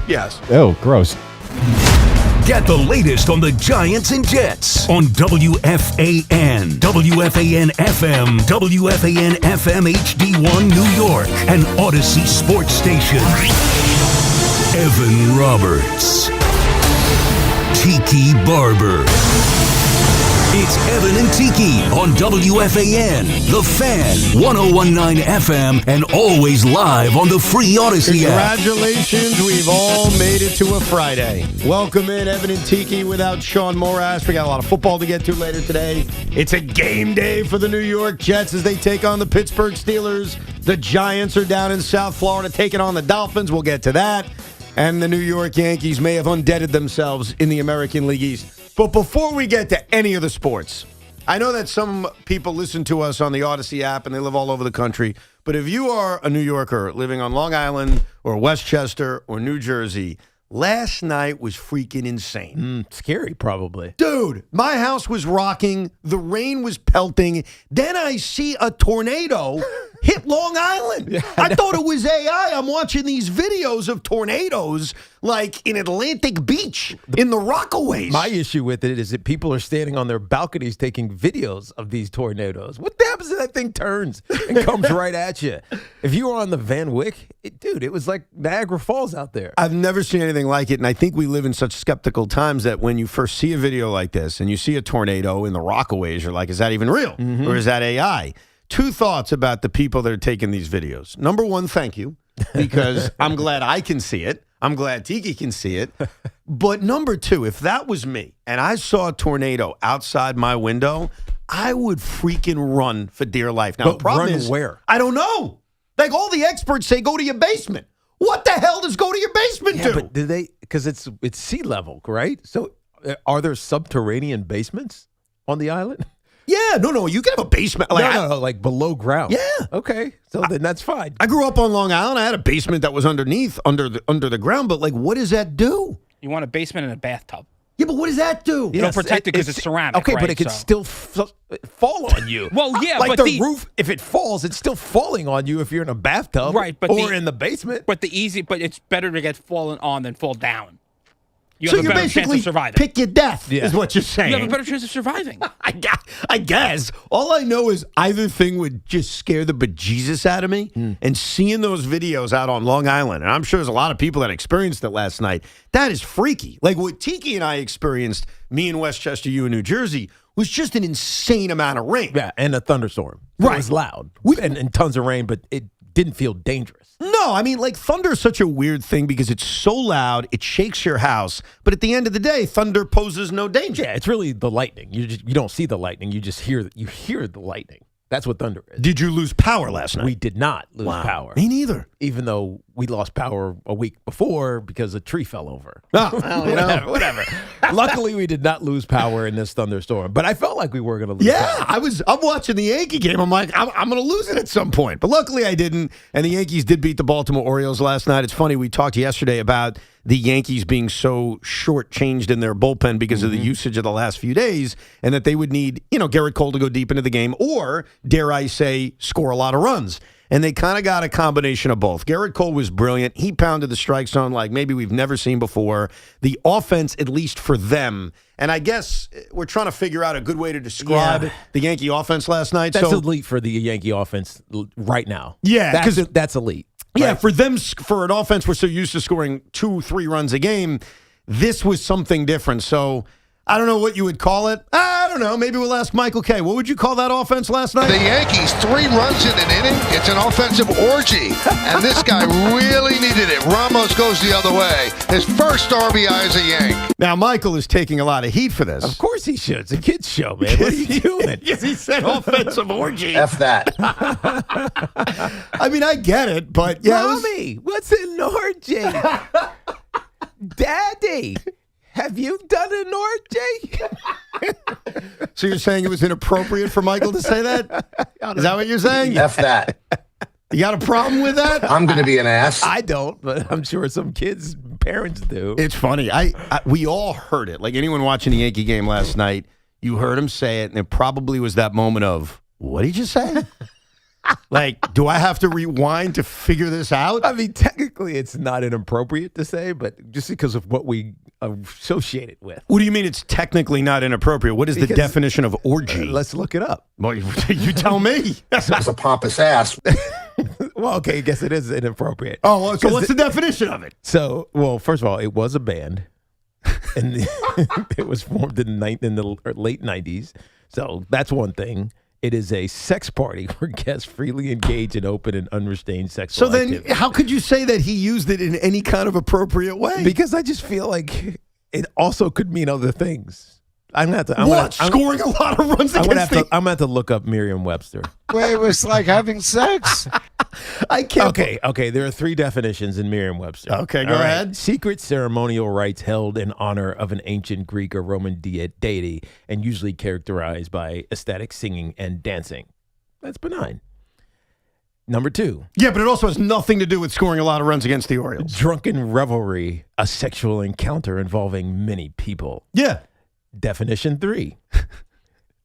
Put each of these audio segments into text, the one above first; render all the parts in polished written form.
Yes. Oh, gross. Get the latest on the Giants and Jets on WFAN, WFAN FM, WFAN FM HD1 New York, and Odyssey Sports Station. Evan Roberts. Tiki Barber. It's Evan and Tiki on WFAN, The Fan, 101.9 FM, and always live on the free Odyssey app. Congratulations, we've all made it to a Friday. Welcome in, Evan and Tiki without Sean Morass. We got a lot of football to get to later today. It's a game day for the New York Jets as they take on the Pittsburgh Steelers. The Giants are down in South Florida taking on the Dolphins. We'll get to that. And the New York Yankees may have undebted themselves in the American League East. But before we get to any of the sports, I know that some people listen to us on the Odyssey app and they live all over the country. But if you are a New Yorker living on Long Island or Westchester or New Jersey, last night was freaking insane. Scary, probably. Dude, my house was rocking. The rain was pelting. Then I see a tornado hit Long Island. Yeah, I thought it was AI. I'm watching these videos of tornadoes like in Atlantic Beach in the Rockaways. My issue with it is that people are standing on their balconies taking videos of these tornadoes. What happens if that thing turns and comes right at you? If you were on the Van Wyck, dude, it was like Niagara Falls out there. I've never seen anything like it, and I think we live in such skeptical times that when you first see a video like this and you see a tornado in the Rockaways, you're like, is that even real? Mm-hmm. Or is that AI? Two thoughts about the people that are taking these videos. Number one, thank you, because I'm glad I can see it. I'm glad Tiki can see it. But number two, if that was me and I saw a tornado outside my window, I would freaking run for dear life. Now, but the problem run is, where? I don't know. Like all the experts say, go to your basement. What the hell does go to your basement do? But do they? Because it's sea level, right? So are there subterranean basements on the island? Yeah, no. You can have a basement. Like, No, like below ground. Yeah. Okay, so then that's fine. I grew up on Long Island. I had a basement that was under the ground. But like, what does that do? You want a basement and a bathtub. Yeah, but what does that do? You don't protect it because it's ceramic. Okay, right? but it could still fall on you. Well, yeah, like but the roof. If it falls, it's still falling on you if you're in a bathtub, right? But in the basement. But it's better to get fallen on than fall down. You so have a better chance of surviving. Pick your death, is what you're saying. You have a better chance of surviving. I guess. All I know is either thing would just scare the bejesus out of me. And seeing those videos out on Long Island, and I'm sure there's a lot of people that experienced it last night, that is freaky. Like what Tiki and I experienced, me in Westchester, you in New Jersey, was just an insane amount of rain. Yeah, and a thunderstorm. Right. It was loud. And tons of rain, but it didn't feel dangerous. No, I mean, like, thunder is such a weird thing because it's so loud, it shakes your house. But at the end of the day, thunder poses no danger. Yeah, it's really the lightning. You don't see the lightning. You just hear the lightning. That's what thunder is. Did you lose power last night? We did not lose power. Me neither. Even though we lost power a week before because a tree fell over. Oh, well, whatever. Luckily, we did not lose power in this thunderstorm. But I felt like we were going to lose power. I'm watching the Yankee game. I'm like, I'm going to lose it at some point. But luckily, I didn't. And the Yankees did beat the Baltimore Orioles last night. It's funny, we talked yesterday about the Yankees being so shortchanged in their bullpen because of the usage of the last few days, and that they would need, Gerrit Cole to go deep into the game or, dare I say, score a lot of runs. And they kind of got a combination of both. Gerrit Cole was brilliant. He pounded the strike zone like maybe we've never seen before. The offense, at least for them, and I guess we're trying to figure out a good way to describe the Yankee offense last night. That's elite for the Yankee offense right now. Yeah, because that's elite. Yeah, right? for them, for an offense, we're so used to scoring 2-3 runs a game. This was something different. So I don't know what you would call it. I don't know. Maybe we'll ask Michael K. What would you call that offense last night? The Yankees, 3 runs in an inning. It's an offensive orgy. And this guy really needed it. Ramos goes the other way. His first RBI as a Yank. Now, Michael is taking a lot of heat for this. Of course he should. It's a kid's show, man. What are you doing? Yes, he said offensive orgy. F that. I mean, I get it, but yeah. Mommy, what's an orgy? Daddy, have you done an orgy? So you're saying it was inappropriate for Michael to say that? Is that what you're saying? F that. You got a problem with that? I'm going to be an ass. I don't, but I'm sure some kids' parents do. It's funny. We all heard it. Like anyone watching the Yankee game last night, you heard him say it, and it probably was that moment of, what did you say? Like, do I have to rewind to figure this out? I mean, technically, it's not inappropriate to say, but just because of what we associate it with. What do you mean it's technically not inappropriate? What is the definition of orgy? Let's look it up. Well, you tell me. That's a pompous ass. Well, okay, I guess it is inappropriate. Oh, well, so what's the definition of it? So, well, first of all, it was a band, and it was formed in the late 90s. So that's one thing. It is a sex party where guests freely engage in open and unrestrained sexual activity. How could you say that he used it in any kind of appropriate way? Because I just feel like it also could mean other things. Scoring a lot of runs against I'm going to have to look up Merriam-Webster. Wait, it was like having sex. I can't. Okay. There are 3 definitions in Merriam-Webster. Okay, go ahead. Secret ceremonial rites held in honor of an ancient Greek or Roman deity and usually characterized by ecstatic singing and dancing. That's benign. Number 2. Yeah, but it also has nothing to do with scoring a lot of runs against the Orioles. Drunken revelry, a sexual encounter involving many people. Yeah. Definition 3.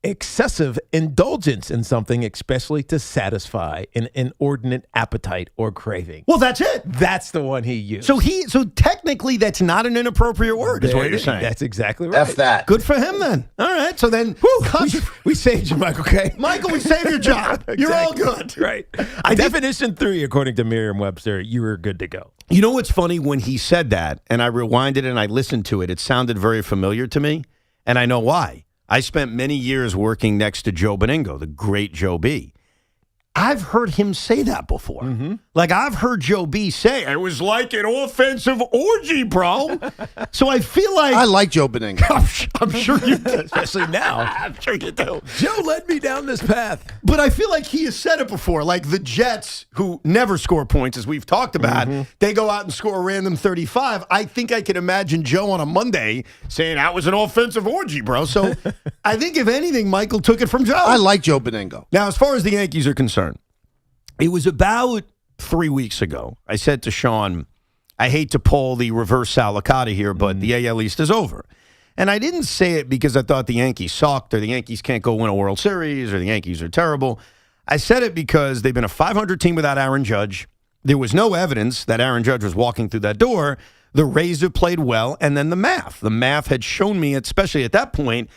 Excessive indulgence in something, especially to satisfy an inordinate appetite or craving. Well, that's it. That's the one he used. So technically that's not an inappropriate word, is what you're saying. That's exactly right. F that. Good for him then. All right. So then, We saved you, Michael, okay? Michael, we saved your job. You're all good. Right. Definition 3, according to Merriam-Webster, you were good to go. You know what's funny? When he said that, and I rewinded and I listened to it, it sounded very familiar to me, and I know why. I spent many years working next to Joe Beningo, the great Joe B. I've heard him say that before. Mm-hmm. Like, I've heard Joe B say, it was like an offensive orgy, bro. So I feel like... I like Joe Beningo. I'm sure you do. Especially now. I'm sure you do. Joe led me down this path. But I feel like he has said it before. Like the Jets, who never score points, as we've talked about, they go out and score a random 35. I think I can imagine Joe on a Monday saying, that was an offensive orgy, bro. So I think, if anything, Michael took it from Joe. I like Joe Beningo. Now, as far as the Yankees are concerned, it was about 3 weeks ago. I said to Sean, I hate to pull the reverse Salicata here, but the AL East is over. And I didn't say it because I thought the Yankees sucked or the Yankees can't go win a World Series or the Yankees are terrible. I said it because they've been a 500 team without Aaron Judge. There was no evidence that Aaron Judge was walking through that door. The Rays have played well, and then the math. The math had shown me, especially at that point,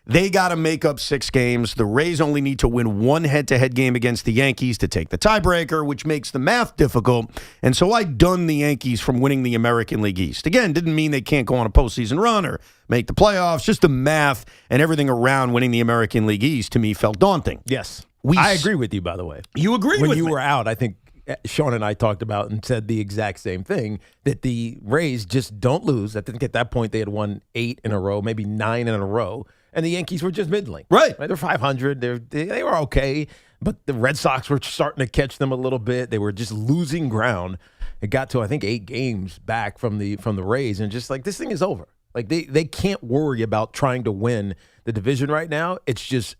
they got to make up 6 games. The Rays only need to win 1 head-to-head game against the Yankees to take the tiebreaker, which makes the math difficult. And so I dunned the Yankees from winning the American League East. Again, didn't mean they can't go on a postseason run or make the playoffs. Just the math and everything around winning the American League East, to me, felt daunting. Yes. I agree with you, by the way. You agreed with me. When you were out, I think Sean and I talked about and said the exact same thing, that the Rays just don't lose. I think at that point they had won 8 in a row, maybe 9 in a row. And the Yankees were just middling. Right. They're 500. They were okay, but the Red Sox were starting to catch them a little bit. They were just losing ground. It got to, I think, 8 games back from the Rays, and just like, this thing is over. Like, they can't worry about trying to win the division right now. It's just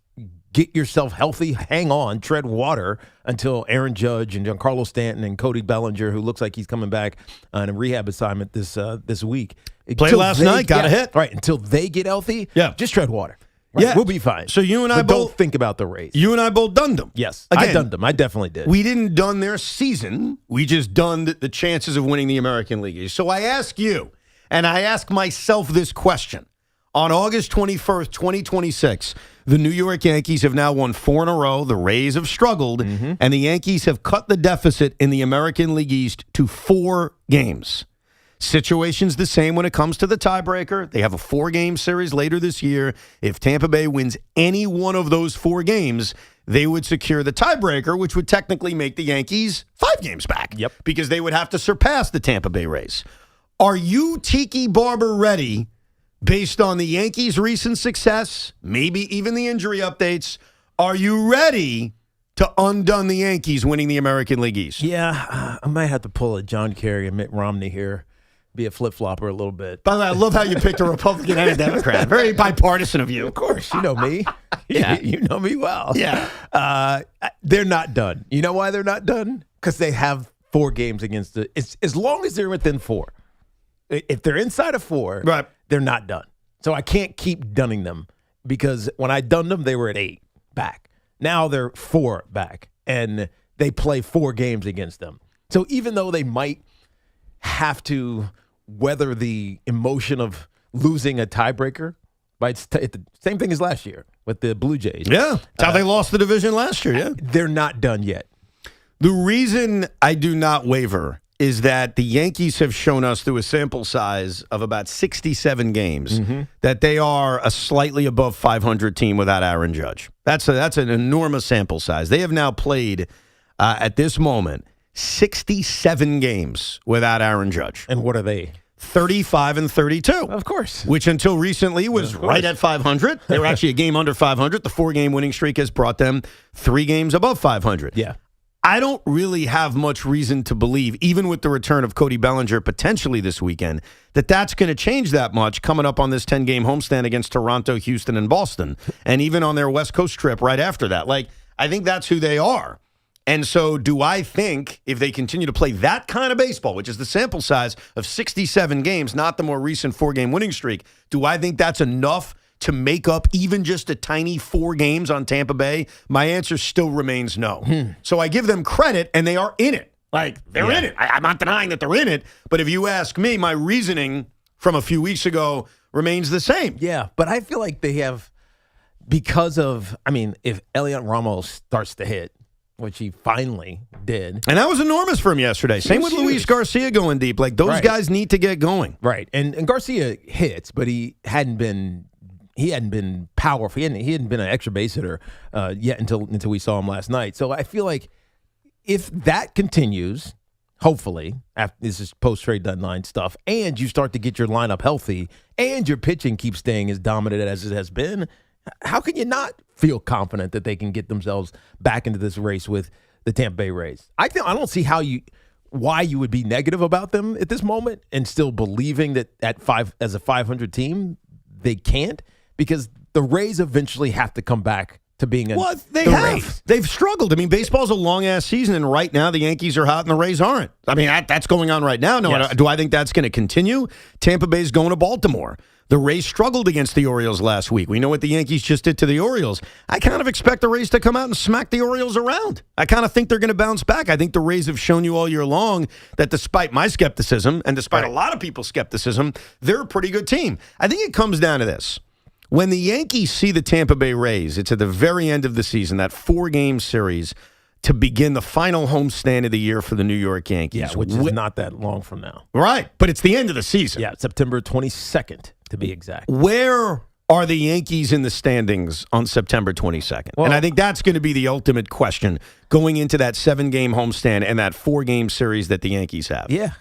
get yourself healthy, hang on, tread water until Aaron Judge and Giancarlo Stanton and Cody Bellinger, who looks like he's coming back on a rehab assignment this week. Played last night, got a hit. Right, until they get healthy, just tread water. Right? Yeah. We'll be fine. So you and I both don't think about the Rays. You and I both dunned them. Yes, Again, I dunned them. I definitely did. We didn't dun their season. We just dunned the chances of winning the American League. So I ask you, and I ask myself this question. On August 21st, 2026, the New York Yankees have now won 4 in a row. The Rays have struggled, and the Yankees have cut the deficit in the American League East to 4 games. Situation's the same when it comes to the tiebreaker. They have a 4-game series later this year. If Tampa Bay wins any one of those 4 games, they would secure the tiebreaker, which would technically make the Yankees 5 games back. Yep. Because they would have to surpass the Tampa Bay Rays. Are you, Tiki Barber, ready, based on the Yankees' recent success, maybe even the injury updates, are you ready to undone the Yankees winning the American League East? Yeah, I might have to pull a John Kerry and Mitt Romney here. Be a flip-flopper a little bit. By the way, I love how you picked a Republican and a Democrat. Very bipartisan of you. Of course, you know me. Yeah. You know me well. Yeah. They're not done. You know why they're not done? Because they have 4 games against the. It's as long as they're within 4. If they're inside of 4, right, they're not done. So I can't keep dunning them, because when I dunned them, they were at 8 back. Now they're 4 back. And they play 4 games against them. So even though they might have to weather the emotion of losing a tiebreaker, it's the same thing as last year with the Blue Jays. Yeah, that's how they lost the division last year, yeah. They're not done yet. The reason I do not waver is that the Yankees have shown us through a sample size of about 67 games that they are a slightly above 500 team without Aaron Judge. That's an enormous sample size. They have now played, at this moment, 67 games without Aaron Judge. And what are they? 35 and 32. Of course. Which until recently was right at 500. They were actually a game under 500. The 4-game winning streak has brought them 3 games above 500. Yeah. I don't really have much reason to believe, even with the return of Cody Bellinger potentially this weekend, that that's going to change that much coming up on this 10-game homestand against Toronto, Houston, and Boston, and even on their West Coast trip right after that. Like, I think that's who they are. And so do I think if they continue to play that kind of baseball, which is the sample size of 67 games, not the more recent 4-game winning streak, do I think that's enough to make up even just a tiny 4 games on Tampa Bay? My answer still remains no. So I give them credit, and they are in it. Like, they're in it. I'm not denying that they're in it. But if you ask me, my reasoning from a few weeks ago remains the same. Yeah, but I feel like they have, because of, if Elliot Ramos starts to hit, which he finally did. And that was enormous for him yesterday. Same with Luis García going deep. Like, those guys need to get going. Right. And García hits, but he hadn't been powerful. He hadn't been an extra base hitter yet until we saw him last night. So I feel like if that continues, hopefully, after this is post-trade deadline stuff, and you start to get your lineup healthy, and your pitching keeps staying as dominant as it has been, how can you not feel confident that they can get themselves back into this race with the Tampa Bay Rays? I don't see why you would be negative about them at this moment and still believing that as a 500 team they can't, because the Rays eventually have to come back to being they have. Rays. They've struggled. Baseball's a long-ass season, and right now the Yankees are hot and the Rays aren't. That's going on right now. No, yes. Do I think that's going to continue? Tampa Bay's going to Baltimore. The Rays struggled against the Orioles last week. We know what the Yankees just did to the Orioles. I kind of expect the Rays to come out and smack the Orioles around. I kind of think they're going to bounce back. I think the Rays have shown you all year long that despite my skepticism, and despite a lot of people's skepticism, they're a pretty good team. I think it comes down to this. When the Yankees see the Tampa Bay Rays, it's at the very end of the season, that 4-game series, to begin the final homestand of the year for the New York Yankees. Yeah, which is not that long from now. Right, but it's the end of the season. Yeah, September 22nd, to be exact. Where are the Yankees in the standings on September 22nd? Well, and I think that's going to be the ultimate question going into that 7-game homestand and that 4-game series that the Yankees have. Yeah,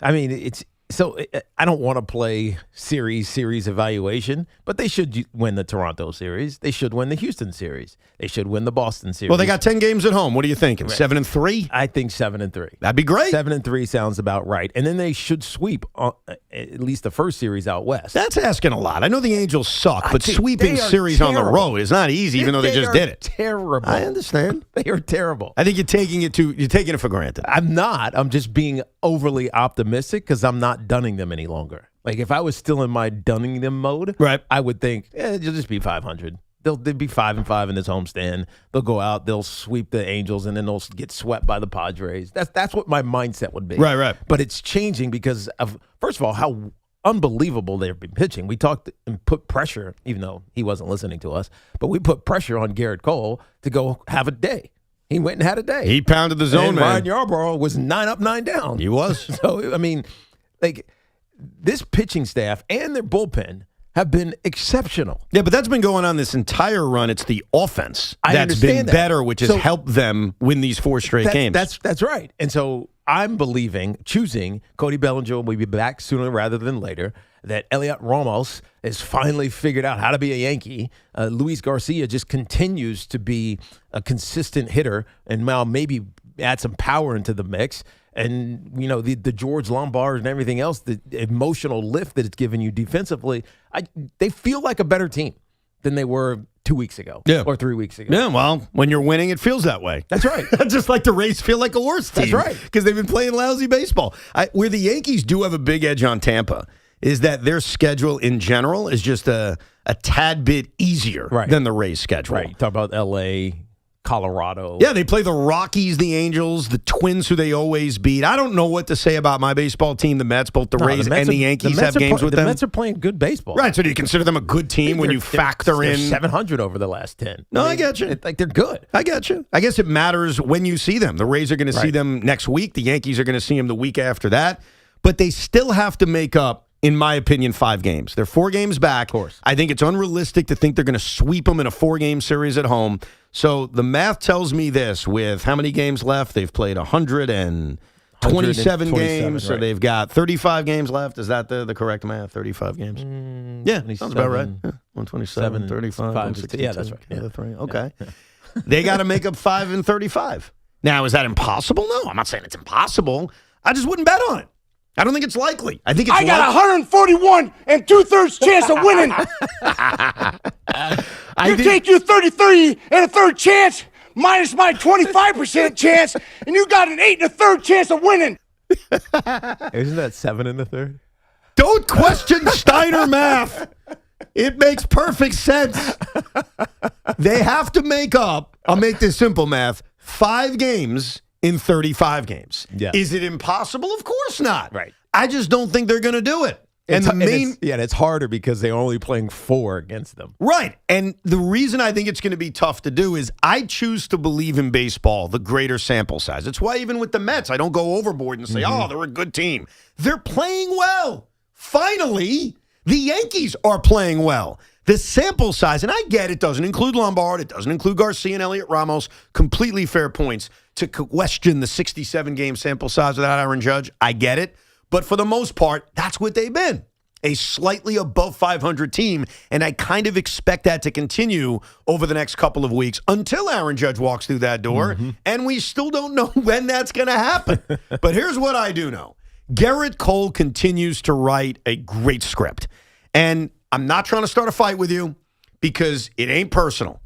so I don't want to play series evaluation, but they should win the Toronto series. They should win the Houston series. They should win the Boston series. Well, they got 10 games at home. What are you thinking? Right. 7-3? I think 7-3. That'd be great. 7-3 sounds about right. And then they should sweep at least the first series out west. That's asking a lot. I know the Angels suck, but sweeping series on the road is not easy, even though they just did it. Terrible. I understand. They are terrible. I think you're taking it for granted. I'm not. I'm just being overly optimistic because I'm not dunning them any longer. Like, if I was still in my dunning them mode, right, I would think, you'll just be 500. They'll be 5-5 in this homestand. They'll go out, they'll sweep the Angels, and then they'll get swept by the Padres. That's what my mindset would be. Right. But it's changing because of, first of all, how unbelievable they've been pitching. We talked and put pressure, even though he wasn't listening to us, but we put pressure on Gerrit Cole to go have a day. He went and had a day. He pounded the zone, and man. Ryan Yarbrough was 9 up, 9 down. He was. So, this pitching staff and their bullpen have been exceptional. Yeah, but that's been going on this entire run. It's the offense that's been better, which has helped them win these 4 straight games. That's right. And so I'm choosing Cody Bellinger will be back sooner rather than later, that Elliot Ramos has finally figured out how to be a Yankee. Luis García just continues to be a consistent hitter and now maybe add some power into the mix. And, the George Lombard and everything else, the emotional lift that it's given you defensively, they feel like a better team than they were 2 weeks ago or 3 weeks ago. Yeah, well, when you're winning, it feels that way. That's right. Just like the Rays feel like a worse team. That's right. Because they've been playing lousy baseball. Where the Yankees do have a big edge on Tampa is that their schedule in general is just a tad bit easier than the Rays' schedule. Right. You talk about L.A., Colorado. Yeah, they play the Rockies, the Angels, the Twins, who they always beat. I don't know what to say about my baseball team, the Mets. Both the Rays and the Yankees have games with them. The Mets are playing good baseball. Right, so do you consider them a good team when you factor in 700 over the last 10? No, I get you. Like, they're good. I get you. I guess it matters when you see them. The Rays are going to see them next week. The Yankees are going to see them the week after that. But they still have to make up, in my opinion, 5 games. They're 4 games back. Of course. I think it's unrealistic to think they're going to sweep them in a 4-game series at home. So the math tells me this, with how many games left? They've played 127 games, right. So they've got 35 games left. Is that the correct math, 35 games? Yeah, sounds about right. Yeah, 127, 35, 162. Yeah, that's right. Yeah. 3. Okay. Yeah. They got to make up 5 and 35. Now, is that impossible? No, I'm not saying it's impossible. I just wouldn't bet on it. I don't think it's likely. I think it's I got 141 and 2/3 chance of winning. Take your 33 and a third chance minus my 25% chance, and you got an 8 and a third chance of winning. Isn't that 7 in the third? Don't question Steiner math. It makes perfect sense. They have to make up, I'll make this simple math, 5 games in 35 games. Yeah. Is it impossible? Of course not. Right. I just don't think they're going to do it. It's harder because they're only playing 4 against them. Right. And the reason I think it's going to be tough to do is I choose to believe in baseball, the greater sample size. It's why even with the Mets, I don't go overboard and say, oh, they're a good team. They're playing well. Finally, the Yankees are playing well. The sample size, and I get it doesn't include Lombard, it doesn't include García and Elliot Ramos, completely fair points to question the 67-game sample size without Aaron Judge. I get it. But for the most part, that's what they've been, a slightly above 500 team, and I kind of expect that to continue over the next couple of weeks until Aaron Judge walks through that door, and we still don't know when that's going to happen. But here's what I do know. Gerrit Cole continues to write a great script, and I'm not trying to start a fight with you because it ain't personal.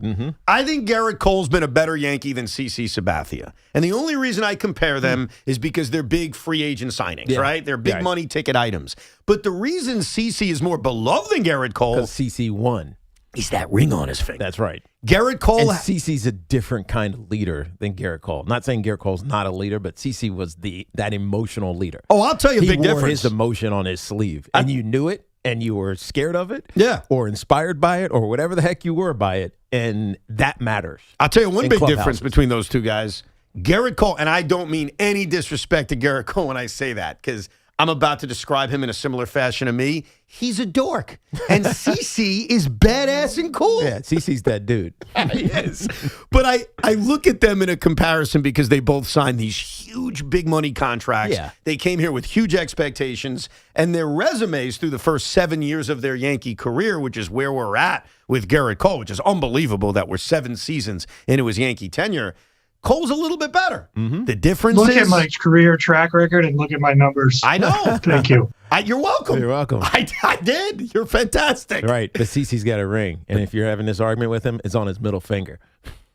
I think Gerrit Cole's been a better Yankee than CC Sabathia. And the only reason I compare them is because they're big free agent signings, right? They're big money ticket items. But the reason CC is more beloved than Gerrit Cole because CC won. Is that ring on his finger. That's right. Gerrit Cole. And CC's a different kind of leader than Gerrit Cole. Not saying Gerrit Cole's not a leader, but CC was that emotional leader. Oh, I'll tell you a big difference. He wore his emotion on his sleeve, and you knew it. And you were scared of it, or inspired by it, or whatever the heck you were by it, and that matters. I'll tell you one big difference between those two guys. Gerrit Cole, and I don't mean any disrespect to Gerrit Cole when I say that, because I'm about to describe him in a similar fashion to me. He's a dork, and CC is badass and cool. Yeah, CC's that dude. He is. But I look at them in a comparison because they both signed these huge big money contracts. Yeah. They came here with huge expectations, and their resumes through the first 7 years of their Yankee career, which is where we're at with Gerrit Cole, which is unbelievable that we're 7 seasons into his Yankee tenure. Cole's a little bit better. The difference look is... Look at my career track record and look at my numbers. I know. Thank you. You're welcome. You're welcome. I did. You're fantastic. Right. But CC's got a ring. And if you're having this argument with him, it's on his middle finger.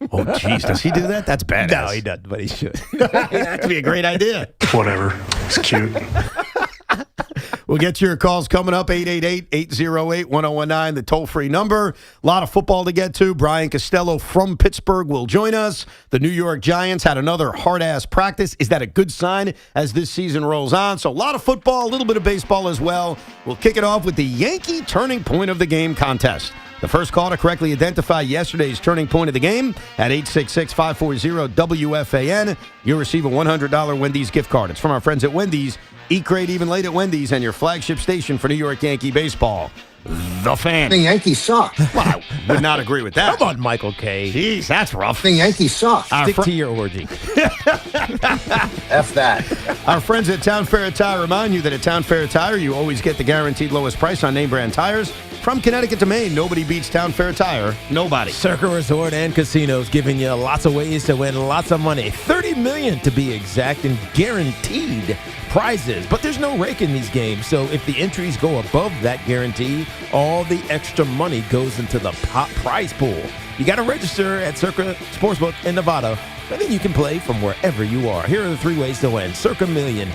Oh, jeez. Does he do that? That's badass. No, he doesn't, but he should. That could be a great idea. Whatever. It's cute. We'll get your calls coming up, 888-808-1019, the toll-free number. A lot of football to get to. Brian Costello from Pittsburgh will join us. The New York Giants had another hard-ass practice. Is that a good sign as this season rolls on? So a lot of football, a little bit of baseball as well. We'll kick it off with the Yankee Turning Point of the Game contest. The first call to correctly identify yesterday's turning point of the game at 866-540-WFAN. You'll receive a $100 Wendy's gift card. It's from our friends at Wendy's. Eat great even late at Wendy's and your flagship station for New York Yankee baseball, The Fan. The Yankees suck. Well, I would not agree with that. Come on, Michael K. Jeez, that's rough. The Yankees suck. Stick to your orgy. F that. Our friends at Town Fair Tire remind you that at Town Fair Tire, you always get the guaranteed lowest price on name brand tires. From Connecticut to Maine, nobody beats Town Fair Tire. Nobody. Circa Resort and Casinos giving you lots of ways to win lots of money. $30 million to be exact, and guaranteed prizes. But there's no rake in these games, so if the entries go above that guarantee, all the extra money goes into the prize pool. You got to register at Circa Sportsbook in Nevada, but then you can play from wherever you are. Here are the 3 ways to win. Circa Million.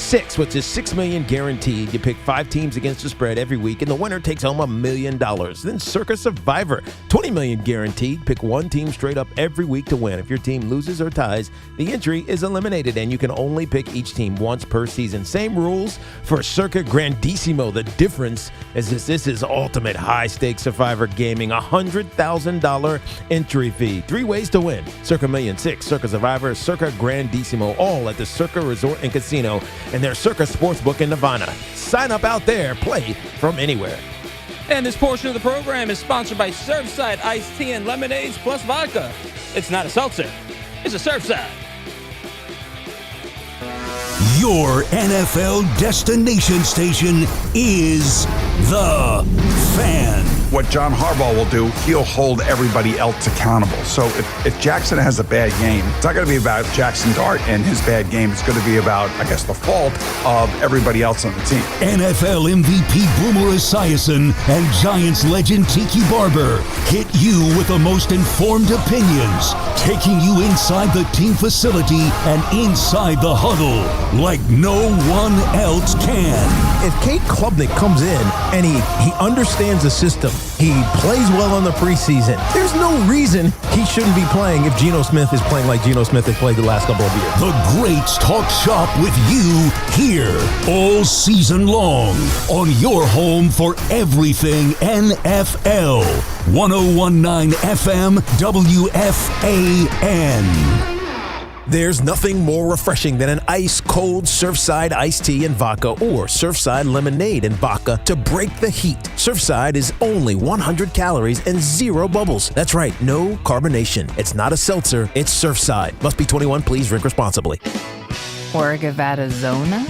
6, which is $6 million guaranteed. You pick 5 teams against the spread every week, and the winner takes home $1 million. Then Circa Survivor, $20 million guaranteed. Pick one team straight up every week to win. If your team loses or ties, the entry is eliminated, and you can only pick each team once per season. Same rules for Circa Grandissimo. The difference is this is ultimate high-stakes Survivor gaming, $100,000 entry fee. 3 ways to win. Circa Million 6, Circa Survivor, Circa Grandissimo, all at the Circa Resort and Casino and their Circa Sportsbook in Nirvana. Sign up out there. Play from anywhere. And this portion of the program is sponsored by Surfside Iced Tea and Lemonades plus vodka. It's not a seltzer. It's a Surfside. Your NFL destination station is The Fan. What John Harbaugh will do, he'll hold everybody else accountable. So if Jaxson has a bad game, it's not going to be about Jaxson Dart and his bad game. It's going to be about, I guess, the fault of everybody else on the team. NFL MVP Boomer Esiason and Giants legend Tiki Barber hit you with the most informed opinions, taking you inside the team facility and inside the huddle like no one else can. If Kate Klubnik comes in and he understands the system, he plays well in the preseason, there's no reason he shouldn't be playing if Geno Smith is playing like Geno Smith has played the last couple of years. The greats talk shop with you here all season long on your home for everything NFL. 1019 FM WFAN. There's nothing more refreshing than an ice-cold Surfside iced tea and vodka or Surfside lemonade and vodka to break the heat. Surfside is only 100 calories and 0 bubbles. That's right, no carbonation. It's not a seltzer, it's Surfside. Must be 21, please drink responsibly. Orgavattazona?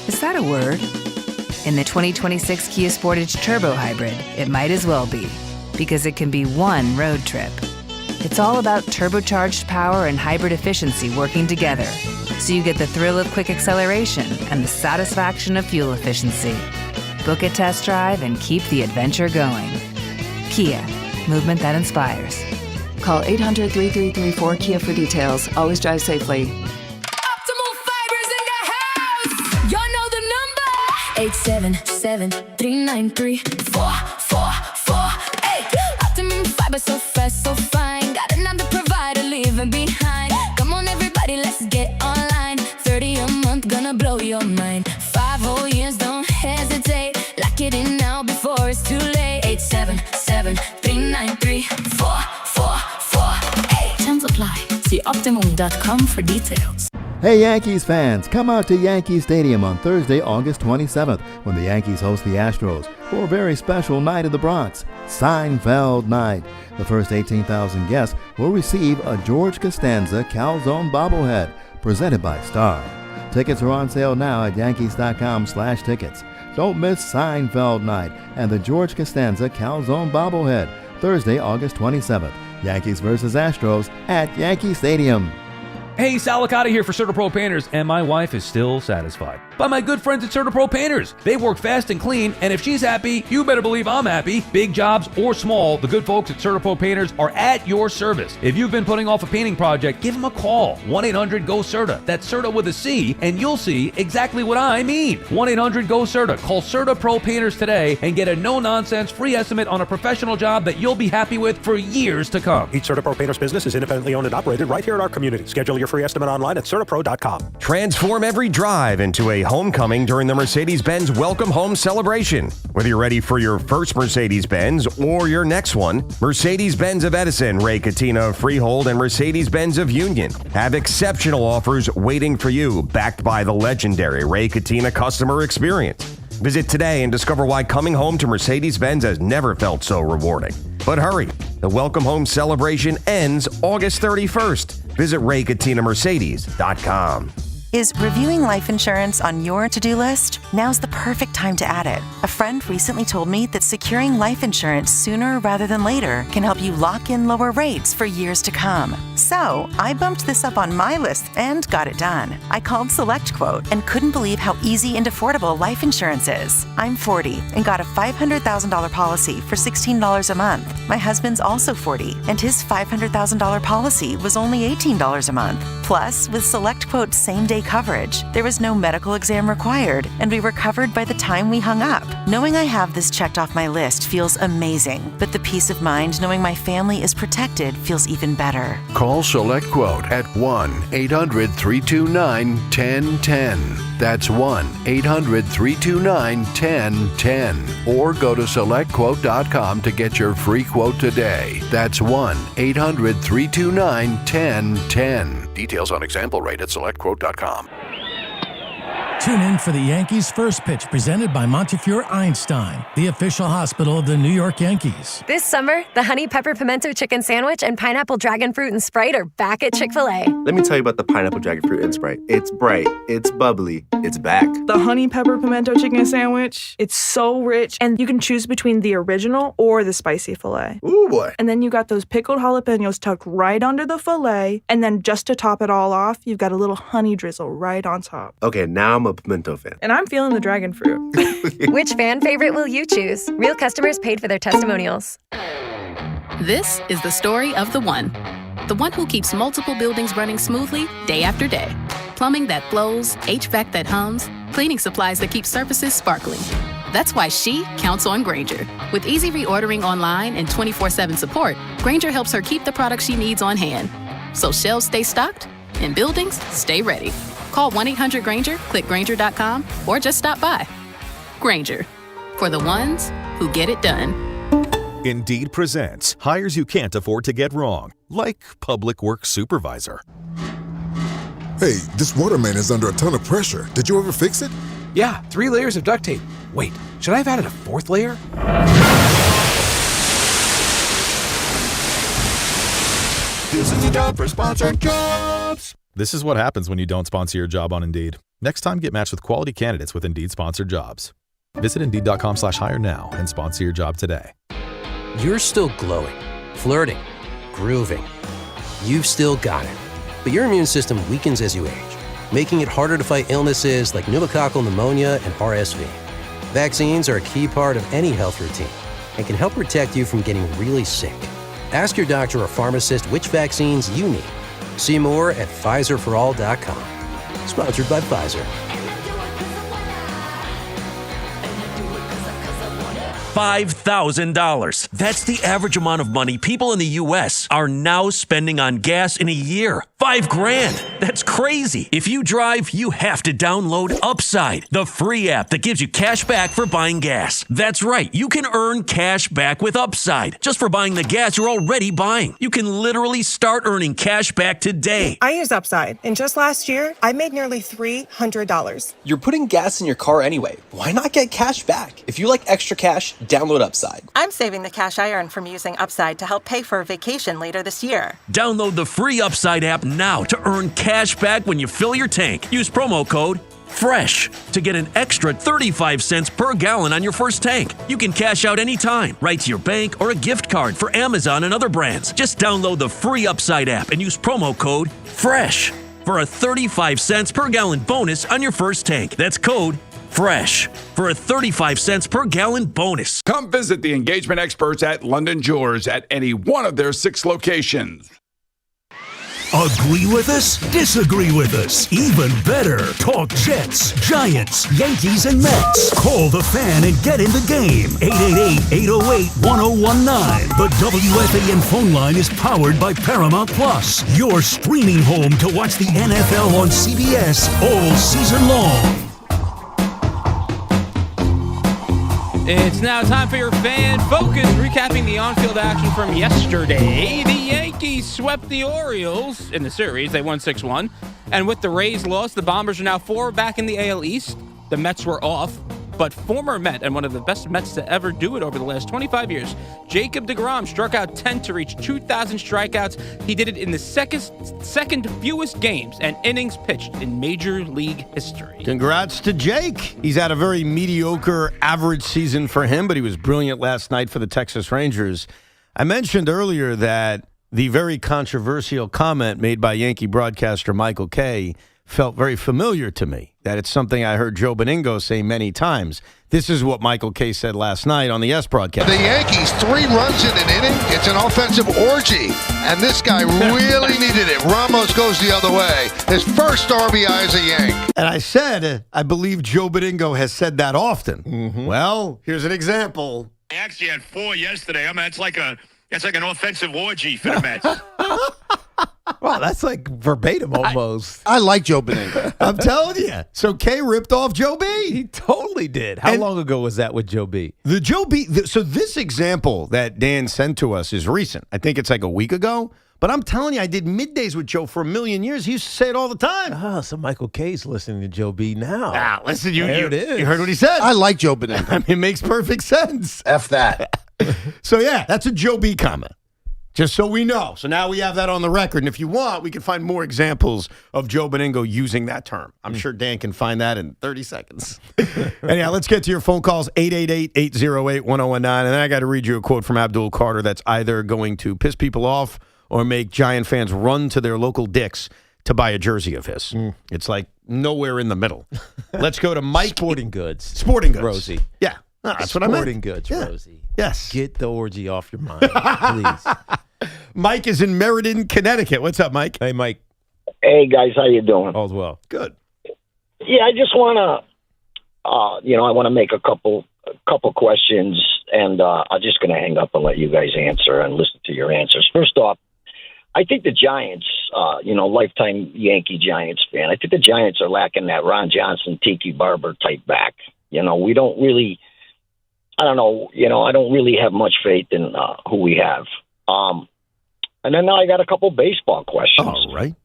Is that a word? In the 2026 Kia Sportage Turbo Hybrid, it might as well be, because it can be one road trip. It's all about turbocharged power and hybrid efficiency working together, so you get the thrill of quick acceleration and the satisfaction of fuel efficiency. Book a test drive and keep the adventure going. Kia, movement that inspires. Call 800-3334-KIA for details. Always drive safely. Optimal Fibers in the house. Y'all know the number. 877-393-4448. Optimum Fiber, so fresh, so fine. Got another provider leaving behind. Come on, everybody, let's get online. $30 a month, gonna blow your mind. 5 whole years, don't hesitate. Lock it in now before it's too late. 877-393-4448. Terms apply. See optimum.com for details. Hey Yankees fans, come out to Yankee Stadium on Thursday, August 27th when the Yankees host the Astros for a very special night in the Bronx, Seinfeld Night. The first 18,000 guests will receive a George Costanza Calzone bobblehead presented by Star. Tickets are on sale now at Yankees.com/tickets. Don't miss Seinfeld Night and the George Costanza Calzone bobblehead, Thursday, August 27th. Yankees versus Astros at Yankee Stadium. Hey, Salicata here for CertaPro Painters, and my wife is still satisfied by my good friends at CertaPro Painters. They work fast and clean, and if she's happy, you better believe I'm happy. Big jobs or small, the good folks at CertaPro Painters are at your service. If you've been putting off a painting project, give them a call. 1-800-GO-CERTA. That's CERTA with a C, and you'll see exactly what I mean. 1-800-GO-CERTA. Call CertaPro Painters today and get a no-nonsense free estimate on a professional job that you'll be happy with for years to come. Each CertaPro Painters business is independently owned and operated right here in our community. Schedule your free estimate online at CertaPro.com. Transform every drive into a homecoming during the Mercedes-Benz Welcome Home Celebration. Whether you're ready for your first Mercedes-Benz or your next one, Mercedes-Benz of Edison, Ray Cattina of Freehold, and Mercedes-Benz of Union have exceptional offers waiting for you, backed by the legendary Ray Cattina customer experience. Visit today and discover why coming home to Mercedes-Benz has never felt so rewarding. But hurry, the Welcome Home Celebration ends August 31st. Visit RayCattinaMercedes.com. Is reviewing life insurance on your to-do list? Now's the perfect time to add it. A friend recently told me that securing life insurance sooner rather than later can help you lock in lower rates for years to come. So I bumped this up on my list and got it done. I called SelectQuote and couldn't believe how easy and affordable life insurance is. I'm 40 and got a $500,000 policy for $16 a month. My husband's also 40 and his $500,000 policy was only $18 a month. Plus, with SelectQuote's same-day coverage, there was no medical exam required, and we were covered by the time we hung up. Knowing I have this checked off my list feels amazing, but the peace of mind knowing my family is protected feels even better. Call SelectQuote at 1-800-329-1010. That's 1-800-329-1010. Or go to SelectQuote.com to get your free quote today. That's 1-800-329-1010. Details on example rate at SelectQuote.com. Tune in for the Yankees' first pitch presented by Montefiore Einstein, the official hospital of the New York Yankees. This summer, the Honey Pepper Pimento Chicken Sandwich and Pineapple Dragon Fruit and Sprite are back at Chick-fil-A. Let me tell you about the Pineapple Dragon Fruit and Sprite. It's bright, it's bubbly, it's back. The Honey Pepper Pimento Chicken Sandwich, it's so rich, and you can choose between the original or the spicy filet. Ooh, boy. And then you got those pickled jalapenos tucked right under the filet, and then just to top it all off, you've got a little honey drizzle right on top. Okay, now I'm a pimento fan. And I'm feeling the dragon fruit. Which fan favorite will you choose? Real customers paid for their testimonials. This is the story of the one who keeps multiple buildings running smoothly day after day. Plumbing that flows, HVAC that hums, cleaning supplies that keep surfaces sparkling. That's why she counts on Grainger. With easy reordering online and 24/7 support, Grainger helps her keep the products she needs on hand. So shelves stay stocked and buildings stay ready. Call 1-800-GRAINGER, click Grainger.com, or just stop by. Grainger, for the ones who get it done. Indeed presents hires you can't afford to get wrong, like public works supervisor. Hey, this waterman is under a ton of pressure. Did you ever fix it? Yeah, 3 layers of duct tape. Wait, should I have added a 4th layer? This is the job for sponsored jobs. This is what happens when you don't sponsor your job on Indeed. Next time, get matched with quality candidates with Indeed sponsored jobs. Visit Indeed.com/hire now and sponsor your job today. You're still glowing, flirting, grooving. You've still got it. But your immune system weakens as you age, making it harder to fight illnesses like pneumococcal pneumonia and RSV. Vaccines are a key part of any health routine and can help protect you from getting really sick. Ask your doctor or pharmacist which vaccines you need. See more at PfizerForAll.com. Sponsored by Pfizer. $5,000. That's the average amount of money people in the U.S. are now spending on gas in a year. $5,000. That's crazy. If you drive, you have to download Upside, the free app that gives you cash back for buying gas. That's right. You can earn cash back with Upside just for buying the gas you're already buying. You can literally start earning cash back today. I use Upside, and just last year, I made nearly $300. You're putting gas in your car anyway. Why not get cash back? If you like extra cash, download Upside. I'm saving the cash I earn from using Upside to help pay for a vacation later this year. Download the free Upside app now to earn cash back when you fill your tank. Use promo code FRESH to get an extra 35 cents per gallon on your first tank. You can cash out anytime, right to your bank or a gift card for Amazon and other brands. Just download the free Upside app and use promo code FRESH for a 35 cents per gallon bonus on your first tank. That's code FRESH for a 35 cents per gallon bonus. Come visit the engagement experts at London Jewelers at any one of their 6 locations. Agree with us? Disagree with us? Even better, talk Jets, Giants, Yankees, and Mets. Call the Fan and get in the game. 888-808-1019. The WFAN phone line is powered by Paramount Plus, your streaming home to watch the NFL on CBS all season long. It's now time for your Fan Focus, recapping the on-field action from yesterday. The Yankees swept the Orioles in the series. They won 6-1. And with the Rays loss, the Bombers are now 4 back in the AL East. The Mets were off, but former Met and one of the best Mets to ever do it over the last 25 years, Jacob deGrom struck out 10 to reach 2,000 strikeouts. He did it in the second fewest games and innings pitched in Major League history. Congrats to Jake. He's had a very mediocre, average season for him, but he was brilliant last night for the Texas Rangers. I mentioned earlier that the very controversial comment made by Yankee broadcaster Michael Kay felt very familiar to me, that it's something I heard Joe Beningo say many times. This is what Michael Kay said last night on the S broadcast. The Yankees, 3 runs in an inning. It's an offensive orgy, and this guy really needed it. Ramos goes the other way. His first RBI as a Yank. And I said, I believe Joe Beningo has said that often. Mm-hmm. Well, here's an example. I actually had 4 yesterday. I mean, it's like an offensive orgy for the Mets. Wow, that's like verbatim almost. I like Joe Beningo. I'm telling you. So Kay ripped off Joe B. He totally did. How long ago was that with Joe B? The Joe B. So this example that Dan sent to us is recent. I think it's like a week ago. But I'm telling you, I did middays with Joe for a million years. He used to say it all the time. Oh, so Michael Kay's listening to Joe B now. Ah, listen, you you heard what he said. I like Joe Beningo. I mean, it makes perfect sense. F that. So, yeah, that's a Joe B comment. Just so we know. So now we have that on the record. And if you want, we can find more examples of Joe Beningo using that term. I'm sure Dan can find that in 30 seconds. Anyhow, let's get to your phone calls, 888-808-1019. And then I got to read you a quote from Abdul Carter that's either going to piss people off or make Giant fans run to their local Dick's to buy a jersey of his. It's like nowhere in the middle. Let's go to Mike. Sporting Goods. Sporting Goods. Rosie. Yeah. No, that's what I meant. Sporting Goods, yeah. Rosie. Yes. Get the orgy off your mind, please. Mike is in Meriden, Connecticut. What's up, Mike? Hey, Mike. Hey, guys. How you doing? All's well. Good. Yeah, I just want to, I want to make a couple questions, and I'm just going to hang up and let you guys answer and listen to your answers. First off, I think the Giants, lifetime Yankee Giants fan, I think the Giants are lacking that Ron Johnson, Tiki Barber type back. We don't really, I don't know, I don't really have much faith in who we have. And then now I got a couple baseball questions. All right.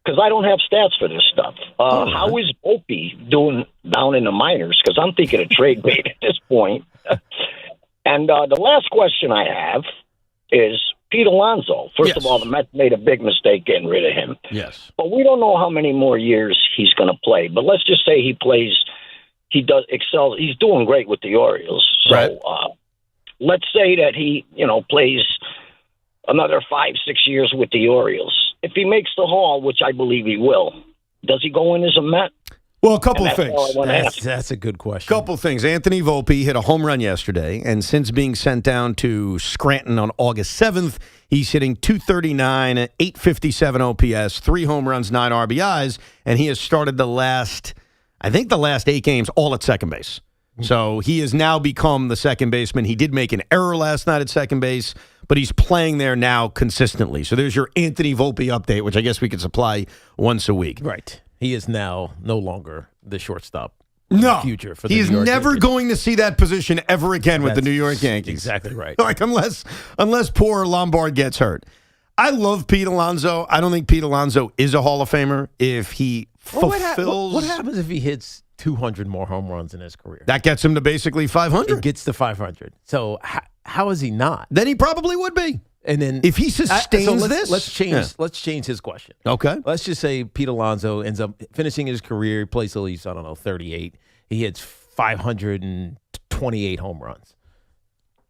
Because I don't have stats for this stuff. How is Opie doing down in the minors? Because I'm thinking of trade bait at this point. And the last question I have is Pete Alonso. First of all, the Mets made a big mistake getting rid of him. Yes. But we don't know how many more years he's going to play. But let's just say he plays, he does excel. He's doing great with the Orioles. So right. Let's say that he, plays another 5-6 years with the Orioles. If he makes the haul, which I believe he will, does he go in as a Met? Well, a couple of things. That's a good question. Couple of things. Anthony Volpe hit a home run yesterday, and since being sent down to Scranton on August 7th, he's hitting .239, 857 OPS, 3 home runs, 9 RBIs, and he has started the last 8 games all at second base. So he has now become the second baseman. He did make an error last night at second base, but he's playing there now consistently. So there's your Anthony Volpe update, which I guess we could supply once a week. Right. He is now no longer the shortstop. Future for the he's New York never Yankees. Going to see that position ever again with the New York Yankees. Exactly right. Like unless poor Lombard gets hurt. I love Pete Alonso. I don't think Pete Alonso is a Hall of Famer if he fulfills. What happens if he hits 200 more home runs in his career? That gets him to basically 500. It gets to 500. So how is he not? Then he probably would be. And then if he sustains this, let's change his question. Okay. Let's just say Pete Alonso ends up finishing his career, plays till he's 38. He hits 528 home runs.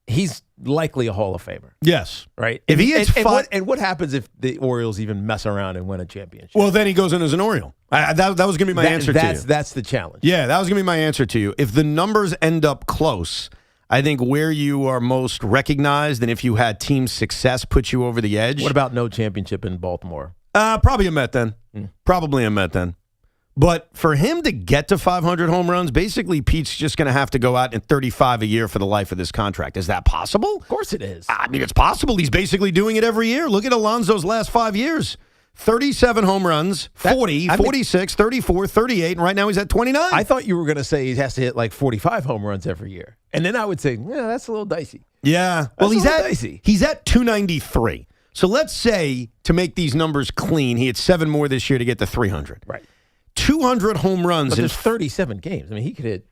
He's likely a Hall of Famer. Yes. Right? If he hits what happens if the Orioles even mess around and win a championship? Well, then he goes in as an Oriole. That was going to be my answer to you. That's the challenge. Yeah, that was going to be my answer to you. If the numbers end up close, I think where you are most recognized and if you had team success put you over the edge. What about no championship in Baltimore? Probably a Met then. Probably a Met then. But for him to get to 500 home runs, basically Pete's just going to have to go out and 35 a year for the life of this contract. Is that possible? Of course it is. I mean, it's possible. He's basically doing it every year. Look at Alonso's last 5 years. 37 home runs, 46, 34, 38, and right now he's at 29. I thought you were going to say he has to hit like 45 home runs every year. And then I would say, yeah, that's a little dicey. Yeah. Well, he's at 293. So let's say, to make these numbers clean, he had 7 more this year to get to 300. Right. 200 home runs. But there's 37 games. I mean, he could hit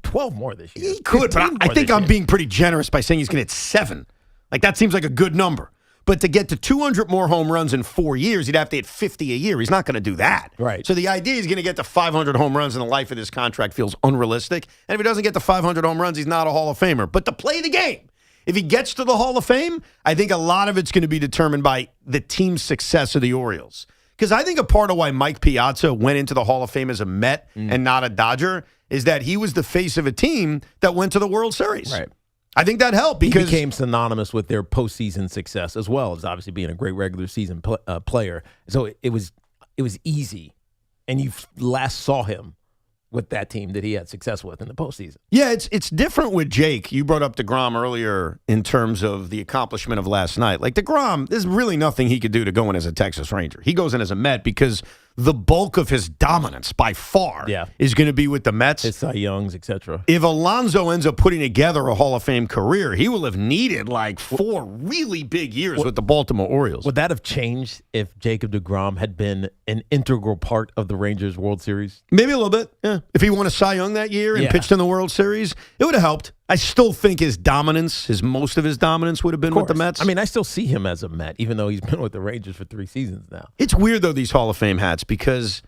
12 more this year. He could, but I think I'm being pretty generous by saying he's going to hit 7. Like, that seems like a good number. But to get to 200 more home runs in 4 years, he'd have to hit 50 a year. He's not going to do that. Right. So the idea he's going to get to 500 home runs in the life of this contract feels unrealistic. And if he doesn't get to 500 home runs, he's not a Hall of Famer. But to play the game, If he gets to the Hall of Fame, I think a lot of it's going to be determined by the team's success of the Orioles. Because I think a part of why Mike Piazza went into the Hall of Fame as a Met and not a Dodger is that he was the face of a team that went to the World Series. Right. I think that helped because he became synonymous with their postseason success as well as obviously being a great regular season player. So it was easy, and you last saw him with that team that he had success with in the postseason. Yeah, it's different with Jake. You brought up DeGrom earlier in terms of the accomplishment of last night. Like DeGrom, there's really nothing he could do to go in as a Texas Ranger. He goes in as a Met because the bulk of his dominance by far is going to be with the Mets. His Cy Youngs, etc. If Alonso ends up putting together a Hall of Fame career, he will have needed like 4 really big years with the Baltimore Orioles. Would that have changed if Jacob DeGrom had been an integral part of the Rangers World Series? Maybe a little bit, yeah. If he won a Cy Young that year and pitched in the World Series, it would have helped. I still think his dominance, most of his dominance would have been with the Mets. I mean, I still see him as a Met, even though he's been with the Rangers for 3 seasons now. It's weird, though, these Hall of Fame hats, because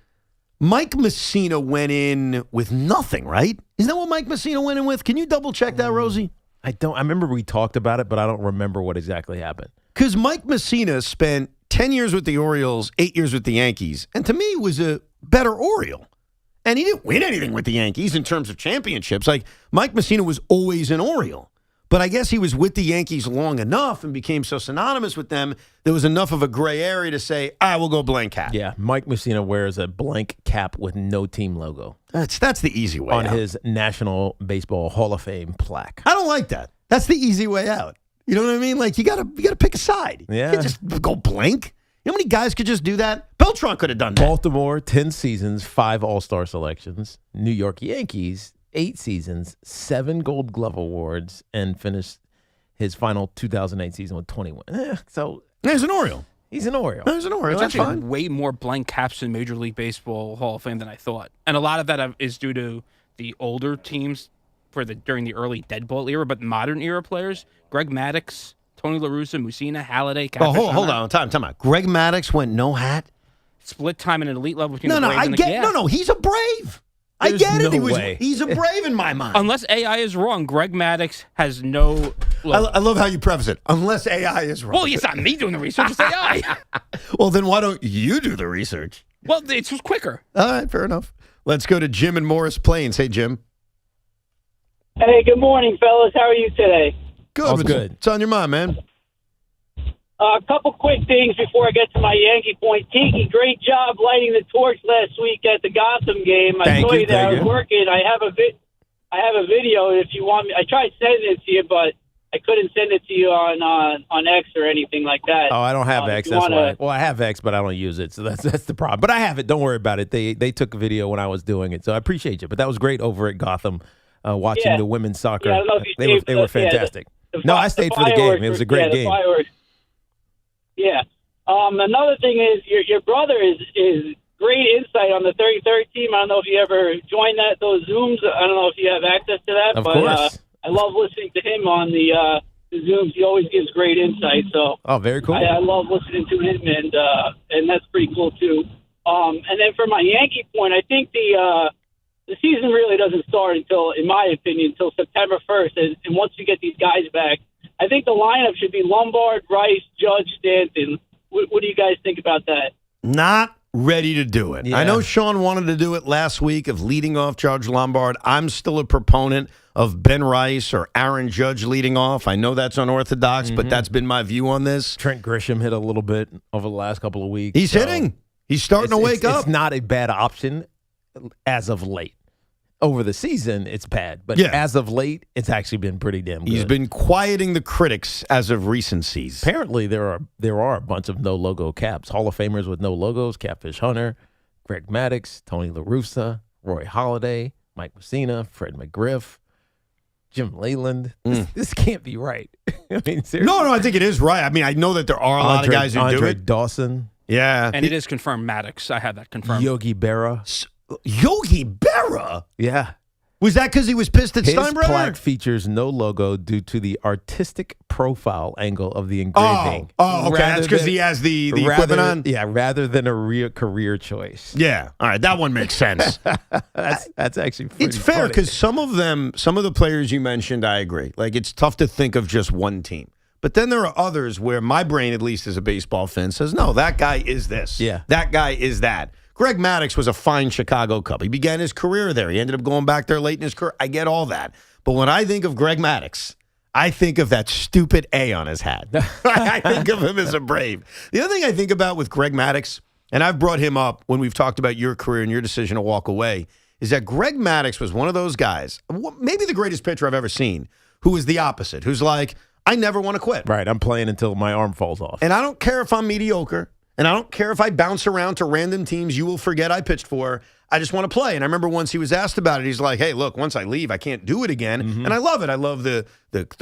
Mike Messina went in with nothing, right? Isn't that what Mike Messina went in with? Can you double-check that, Rosie? I remember we talked about it, but I don't remember what exactly happened. Because Mike Messina spent 10 years with the Orioles, 8 years with the Yankees, and to me was a better Oriole. And he didn't win anything with the Yankees in terms of championships. Like, Mike Messina was always an Oriole. But I guess he was with the Yankees long enough and became so synonymous with them, there was enough of a gray area to say, we'll go blank cap. Yeah, Mike Messina wears a blank cap with no team logo. That's the easy way on out. His National Baseball Hall of Fame plaque. I don't like that. That's the easy way out. You know what I mean? Like, you gotta pick a side. Yeah. You can't just go blank. You know how many guys could just do that? Beltran could have done that. Baltimore, 10 seasons, 5 All-Star selections. New York Yankees, 8 seasons, 7 Gold Glove awards, and finished his final 2008 season with 21. So he's an Oriole. He's an Oriole. He's an Oriole. There's That's actually fine. way more blank caps in Major League Baseball Hall of Fame than I thought. And a lot of that is due to the older teams during the early dead ball era, but modern era players, Greg Maddux, Tony La Russa, Musina, Halliday. Hold on. Time out. Greg Maddux went no hat? Split time in an elite level between the No, Braves and the Cavs. No, he's a Brave. I get it. He's a Brave in my mind. Unless AI is wrong, Greg Maddux has no... I love how you preface it. Unless AI is wrong. Well, it's not me doing the research. It's AI. Well, then why don't you do the research? Well, it's just quicker. All right, fair enough. Let's go to Jim in Morris Plains. Hey, Jim. Hey, good morning, fellas. How are you today? Good. Good. What's on your mind, man? A couple quick things before I get to my Yankee point. Tiki, great job lighting the torch last week at the Gotham game. I saw you there. I was working. I have a video if you want me. I tried sending it to you, but I couldn't send it to you on X or anything like that. Oh, I don't have X. That's why. Well, I have X, but I don't use it, so that's the problem. But I have it. Don't worry about it. They took a video when I was doing it, so I appreciate you. But that was great over at Gotham, watching the women's soccer. Yeah, I don't know if you They were fantastic. No, I stayed for the game. It was a great game. Yeah. Another thing is your brother is great insight on the 33rd team. I don't know if you ever joined those Zooms. I don't know if you have access to that. Of course. I love listening to him on the Zooms. He always gives great insight. So very cool. I love listening to him, and that's pretty cool too. And then for my Yankee point, I think the season really doesn't start until, in my opinion, until September 1st. And once you get these guys back, I think the lineup should be Lombard, Rice, Judge, Stanton. What do you guys think about that? Not ready to do it. Yeah. I know Sean wanted to do it last week of leading off Judge Lombard. I'm still a proponent of Ben Rice or Aaron Judge leading off. I know that's unorthodox, but that's been my view on this. Trent Grisham hit a little bit over the last couple of weeks. He's hitting. He's starting to wake up. It's not a bad option as of late. Over the season, it's bad. But as of late, it's actually been pretty damn good. He's been quieting the critics as of recencies. Apparently, there are a bunch of no-logo caps. Hall of Famers with no logos. Catfish Hunter, Greg Maddux, Tony La Russa, Roy Halladay, Mike Messina, Fred McGriff, Jim Leyland. This can't be right. I mean, seriously. No, I think it is right. I mean, I know that there are a lot of guys who do Andre it. Dawson. Yeah. And it is confirmed Maddux. I had that confirmed. Yogi Berra. Yogi Berra? Yeah. Was that because he was pissed at His Steinbrenner? plaque features no logo due to the artistic profile angle of the engraving. Oh, okay. That's because he has the equipment on? Yeah, rather than a real career choice. Yeah. All right, that one makes sense. That's actually pretty It's fair funny. because some of the players you mentioned, I agree. Like, it's tough to think of just one team. But then there are others where my brain, at least as a baseball fan, says, no, that guy is this. Yeah. That guy is that. Greg Maddux was a fine Chicago Cub. He began his career there. He ended up going back there late in his career. I get all that. But when I think of Greg Maddux, I think of that stupid A on his hat. I think of him as a Brave. The other thing I think about with Greg Maddux, and I've brought him up when we've talked about your career and your decision to walk away, is that Greg Maddux was one of those guys, maybe the greatest pitcher I've ever seen, who is the opposite, who's like, I never want to quit. Right, I'm playing until my arm falls off. And I don't care if I'm mediocre, and I don't care if I bounce around to random teams you will forget I pitched for. I just want to play. And I remember once he was asked about it, he's like, hey, look, once I leave, I can't do it again. Mm-hmm. And I love it. I love the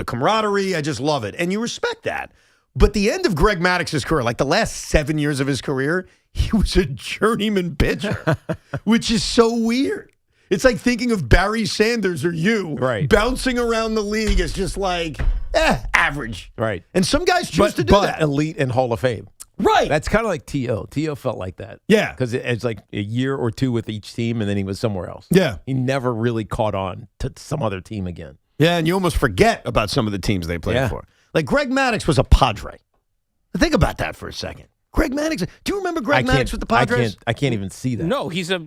camaraderie. I just love it. And you respect that. But the end of Greg Maddux's career, like the last 7 years of his career, he was a journeyman pitcher, which is so weird. It's like thinking of Barry Sanders or you bouncing around the league as just like, average. Right. And some guys choose to do but that. elite and Hall of Fame. Right. That's kind of like T.O. T.O. felt like that. Yeah. Because it's like a year or two with each team, and then he was somewhere else. Yeah. He never really caught on to some other team again. Yeah, and you almost forget about some of the teams they played for. Like Greg Maddux was a Padre. Think about that for a second. Greg Maddux. Do you remember Greg Maddux with the Padres? I can't even see that. No, he's a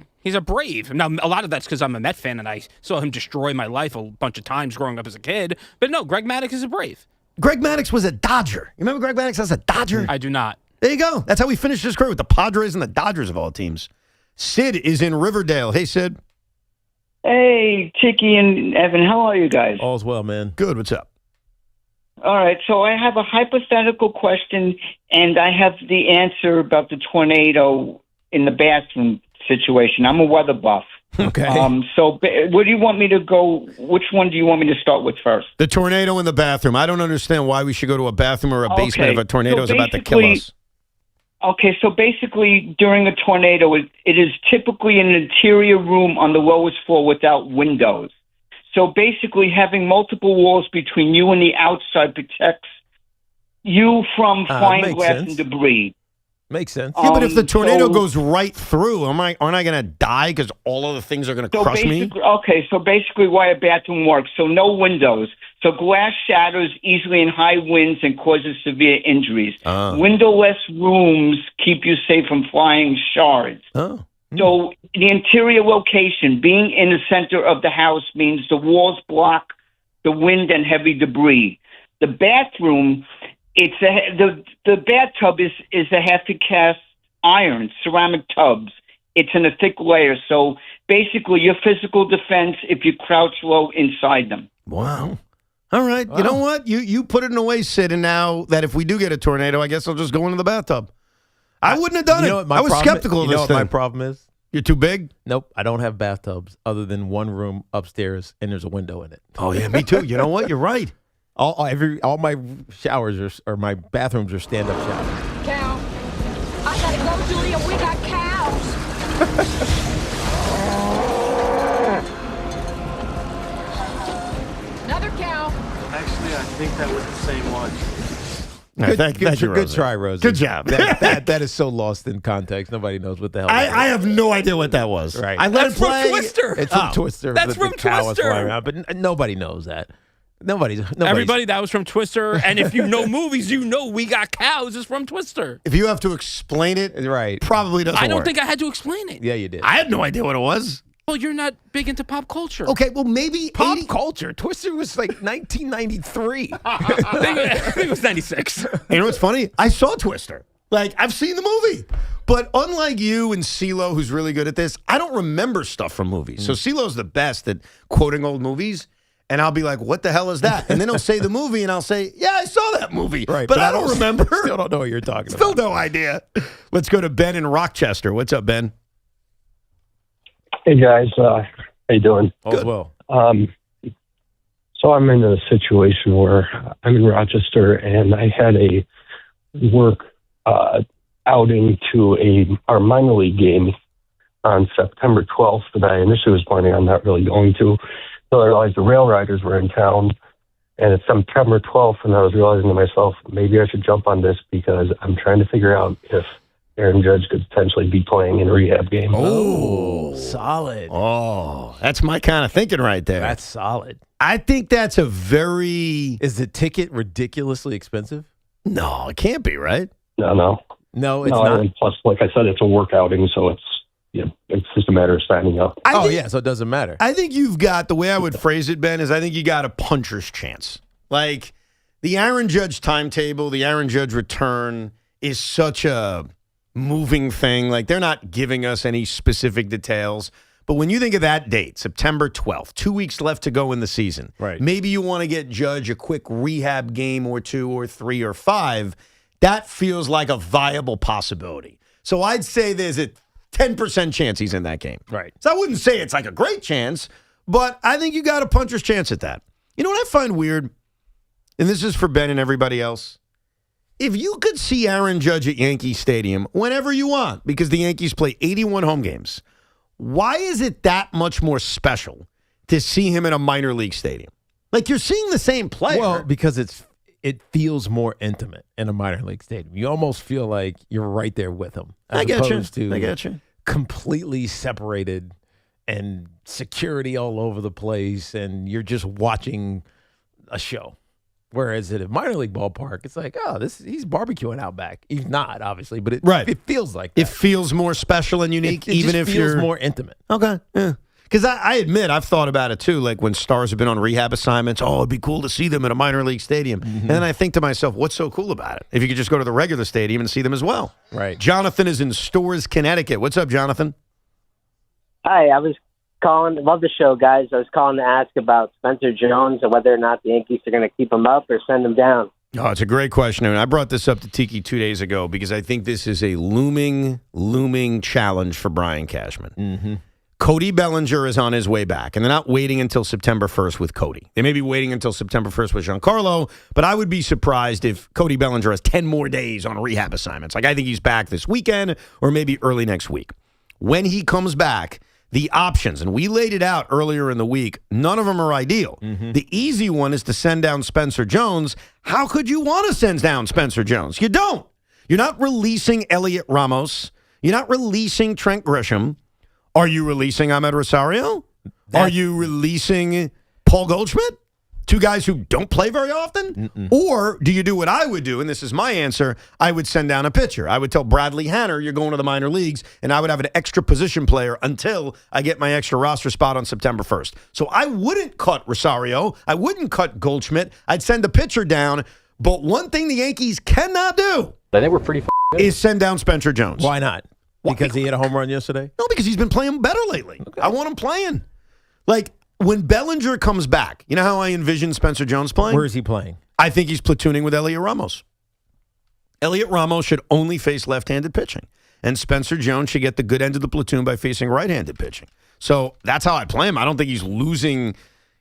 Brave. Now, a lot of that's because I'm a Met fan, and I saw him destroy my life a bunch of times growing up as a kid. But no, Greg Maddux is a Brave. Greg Maddux was a Dodger. You remember Greg Maddux as a Dodger? I do not. There you go. That's how he finished his career with the Padres and the Dodgers of all teams. Sid is in Riverdale. Hey, Sid. Hey, Tiki and Evan. How are you guys? All's well, man. Good. What's up? All right. So I have a hypothetical question, and I have the answer about the tornado in the bathroom situation. I'm a weather buff. Okay. So where do you want me to go? Which one do you want me to start with first? The tornado in the bathroom. I don't understand why we should go to a bathroom or a basement if a tornado is about to kill us. Okay, so basically during a tornado, it is typically an interior room on the lowest floor without windows. So basically having multiple walls between you and the outside protects you from flying glass and debris. Makes sense. Yeah, but if the tornado goes right through, aren't I going to die because all of the things are going to crush me? Okay, so basically why a bathroom works. So no windows. So glass shatters easily in high winds and causes severe injuries. Windowless rooms keep you safe from flying shards. Oh. So the interior location, being in the center of the house, means the walls block the wind and heavy debris. The bathroom, the bathtub is a heavy cast iron, ceramic tubs. It's in a thick layer. So basically your physical defense if you crouch low inside them. Wow. All right. Wow. You know what? You put it in a way, Sid, and now that if we do get a tornado, I guess I'll just go into the bathtub. I wouldn't have done it. I was skeptical of this thing. You know what my problem is? You're too big? Nope. I don't have bathtubs other than one room upstairs, and there's a window in it. Oh, yeah, me too. You know what? You're right. All my showers or my bathrooms are stand-up showers. Cow. I gotta go, Julia. We got cows. Another cow. Actually, I think that was the same one. Good try, Rosie. Good job. That is so lost in context. Nobody knows what the hell I have no idea what that was. Right. I let it play. From Twister. It's from Twister. That's from Twister. Around, but nobody knows that. Everybody, that was from Twister. And if you know movies, you know We Got Cows is from Twister. If you have to explain it, right, probably doesn't work. I don't think I had to explain it. Yeah, you did. I had no idea what it was. Well, you're not big into pop culture. Okay, well, maybe pop culture. Twister was like 1993. I think it was 96. You know what's funny? I saw Twister. Like, I've seen the movie. But unlike you and CeeLo, who's really good at this, I don't remember stuff from movies. So CeeLo's the best at quoting old movies. And I'll be like, what the hell is that? And then he'll say the movie, and I'll say, yeah, I saw that movie. Right, but I don't remember. Still don't know what you're talking about. Still no idea. Let's go to Ben in Rochester. What's up, Ben? Hey, guys. How you doing? All's well. So I'm in a situation where I'm in Rochester, and I had a work outing to our minor league game on September 12th that I initially was planning on not really going to. So I realized the Rail Riders were in town, and it's September 12th, and I was realizing to myself, maybe I should jump on this because I'm trying to figure out if Aaron Judge could potentially be playing in a rehab game. Oh, solid. Oh, that's my kind of thinking right there. That's solid. I think that's a very... Is the ticket ridiculously expensive? No, it can't be, right? No, it's not. And plus, like I said, it's a work outing, so it's just a matter of signing up. So it doesn't matter. I think you've got, the way I would phrase it, Ben, is I think you got a puncher's chance. Like, the Aaron Judge timetable, the Aaron Judge return is such a moving thing. Like, they're not giving us any specific details. But when you think of that date, September 12th, 2 weeks left to go in the season. Right. Maybe you want to get Judge a quick rehab game or 2 or 3 or 5. That feels like a viable possibility. So I'd say there's a 10% chance he's in that game. Right. So I wouldn't say it's like a great chance, but I think you got a puncher's chance at that. You know what I find weird? And this is for Ben and everybody else. If you could see Aaron Judge at Yankee Stadium whenever you want, because the Yankees play 81 home games, why is it that much more special to see him in a minor league stadium? Like, you're seeing the same player. Well, because it feels more intimate in a minor league stadium. You almost feel like you're right there with him. I get you. Completely separated and security all over the place, and you're just watching a show. Whereas at a minor league ballpark, it's like, he's barbecuing out back. He's not, obviously, but it feels like that. It feels more special and unique, it even just if feels you're more intimate. Okay, yeah. Because I admit, I've thought about it too. Like when stars have been on rehab assignments, it'd be cool to see them at a minor league stadium. Mm-hmm. And then I think to myself, what's so cool about it? If you could just go to the regular stadium and see them as well. Right. Jonathan is in Storrs, Connecticut. What's up, Jonathan? Hi, I was calling. Love the show, guys. I was calling to ask about Spencer Jones and whether or not the Yankees are going to keep him up or send him down. Oh, it's a great question. And I brought this up to Tiki 2 days ago because I think this is a looming challenge for Brian Cashman. Mm-hmm. Cody Bellinger is on his way back, and they're not waiting until September 1st with Cody. They may be waiting until September 1st with Giancarlo, but I would be surprised if Cody Bellinger has 10 more days on rehab assignments. Like, I think he's back this weekend or maybe early next week. When he comes back, the options, and we laid it out earlier in the week, none of them are ideal. Mm-hmm. The easy one is to send down Spencer Jones. How could you want to send down Spencer Jones? You don't. You're not releasing Elliot Ramos. You're not releasing Trent Grisham. Are you releasing Ahmed Rosario? Are you releasing Paul Goldschmidt? Two guys who don't play very often? Mm-mm. Or do you do what I would do, and this is my answer, I would send down a pitcher. I would tell Bradley Hanner, you're going to the minor leagues, and I would have an extra position player until I get my extra roster spot on September 1st. So I wouldn't cut Rosario. I wouldn't cut Goldschmidt. I'd send the pitcher down. But one thing the Yankees cannot do I think we're pretty good. is send down Spencer Jones. Why not? Because he hit a home run yesterday? No, because he's been playing better lately. Okay. I want him playing. Like, when Bellinger comes back, you know how I envision Spencer Jones playing? Where is he playing? I think he's platooning with Elliot Ramos. Elliot Ramos should only face left-handed pitching, and Spencer Jones should get the good end of the platoon by facing right-handed pitching. So that's how I play him. I don't think he's losing,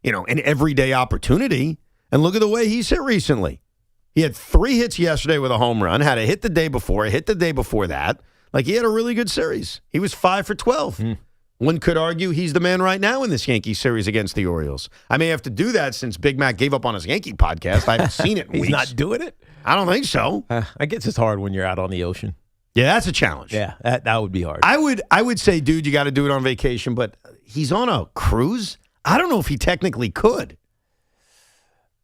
an everyday opportunity. And look at the way he's hit recently. He had 3 hits yesterday with a home run, had a hit the day before, a hit the day before that. Like, he had a really good series. He was 5 for 12. One could argue he's the man right now in this Yankee series against the Orioles. I may have to do that since Big Mac gave up on his Yankee podcast. I haven't seen it in He's weeks. not doing it? I don't think so. I guess it's hard when you're out on the ocean. Yeah, that's a challenge. Yeah, that would be hard. I would say, dude, you got to do it on vacation, but he's on a cruise. I don't know if he technically could.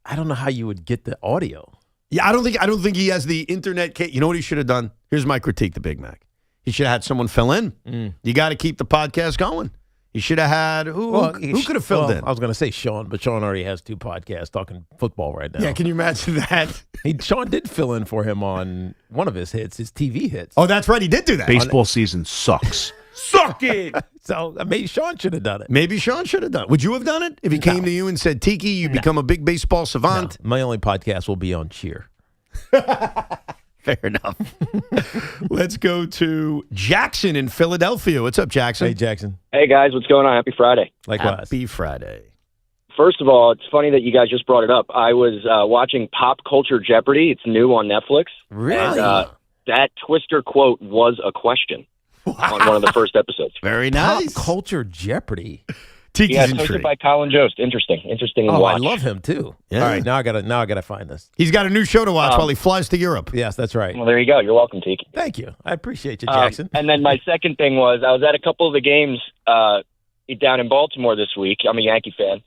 I don't know how you would get the audio. Yeah, I don't think he has the internet. You know what he should have done? Here's my critique to Big Mac. He should have had someone fill in. You got to keep the podcast going. He should have had who could have filled in? I was going to say Sean, but Sean already has 2 podcasts talking football right now. Yeah, can you imagine that? Sean did fill in for him on one of his hits, his TV hits. Oh, that's right. He did do that. Baseball season sucks. Suck it. So maybe Sean should have done it. Maybe Sean should have done it. Would you have done it if he came to you and said, Tiki, you become a big baseball savant? No. My only podcast will be on cheer. Fair enough. Let's go to Jackson in Philadelphia. What's up, Jackson? Hey, Jackson. Hey, guys. What's going on? Happy Friday. Likewise. Happy Friday. First of all, it's funny that you guys just brought it up. I was watching Pop Culture Jeopardy. It's new on Netflix. Really? And, that Twister quote was a question. on one of the first episodes. Very nice. Pop Culture Jeopardy. Tiki's Yeah, it's intrigued. hosted by Colin Jost. Interesting to Oh, watch. I love him too. Yeah. All right, now I gotta find this. He's got a new show to watch while he flies to Europe. Yes, that's right. Well, there you go. You're welcome, Tiki. Thank you. I appreciate you, Jackson. And then my second thing was I was at a couple of the games down in Baltimore this week. I'm a Yankee fan.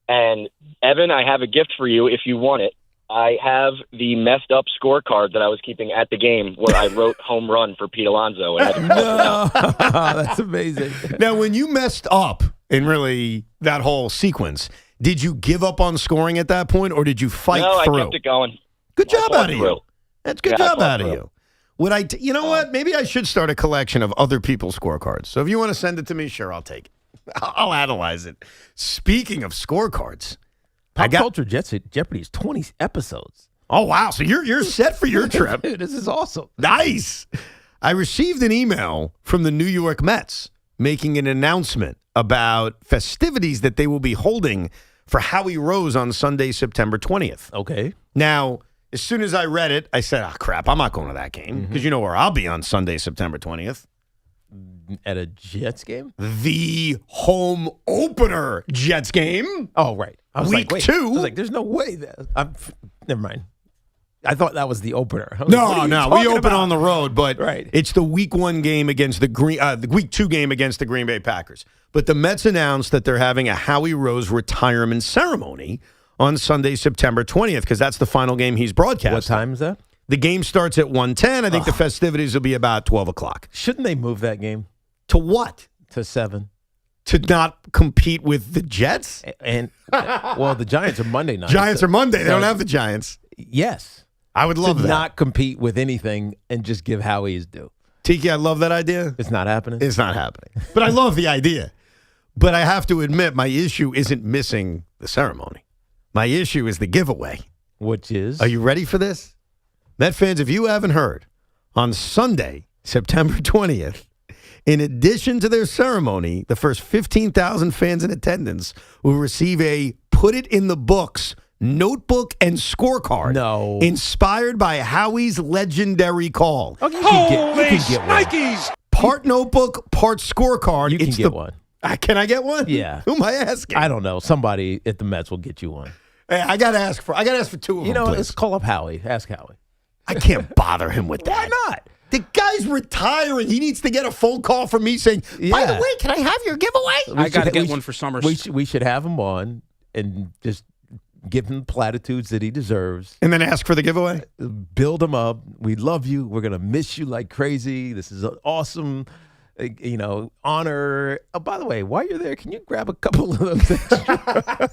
And, Evan, I have a gift for you if you want it. I have the messed up scorecard that I was keeping at the game where I wrote home run for Pete Alonso. And I had to cross it out. That's amazing. Now, when you messed up in really that whole sequence, did you give up on scoring at that point, or did you fight through? I kept it going. Good job out of through. you. That's good job out of you. Would I? You know what? Maybe I should start a collection of other people's scorecards. So if you want to send it to me, sure, I'll take it. I'll analyze it. Speaking of scorecards, Pop Culture Jeopardy is 20 episodes. Oh wow! So you're set for your trip. Dude, this is awesome. Nice. I received an email from the New York Mets making an announcement about festivities that they will be holding for Howie Rose on Sunday, September 20th. Okay. Now, as soon as I read it, I said, "Oh crap! I'm not going to that game because you know where I'll be on Sunday, September 20th." At a Jets game? The home opener Jets game. Oh, right. I was Week like, wait. 2. I was like, there's no way that. Never mind. I thought that was the opener. No. We open on the road, but right. It's the Week 1 game against the Week 2 game against the Green Bay Packers. But the Mets announced that they're having a Howie Rose retirement ceremony on Sunday, September 20th, because that's the final game he's broadcasting. What time is that? The game starts at 1:10. I think the festivities will be about 12 o'clock. Shouldn't they move that game? To what? To 7. To not compete with the Jets? And well, the Giants are Monday night. Giants are Monday. They don't have the Giants. Yes. I would love to that. Not compete with anything and just give Howie his due. Tiki, I love that idea. It's not happening. It's not happening. But I love the idea. But I have to admit, my issue isn't missing the ceremony. My issue is the giveaway. Which is? Are you ready for this? Met fans, if you haven't heard, on Sunday, September 20th, in addition to their ceremony, the first 15,000 fans in attendance will receive a Put It in the Books notebook and scorecard. No. Inspired by Howie's legendary call. Oh, you can get one. Part notebook, part scorecard. You can get one. Can I get one? Yeah. Who am I asking? I don't know. Somebody at the Mets will get you one. Hey, I gotta ask for 2 of them. You know, please. let's call up Howie. Ask Howie. I can't bother him with that. Why not? The guy's retiring. He needs to get a phone call from me saying, by the way, can I have your giveaway? I got to get one for Summers. We should have him on and just give him platitudes that he deserves. And then ask for the giveaway? Build him up. We love you. We're going to miss you like crazy. This is an awesome, honor. Oh, by the way, while you're there, can you grab a couple of those extra?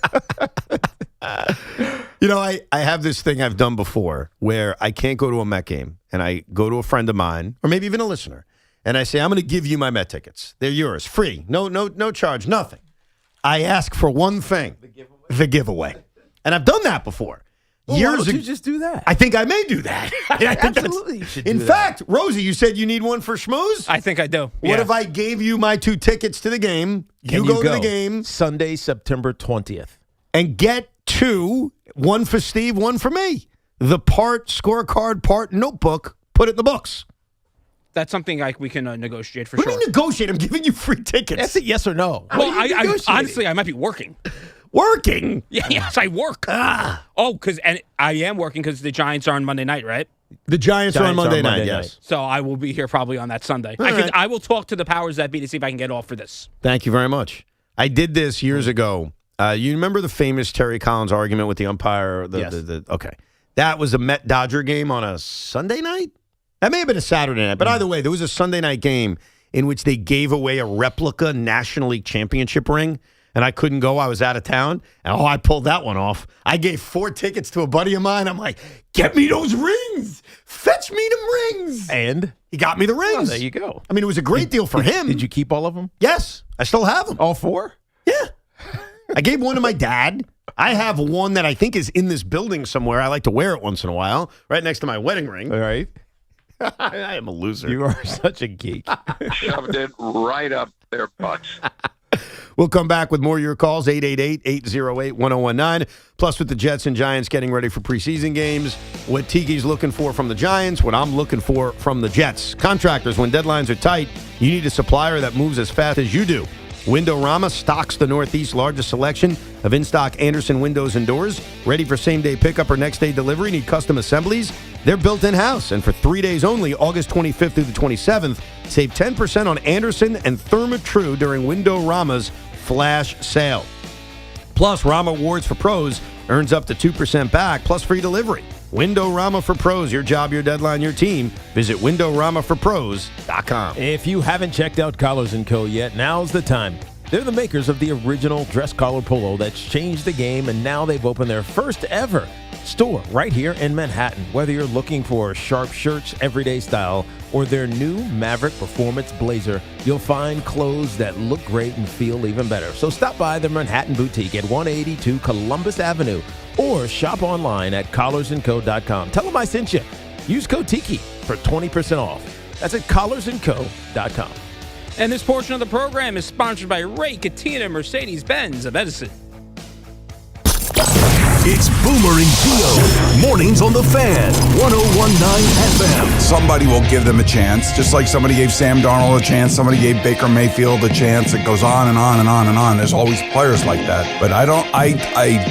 I have this thing I've done before where I can't go to a Met game, and I go to a friend of mine, or maybe even a listener, and I say, I'm going to give you my Met tickets. They're yours, free, no charge, nothing. I ask for one thing, the giveaway. And I've done that before. Well, why don't you just do that? I think I may do that. I think Absolutely, you should do in that. fact, Rosie, you said you need one for Schmooze? I think I do. What if I gave you my 2 tickets to the game? You go to the game. Sunday, September 20th. And get 2, one for Steve, one for me. The part scorecard, part notebook, put it in the books. That's something we can negotiate for What sure. do you mean negotiate? I'm giving you free tickets. That's a yes or no. Well, I honestly, I might be working. Working? Yes, I work. Oh, because I am working because the Giants are on Monday night, right? The Giants are on Monday night, yes. So I will be here probably on that Sunday. All right. I will talk to the powers that be to see if I can get off for this. Thank you very much. I did this years ago. You remember the famous Terry Collins argument with the umpire? Yes. Okay. That was a Met-Dodger game on a Sunday night? That may have been a Saturday night. But either way, there was a Sunday night game in which they gave away a replica National League championship ring. And I couldn't go. I was out of town. And, I pulled that one off. I gave 4 tickets to a buddy of mine. I'm like, get me those rings. Fetch me them rings. And? He got me the rings. Oh, there you go. I mean, it was a great deal for him. Did you keep all of them? Yes. I still have them. All 4? Yeah. I gave one to my dad. I have one that I think is in this building somewhere. I like to wear it once in a while, right next to my wedding ring. All right. I am a loser. You are such a geek. Shoved it right up their butts. We'll come back with more of your calls, 888-808-1019. Plus, with the Jets and Giants getting ready for preseason games, what Tiki's looking for from the Giants, what I'm looking for from the Jets. Contractors, when deadlines are tight, you need a supplier that moves as fast as you do. Windorama stocks the Northeast's largest selection of in-stock Andersen windows and doors. Ready for same-day pickup or next-day delivery? Need custom assemblies? They're built in-house. And for 3 days only, August 25th through the 27th, save 10% on Andersen and Therma-Tru during Windorama's flash sale. Plus, Rama Awards for Pros earns up to 2% back, plus free delivery. Windorama for Pros, your job, your deadline, your team. Visit windoramaforpros.com. If you haven't checked out Collars & Co. yet, now's the time. They're the makers of the original dress collar polo that's changed the game, and now they've opened their first ever store right here in Manhattan. Whether you're looking for sharp shirts, everyday style, or their new Maverick Performance Blazer, you'll find clothes that look great and feel even better. So stop by the Manhattan Boutique at 182 Columbus Avenue or shop online at collarsandco.com. Tell them I sent you. Use code Tiki for 20% off. That's at collarsandco.com. And this portion of the program is sponsored by Ray Katina Mercedes-Benz of Edison. It's Boomer and Gio. Mornings on the Fan, 101.9 FM. Somebody will give them a chance, just like somebody gave Sam Darnold a chance, somebody gave Baker Mayfield a chance. It goes on and on and on and on. There's always players like that. But I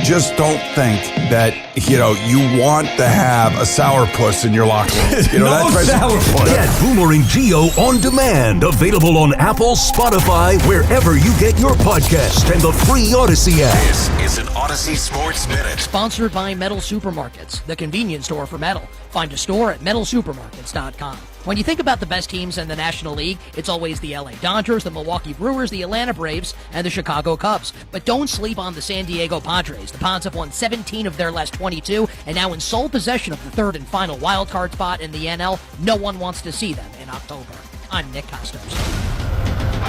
just don't think that, you want to have a sourpuss in your locker room. No sourpuss. Get Boomer and Gio on demand. Available on Apple, Spotify, wherever you get your podcast, and the free Odyssey app. This is an Odyssey Sports Minute. Sponsored by Metal Supermarkets, the convenience store for metal. Find a store at metalsupermarkets.com. When you think about the best teams in the National League, it's always the LA Dodgers, the Milwaukee Brewers, the Atlanta Braves, and the Chicago Cubs. But don't sleep on the San Diego Padres. The Pods have won 17 of their last 22 and now in sole possession of the third and final wildcard spot in the NL. No one wants to see them in October. I'm Nick Costos.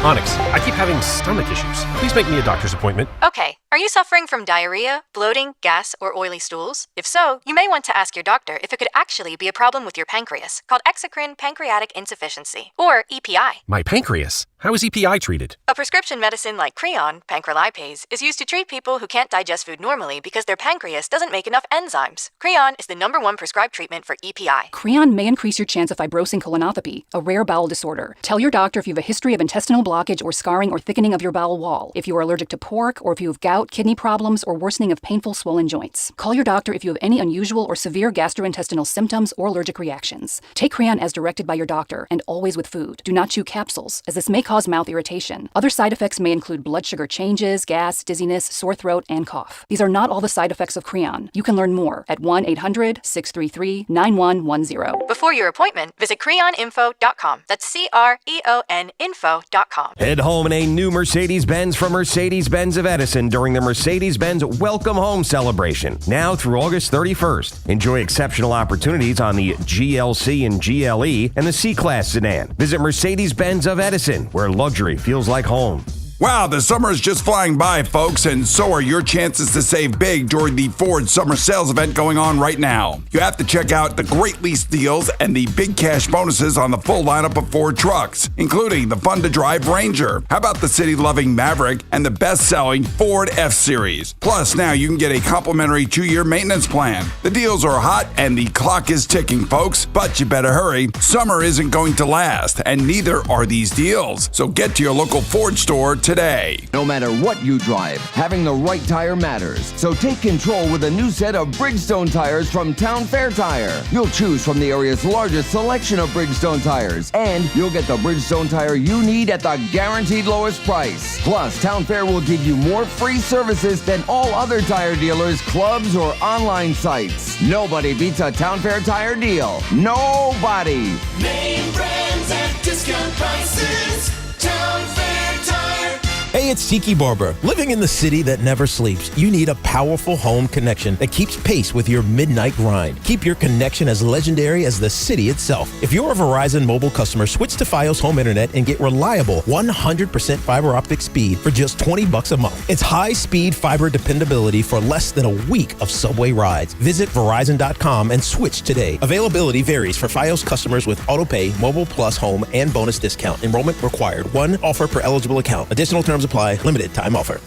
Onyx, I keep having stomach issues. Please make me a doctor's appointment. Okay, are you suffering from diarrhea, bloating, gas, or oily stools? If so, you may want to ask your doctor if it could actually be a problem with your pancreas, called exocrine pancreatic insufficiency, or EPI. My pancreas? How is EPI treated? A prescription medicine like Creon, pancrelipase, is used to treat people who can't digest food normally because their pancreas doesn't make enough enzymes. Creon is the #1 prescribed treatment for EPI. Creon may increase your chance of fibrosing colonopathy, a rare bowel disorder. Tell your doctor if you have a history of intestinal blockage or scarring or thickening of your bowel wall, if you are allergic to pork, or if you have gout, kidney problems, or worsening of painful swollen joints. Call your doctor if you have any unusual or severe gastrointestinal symptoms or allergic reactions. Take Creon as directed by your doctor, and always with food. Do not chew capsules, as this may cause mouth irritation. Other side effects may include blood sugar changes, gas, dizziness, sore throat, and cough. These are not all the side effects of Creon. You can learn more at 1-800-633-9110. Before your appointment, visit creoninfo.com. That's CREON info.com. Head home in a new Mercedes-Benz from Mercedes-Benz of Edison during the Mercedes-Benz Welcome Home celebration. Now through August 31st. Enjoy exceptional opportunities on the GLC and GLE and the C-Class sedan. Visit Mercedes-Benz of Edison, where luxury feels like home. Wow, the summer is just flying by, folks, and so are your chances to save big during the Ford Summer Sales event going on right now. You have to check out the great lease deals and the big cash bonuses on the full lineup of Ford trucks, including the fun-to-drive Ranger. How about the city-loving Maverick and the best-selling Ford F-Series? Plus, now you can get a complimentary 2-year maintenance plan. The deals are hot and the clock is ticking, folks, but you better hurry. Summer isn't going to last, and neither are these deals. So get to your local Ford store today. No matter what you drive, having the right tire matters. So take control with a new set of Bridgestone tires from Town Fair Tire. You'll choose from the area's largest selection of Bridgestone tires, and you'll get the Bridgestone tire you need at the guaranteed lowest price. Plus, Town Fair will give you more free services than all other tire dealers, clubs, or online sites. Nobody beats a Town Fair tire deal. Nobody. Name brands at discount prices. Town Fair Tire. Hey, it's Tiki Barber. Living in the city that never sleeps, you need a powerful home connection that keeps pace with your midnight grind. Keep your connection as legendary as the city itself. If you're a Verizon mobile customer, switch to Fios Home Internet and get reliable 100% fiber optic speed for just $20 a month. It's high-speed fiber dependability for less than a week of subway rides. Visit Verizon.com and switch today. Availability varies for Fios customers with AutoPay, Mobile Plus Home, and bonus discount. Enrollment required. One offer per eligible account. Additional terms apply. Limited time offer.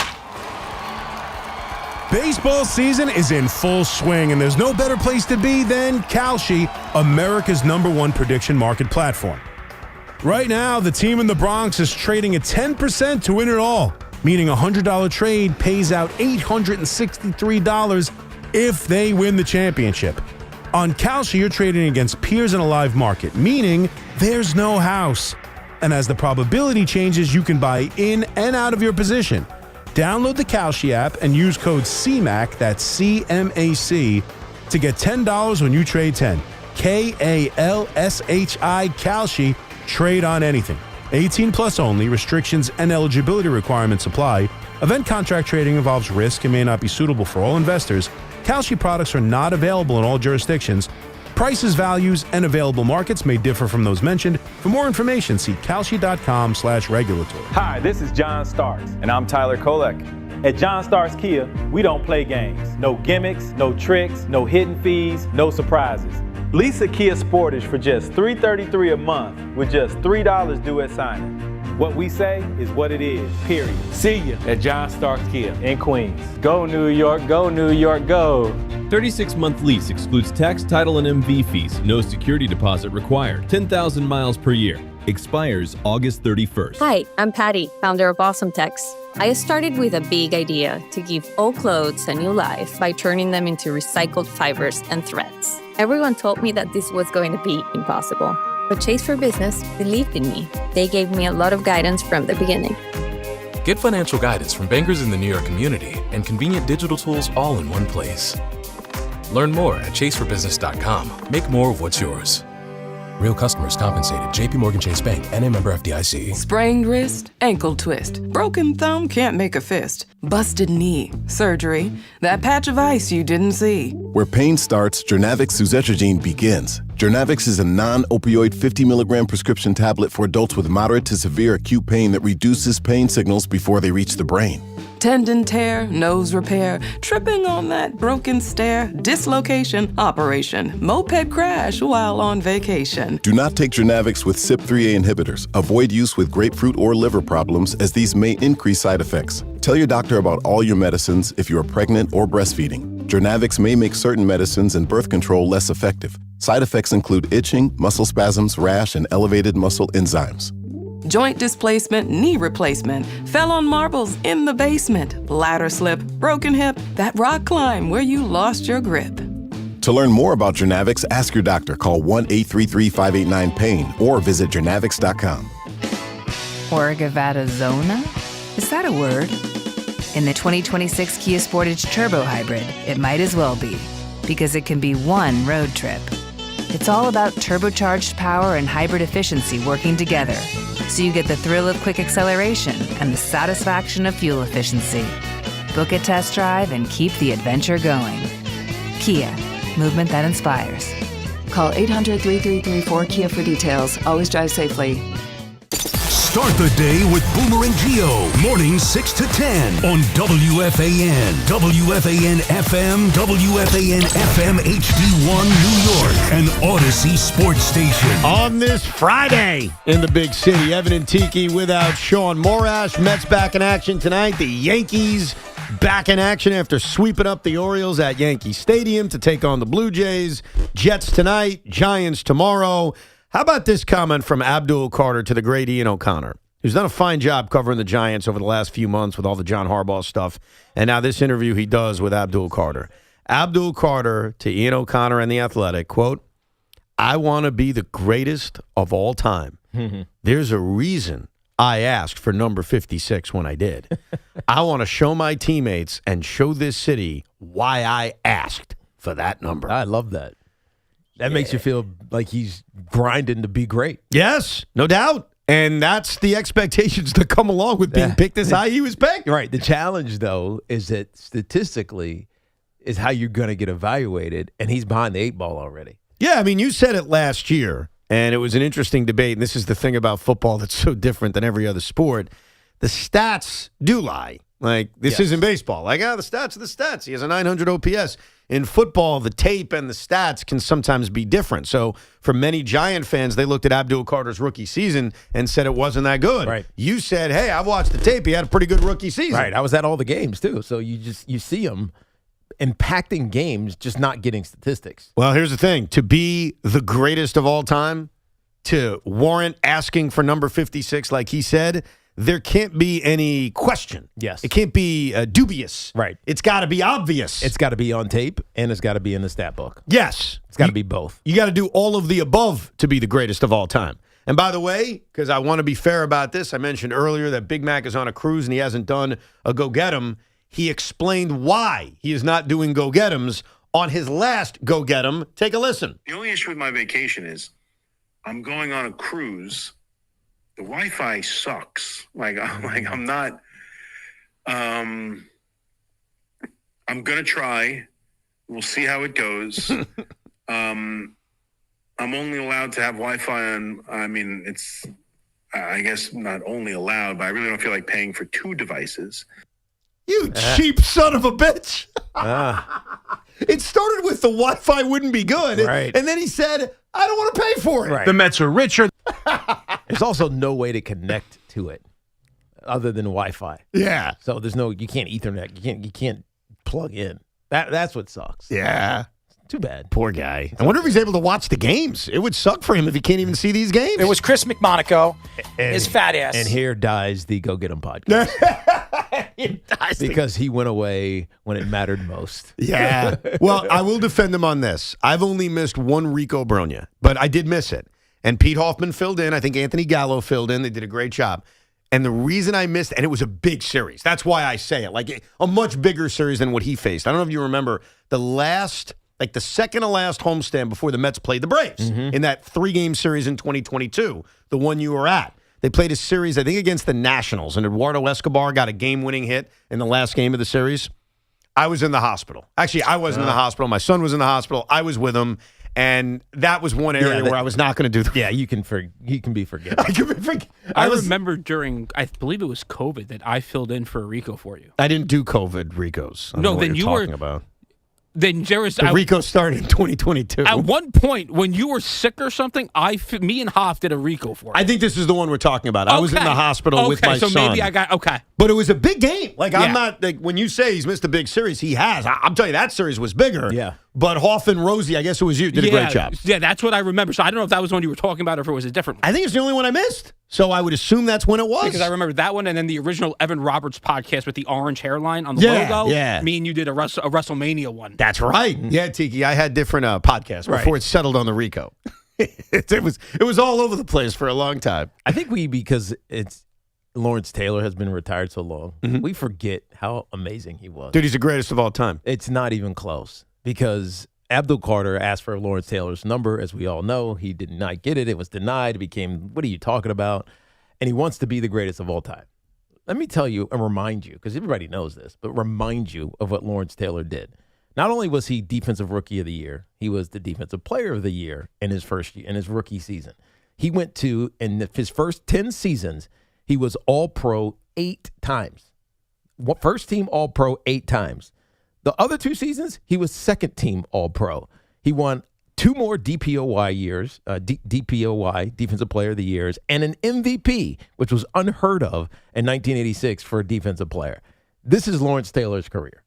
Baseball season is in full swing, and there's no better place to be than Kalshi, America's #1 prediction market platform. Right now, the team in the Bronx is trading at 10% to win it all, meaning a $100 trade pays out $863 if they win the championship. On Kalshi, you're trading against peers in a live market, meaning there's no house. And as the probability changes, you can buy in and out of your position. Download the Kalshi app and use code CMAC, that's CMAC, to get $10 when you trade 10. KALSHI, Kalshi, trade on anything. 18 plus only. Restrictions and eligibility requirements apply. Event contract trading involves risk and may not be suitable for all investors. Kalshi products are not available in all jurisdictions. Prices, values, and available markets may differ from those mentioned. For more information, see kalshi.com/regulatory. Hi, this is John Starks, and I'm Tyler Kolek. At John Starks Kia, we don't play games. No gimmicks, no tricks, no hidden fees, no surprises. Lease a Kia Sportage for just $333 a month with just $3 due at signing. What we say is what it is, period. See you at John Starks Kia in Queens. Go New York, go New York, go. 36-month lease excludes tax, title, and MV fees. No security deposit required. 10,000 miles per year. Expires August 31st. Hi, I'm Patty, founder of Awesome Tex. I started with a big idea to give old clothes a new life by turning them into recycled fibers and threads. Everyone told me that this was going to be impossible. But Chase for Business believed in me. They gave me a lot of guidance from the beginning. Get financial guidance from bankers in the New York community and convenient digital tools all in one place. Learn more at chaseforbusiness.com. Make more of what's yours. Real customers compensated. JP Morgan Chase Bank, N.A. member FDIC. Sprained wrist, ankle twist. Broken thumb, can't make a fist. Busted knee, surgery. That patch of ice you didn't see. Where pain starts, Jernavix suzetrigine begins. Jernavix is a non-opioid 50 milligram prescription tablet for adults with moderate to severe acute pain that reduces pain signals before they reach the brain. Tendon tear, nose repair, tripping on that broken stair, dislocation, operation, moped crash while on vacation. Do not take Jernavix with CYP3A inhibitors. Avoid use with grapefruit or liver problems, as these may increase side effects. Tell your doctor about all your medicines if you are pregnant or breastfeeding. Jernavix may make certain medicines and birth control less effective. Side effects include itching, muscle spasms, rash, and elevated muscle enzymes. Joint displacement, knee replacement, fell on marbles in the basement, ladder slip, broken hip, that rock climb where you lost your grip. To learn more about Jernavix, ask your doctor. Call 1-833-589-PAIN or visit jernavix.com. Orgavadazona? Is that a word? In the 2026 Kia Sportage Turbo Hybrid, it might as well be, because it can be one road trip. It's all about turbocharged power and hybrid efficiency working together, so you get the thrill of quick acceleration and the satisfaction of fuel efficiency. Book a test drive and keep the adventure going. Kia, movement that inspires. Call 800-3334-KIA for details. Always drive safely. Start the day with Boomer and Gio, mornings 6 to 10 on WFAN, WFAN FM, WFAN FM HD1 New York, and Odyssey Sports Station. On this Friday in the big city, Evan and Tiki without Sean Morash. Mets back in action tonight. The Yankees back in action after sweeping up the Orioles at Yankee Stadium to take on the Blue Jays. Jets tonight, Giants tomorrow. How about this comment from Abdul Carter to the great Ian O'Connor, who's done a fine job covering the Giants over the last few months with all the John Harbaugh stuff, and now this interview he does with Abdul Carter. Abdul Carter to Ian O'Connor and The Athletic, quote, "I want to be the greatest of all time. There's a reason I asked for number 56 when I did. I want to show my teammates and show this city why I asked for that number." I love that. That makes you feel like he's grinding to be great. Yes, no doubt. And that's the expectations that come along with being picked as high he was picked. Right. The challenge, though, is that statistically is how you're going to get evaluated, and he's behind the 8 ball already. Yeah, I mean, you said it last year, and it was an interesting debate, and this is the thing about football that's so different than every other sport. The stats do lie. Like, this isn't baseball. Like, the stats are the stats. He has a 900 OPS. In football, the tape and the stats can sometimes be different. So for many Giant fans, they looked at Abdul Carter's rookie season and said it wasn't that good. Right. You said, hey, I've watched the tape. He had a pretty good rookie season. Right. I was at all the games, too. So you see him impacting games, just not getting statistics. Well, here's the thing. To be the greatest of all time, to warrant asking for number 56, like he said, there can't be any question. Yes. It can't be dubious. Right. It's got to be obvious. It's got to be on tape, and it's got to be in the stat book. Yes. It's got to be both. You got to do all of the above to be the greatest of all time. And by the way, because I want to be fair about this, I mentioned earlier that Big Mac is on a cruise and he hasn't done a go-get-em. He explained why he is not doing go-get-ems on his last go-get-em. Take a listen. The only issue with my vacation is I'm going on a cruise. The Wi-Fi sucks. I'm not. I'm gonna try. We'll see how it goes. I'm only allowed to have Wi-Fi on. I mean, it's. I guess not only allowed, but I really don't feel like paying for 2 devices. You cheap son of a bitch. It started with the Wi-Fi wouldn't be good. Right. And then he said, I don't want to pay for it. Right. The Mets are richer. There's also no way to connect to it other than Wi-Fi. Yeah. So you can't Ethernet. You can't plug in. That's what sucks. Yeah. Too bad. Poor guy. I wonder if he's able to watch the games. It would suck for him if he can't even see these games. It was Chris McMonaco, his fat ass. And here dies the Go Get 'em podcast. Because he went away when it mattered most. Yeah. Well, I will defend him on this. I've only missed one Rico Bronya, but I did miss it. And Pete Hoffman filled in. I think Anthony Gallo filled in. They did a great job. And the reason I missed, and it was a big series. That's why I say it. Like a much bigger series than what he faced. I don't know if you remember the second to last homestand before the Mets played the Braves in that 3-game series in 2022, the one you were at. They played a series, I think, against the Nationals, and Eduardo Escobar got a game-winning hit in the last game of the series. I was in the hospital. Actually, I wasn't in the hospital. My son was in the hospital. I was with him, and that was one area where I was not going to do the... Yeah, you can be forgiven. I remember during, I believe it was COVID, that I filled in for a Rico for you. I didn't do COVID Ricos. I don't know what you're talking about. Then there was the Rico started in 2022. At one point, when you were sick or something, me and Hoff did a Rico for you. I think this is the one we're talking about. I was in the hospital with my son. So maybe I got But it was a big game. I'm not like when you say he's missed a big series, he has. I'm telling you that series was bigger. Yeah. But Hoff and Rosie, I guess it was you, did a great job. Yeah, that's what I remember. So I don't know if that was the one you were talking about or if it was a different one. I think it's the only one I missed. So I would assume that's when it was. Because I remember that one and then the original Evan Roberts podcast with the orange hairline on the logo. Yeah. Me and you did a WrestleMania one. That's right. Yeah, Tiki. I had different podcasts before it settled on the Rico. It was all over the place for a long time. I think because Lawrence Taylor has been retired so long, we forget how amazing he was. Dude, he's the greatest of all time. It's not even close because Abdul Carter asked for Lawrence Taylor's number, as we all know. He did not get it. It was denied. It became, what are you talking about? And he wants to be the greatest of all time. Let me tell you and remind you, because everybody knows this, but remind you of what Lawrence Taylor did. Not only was he Defensive Rookie of the Year, he was the Defensive Player of the Year in his first year, in his rookie season. He went to, in his first 10 seasons, he was All-Pro 8 times. First team All-Pro 8 times. The other 2 seasons, he was second team All-Pro. He won 2 more DPOY years, DPOY, Defensive Player of the Years, and an MVP, which was unheard of in 1986 for a defensive player. This is Lawrence Taylor's career.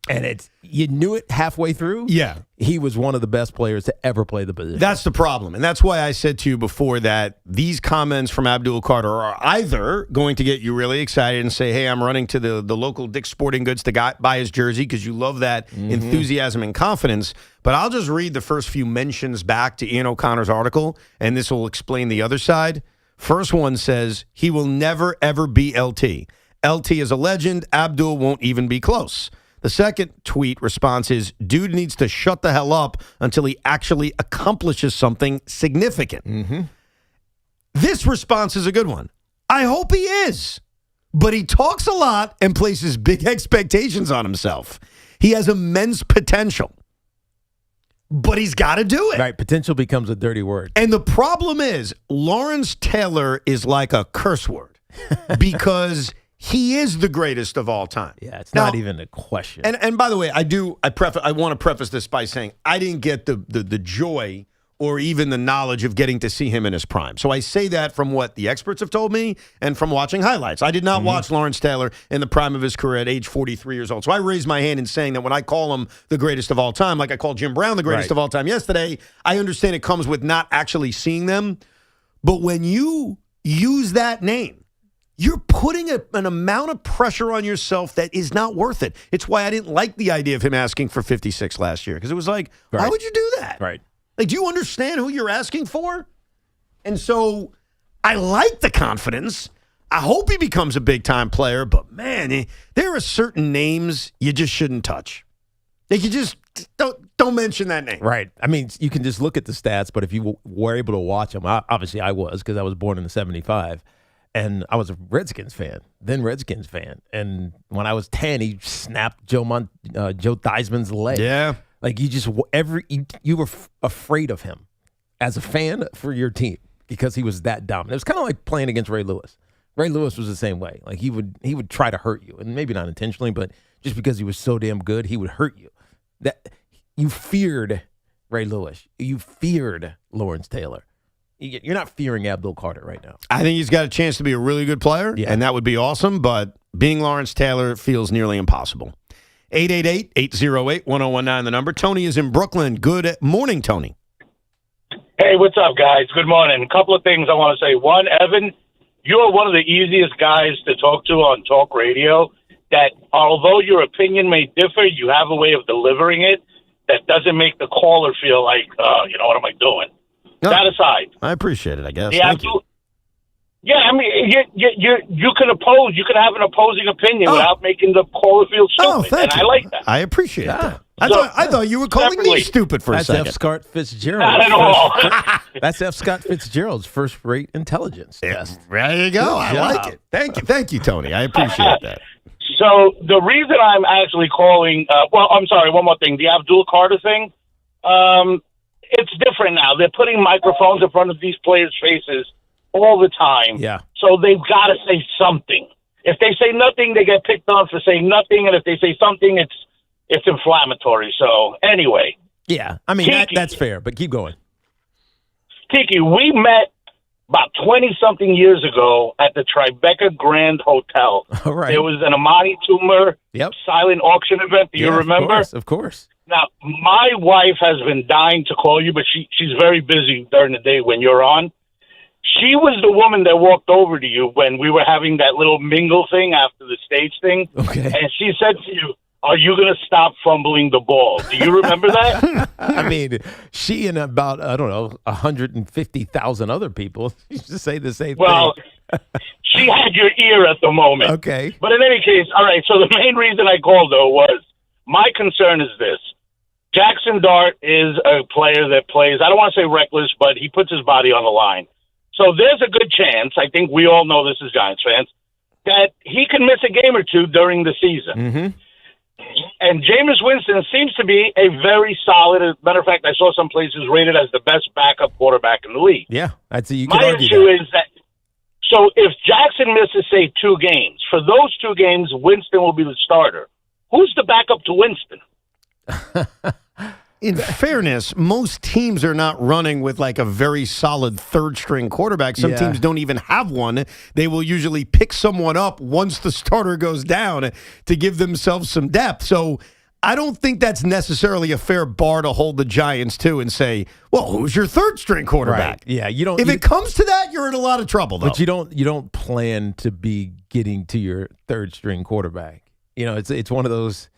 And you knew it halfway through. Yeah. He was one of the best players to ever play the position. That's the problem. And that's why I said to you before that these comments from Abdul Carter are either going to get you really excited and say, hey, I'm running to the local Dick's Sporting Goods to buy his jersey because you love that enthusiasm and confidence. But I'll just read the first few mentions back to Ian O'Connor's article, and this will explain the other side. First one says, he will never, ever be LT. LT is a legend. Abdul won't even be close. The second tweet response is, dude needs to shut the hell up until he actually accomplishes something significant. This response is a good one. I hope he is. But he talks a lot and places big expectations on himself. He has immense potential. But he's got to do it. Right, potential becomes a dirty word. And the problem is, Lawrence Taylor is like a curse word because he is the greatest of all time. Yeah, it's not even a question. And by the way, I want to preface this by saying I didn't get the joy or even the knowledge of getting to see him in his prime. So I say that from what the experts have told me and from watching highlights. I did not watch Lawrence Taylor in the prime of his career at age 43 years old. So I raised my hand in saying that when I call him the greatest of all time, like I called Jim Brown the greatest of all time yesterday, I understand it comes with not actually seeing them. But when you use that name, you're putting an amount of pressure on yourself that is not worth it. It's why I didn't like the idea of him asking for 56 last year, because it was like, why would you do that? Right. Like, do you understand who you're asking for? And so I like the confidence. I hope he becomes a big-time player, but, man, there are certain names you just shouldn't touch. Like, you just don't mention that name. Right. I mean, you can just look at the stats, but if you were able to watch them, obviously I was, because I was born in the 75, and I was a Redskins fan, then Redskins fan. And when I was 10, he snapped Joe Theismann's leg. Yeah. Like, you were afraid of him as a fan for your team because he was that dominant. It was kind of like playing against Ray Lewis. Ray Lewis was the same way. Like, he would try to hurt you, and maybe not intentionally, but just because he was so damn good, he would hurt you. That you feared Ray Lewis. You feared Lawrence Taylor. You're not fearing Abdul Carter right now. I think he's got a chance to be a really good player, and that would be awesome, but being Lawrence Taylor feels nearly impossible. 888-808-1019, the number. Tony is in Brooklyn. Good morning, Tony. Hey, what's up, guys? Good morning. A couple of things I want to say. One, Evan, you're one of the easiest guys to talk to on talk radio, that although your opinion may differ, you have a way of delivering it that doesn't make the caller feel like, what am I doing? No, that aside. I appreciate it, I guess. Yeah, Thank you. Yeah, I mean, you can oppose. You can have an opposing opinion without making the caller feel stupid. Thank you. I like that. I appreciate that. I thought you were calling me stupid for a second. That's F. Scott Fitzgerald. Not at all. That's F. Scott Fitzgerald's first-rate intelligence test. There you go. I like it. Thank you, Tony. I appreciate that. So the reason I'm actually calling, I'm sorry, one more thing. The Abdul Carter thing, it's different now. They're putting microphones in front of these players' faces all the time. Yeah. So they've got to say something. If they say nothing, they get picked on for saying nothing, and if they say something, it's inflammatory. So anyway. Yeah, I mean, Tiki, that's fair, but keep going. Tiki, we met about 20-something years ago at the Tribeca Grand Hotel. All right. There was an Amani Toomer silent auction event. Do you remember? Of course. Now, my wife has been dying to call you, but she's very busy during the day when you're on. She was the woman that walked over to you when we were having that little mingle thing after the stage thing. Okay. And she said to you, "Are you going to stop fumbling the ball?" Do you remember that? I mean, she and about, 150,000 other people used to say the same thing. She had your ear at the moment. Okay. But in any case, all right, so the main reason I called, though, was my concern is this. Jaxson Dart is a player that plays, I don't want to say reckless, but he puts his body on the line. So there's a good chance, I think we all know this as Giants fans, that he can miss a game or two during the season. Mm-hmm. And Jameis Winston seems to be a very solid, as a matter of fact, I saw some places rated as the best backup quarterback in the league. Yeah, I'd say you can My argue issue that. is that, so if Jackson misses, say, 2 games, for those 2 games, Winston will be the starter. Who's the backup to Winston? In fairness, most teams are not running with like a very solid third-string quarterback. Some teams don't even have one. They will usually pick someone up once the starter goes down to give themselves some depth. So I don't think that's necessarily a fair bar to hold the Giants to and say, well, who's your third-string quarterback? Right. Yeah, you don't. If it comes to that, you're in a lot of trouble, though. But you don't plan to be getting to your third-string quarterback. You know, it's one of those.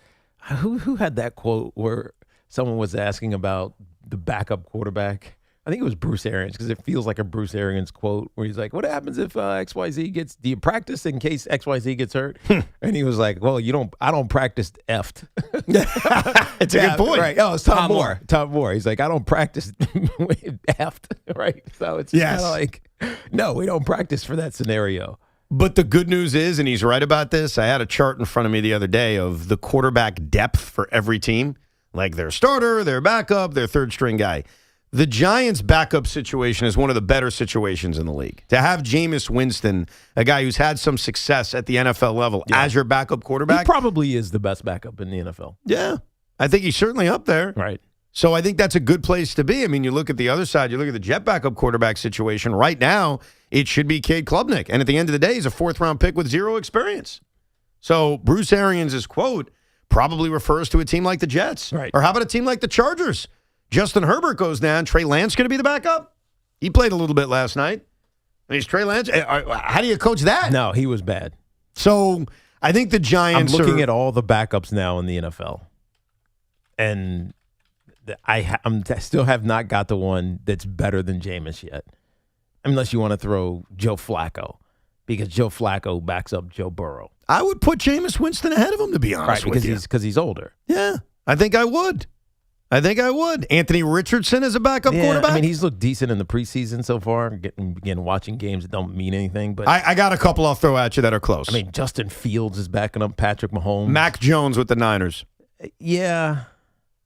Who had that quote where someone was asking about the backup quarterback? I think it was Bruce Arians, because it feels like a Bruce Arians quote where he's like, what happens if XYZ do you practice in case XYZ gets hurt? And he was like, well, I don't practice effed. It's a good point. Right. Oh, it's Tom Moore. Tom Moore. He's like, I don't practice effed. Right. So it's kind of like, no, we don't practice for that scenario. But the good news is, and he's right about this, I had a chart in front of me the other day of the quarterback depth for every team, like their starter, their backup, their third-string guy. The Giants' backup situation is one of the better situations in the league. To have Jameis Winston, a guy who's had some success at the NFL level, as your backup quarterback. He probably is the best backup in the NFL. Yeah. I think he's certainly up there. Right. So I think that's a good place to be. I mean, you look at the other side, you look at the Jet backup quarterback situation. Right now, it should be Cade Klubnik. And at the end of the day, he's a 4th-round pick with 0 experience. So Bruce Arians' quote probably refers to a team like the Jets. Right. Or how about a team like the Chargers? Justin Herbert goes down. Trey Lance going to be the backup? He played a little bit last night. He's Trey Lance. How do you coach that? No, he was bad. So I think the Giants I'm looking at all the backups now in the NFL, and I still have not got the one that's better than Jameis yet, unless you want to throw Joe Flacco, because Joe Flacco backs up Joe Burrow. I would put Jameis Winston ahead of him, to be honest with you. Because he's older. Yeah, I think I would. Anthony Richardson is a backup quarterback. I mean, he's looked decent in the preseason so far. Again, watching games that don't mean anything. But I got a couple I'll throw at you that are close. I mean, Justin Fields is backing up Patrick Mahomes. Mac Jones with the Niners. Yeah,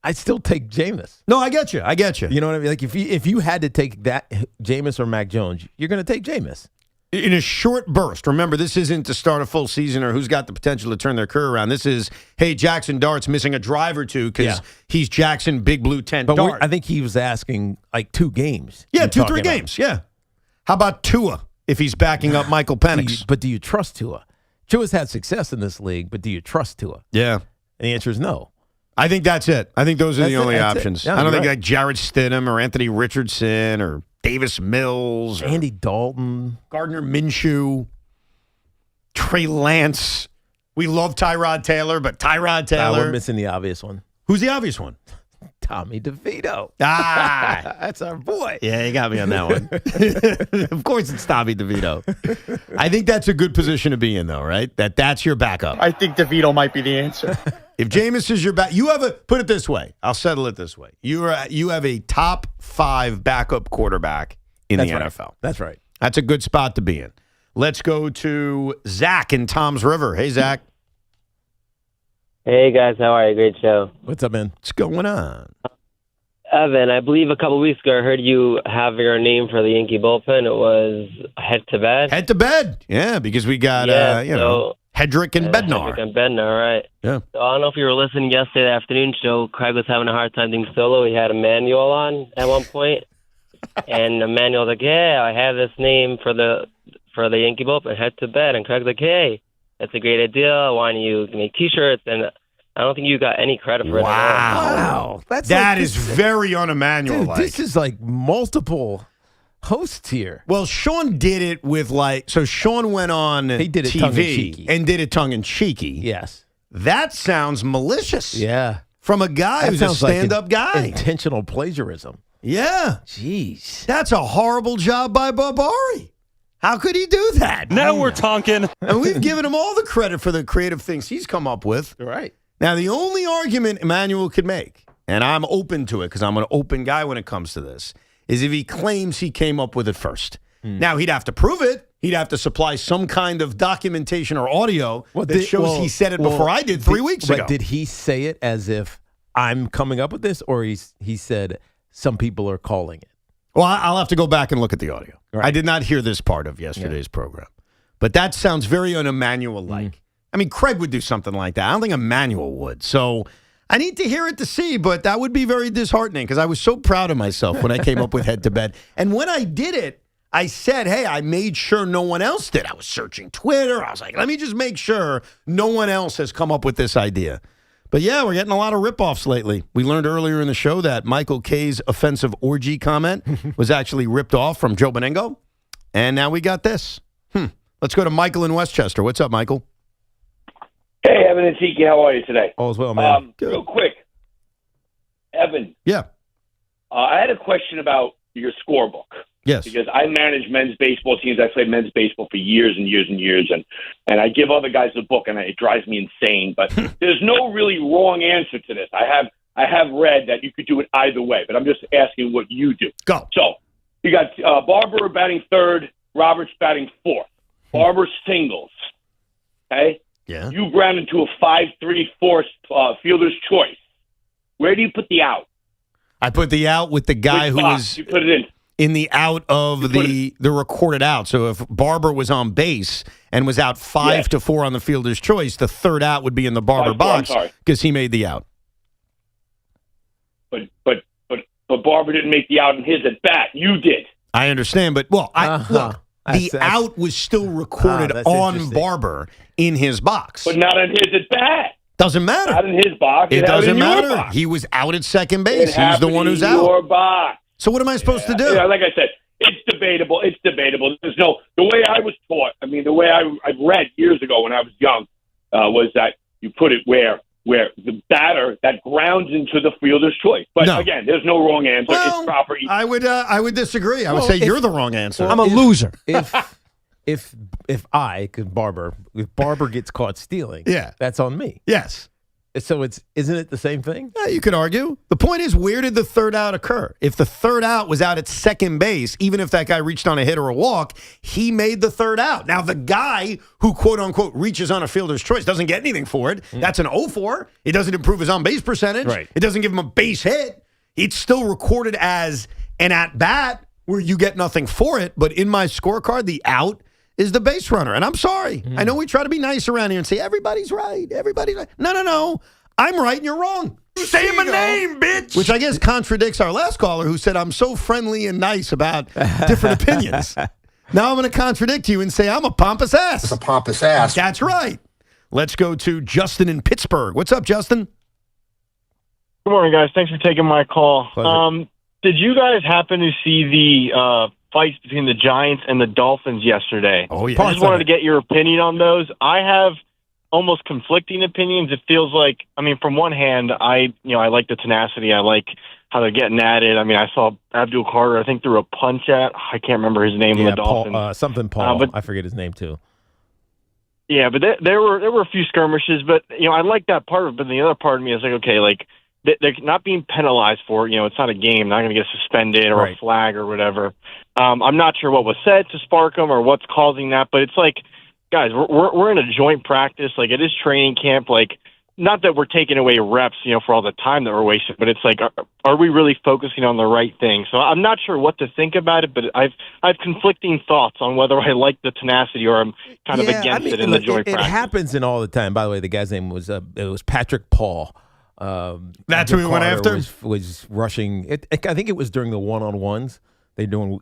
I'd still take Jameis. No, I get you. You know what I mean? Like if you had to take that Jameis or Mac Jones, you're going to take Jameis. In a short burst. Remember, this isn't to start a full season or who's got the potential to turn their career around. This is, hey, Jaxson Dart's missing a drive or two because he's Jackson Big Blue Tent But Dart. I think he was asking like 2 games. Yeah, 2-3 games. Yeah. How about Tua if he's backing up Michael Penix? But do you trust Tua? Tua's had success in this league, but do you trust Tua? Yeah. And the answer is no. I think that's it. I think those are the only options. Yeah, I don't think right. like Jarrett Stidham or Anthony Richardson or Davis Mills. Or Andy Dalton. Gardner Minshew. Trey Lance. We love Tyrod Taylor, but Tyrod Taylor. We're missing the obvious one. Who's the obvious one? Tommy DeVito. Ah. That's our boy. Yeah, you got me on that one. Of course it's Tommy DeVito. I think that's a good position to be in, though, right? That's your backup. I think DeVito might be the answer. If Jameis is your back, you have put it this way. I'll settle it this way. You have a top 5 backup quarterback in the NFL. That's right. That's a good spot to be in. Let's go to Zach in Tom's River. Hey, Zach. Hey, guys. How are you? Great show. What's up, man? What's going on? Evan, I believe a couple weeks ago I heard you have your name for the Yankee bullpen. It was head to bed. Head to bed. Yeah, because we got, Hedrick and Bednar. Hedrick and Bednar, right. Yeah. So I don't know if you were listening yesterday the afternoon show. Craig was having a hard time doing solo. He had Emmanuel on at one point. And Emmanuel was like, yeah, I have this name for the Yankee bullpen, head to bed. And Craig's like, hey, that's a great idea. Why don't you make T-shirts? And I don't think you got any credit for it. Wow. That is very un-Emmanuel. Dude, this is like multiple hosts here. Well, Sean did it with Sean went on He did it TV tongue-in-cheeky. and did it tongue-in-cheeky. Yes. That sounds malicious. Yeah. From a guy That who's a sounds like stand-up guy. Intentional plagiarism. Yeah. Jeez. That's a horrible job by Barbari. How could he do that? Now we're talking. And we've given him all the credit for the creative things he's come up with. Right. Now, the only argument Emmanuel could make, and I'm open to it because I'm an open guy when it comes to this, is if he claims he came up with it first. Now, he'd have to prove it. He'd have to supply some kind of documentation or audio that shows he said it before I did 3 weeks ago. But did he say it as if I'm coming up with this, or he said some people are calling it? Well, I'll have to go back and look at the audio. Right. I did not hear this part of yesterday's program. But that sounds very un-Emmanuel-like. I mean, Craig would do something like that. I don't think Emmanuel would. So I need to hear it to see, but that would be very disheartening because I was so proud of myself when I came up with head to bed. And when I did it, I said, hey, I made sure no one else did. I was searching Twitter. I was like, let me just make sure no one else has come up with this idea. But yeah, we're getting a lot of ripoffs lately. We learned earlier in the show that Michael K's offensive orgy comment was actually ripped off from Joe Benigno. And now we got this. Let's go to Michael in Westchester. What's up, Michael? Hey, Evan and Tiki, how are you today? All is well, man. Real quick, Evan. Yeah. I had a question about your scorebook. Yes. Because I manage men's baseball teams. I played men's baseball for years and years and years, and I give other guys the book, and it drives me insane. But there's no really wrong answer to this. I have read that you could do it either way, but I'm just asking what you do. Go. So you got Barber batting third, Roberts batting fourth. Barber singles. Okay. Yeah. You ground into a 5-3-4 fielder's choice. Where do you put the out? I put the out with the guy who was you put it in the out of the recorded out. So if Barber was on base and was out 5-4 on the fielder's choice, the third out would be in the Barber box because he made the out. But Barber didn't make the out in his at bat. You did. I understand, but look, the out was still recorded on Barber in his box, but not in his at bat. Doesn't matter. Not in his box. It doesn't matter. Box. He was out at second base. It He's the one who's out. Your box. So what am I supposed to do? Like I said, It's debatable. It's debatable. There's no the way I was taught. I mean, the way I've read years ago when I was young was that you put it where the batter that grounds into the fielder's choice. But again, there's no wrong answer. Well, it's proper. I would disagree. I would say you're the wrong answer. I'm a loser. If Barber gets caught stealing, that's on me. Yes. So isn't it the same thing? You could argue. The point is, where did the third out occur? If the third out was out at second base, even if that guy reached on a hit or a walk, he made the third out. Now, the guy who, quote unquote, reaches on a fielder's choice doesn't get anything for it. That's an 0-4. It doesn't improve his on-base percentage. Right. It doesn't give him a base hit. It's still recorded as an at-bat where you get nothing for it. But in my scorecard, the out is the base runner. And I'm sorry. I know we try to be nice around here and say, everybody's right. Everybody's right. No. I'm right and you're wrong. Say my name, bitch. Which I guess contradicts our last caller who said I'm so friendly and nice about different opinions. Now I'm going to contradict you and say I'm a pompous ass. It's a pompous ass. That's right. Let's go to Justin in Pittsburgh. What's up, Justin? Good morning, guys. Thanks for taking my call. Did you guys happen to see the fights between the Giants and the Dolphins yesterday? Oh, yeah. I just wanted to get your opinion on those. I have almost conflicting opinions. It feels like, I mean, from one hand, I like the tenacity. I like how they're getting at it. I mean, I saw Abdul Carter, I think, threw a punch at, I can't remember his name, the Dolphins. Paul. I forget his name, too. Yeah, but there were a few skirmishes, but, I like that part of it. But the other part of me is like, okay, like, they're not being penalized for it. It's not a game. Not going to get suspended or a flag or whatever. I'm not sure what was said to spark them or what's causing that, but it's like, guys, we're in a joint practice. Like, it is training camp. Like, not that we're taking away reps, for all the time that we're wasting, but it's like, are we really focusing on the right thing? So I'm not sure what to think about it, but I've conflicting thoughts on whether I like the tenacity or I'm kind of against it in the joint practice. It happens in all the time. By the way, the guy's name was Patrick Paul. That's who we went after? Was rushing. I think it was during the one-on-ones. They're doing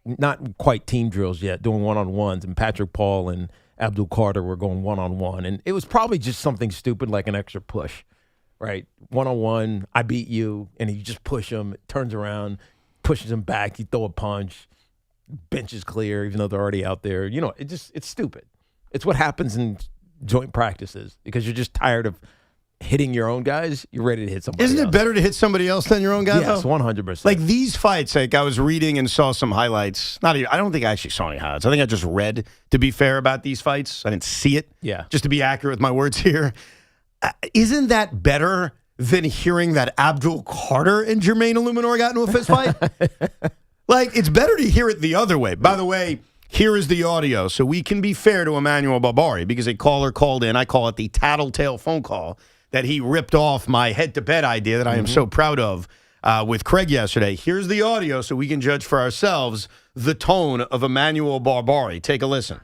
not quite team drills yet, doing one-on-ones, and Patrick Paul and Abdul Carter were going one-on-one, and it was probably just something stupid like an extra push, right? One-on-one, I beat you, and you just push him, turns around, pushes him back, you throw a punch, bench is clear, even though they're already out there. It's stupid. It's what happens in joint practices because you're just tired of hitting your own guys. You're ready to hit somebody else. Isn't it better to hit somebody else than your own guy? Yes, 100%. Like these fights, like I was reading and saw some highlights. I don't think I actually saw any highlights. I think I just read, to be fair, about these fights. I didn't see it. Yeah. Just to be accurate with my words here. Isn't that better than hearing that Abdul Carter and Jermaine Illuminor got into a fist fight? Like, it's better to hear it the other way. By the way, here is the audio, so we can be fair to Emmanuel Barbari, because a caller called in. I call it the tattletale phone call, that he ripped off my head-to-bed idea that I am so proud of with Craig yesterday. Here's the audio so we can judge for ourselves the tone of Emmanuel Barbari. Take a listen.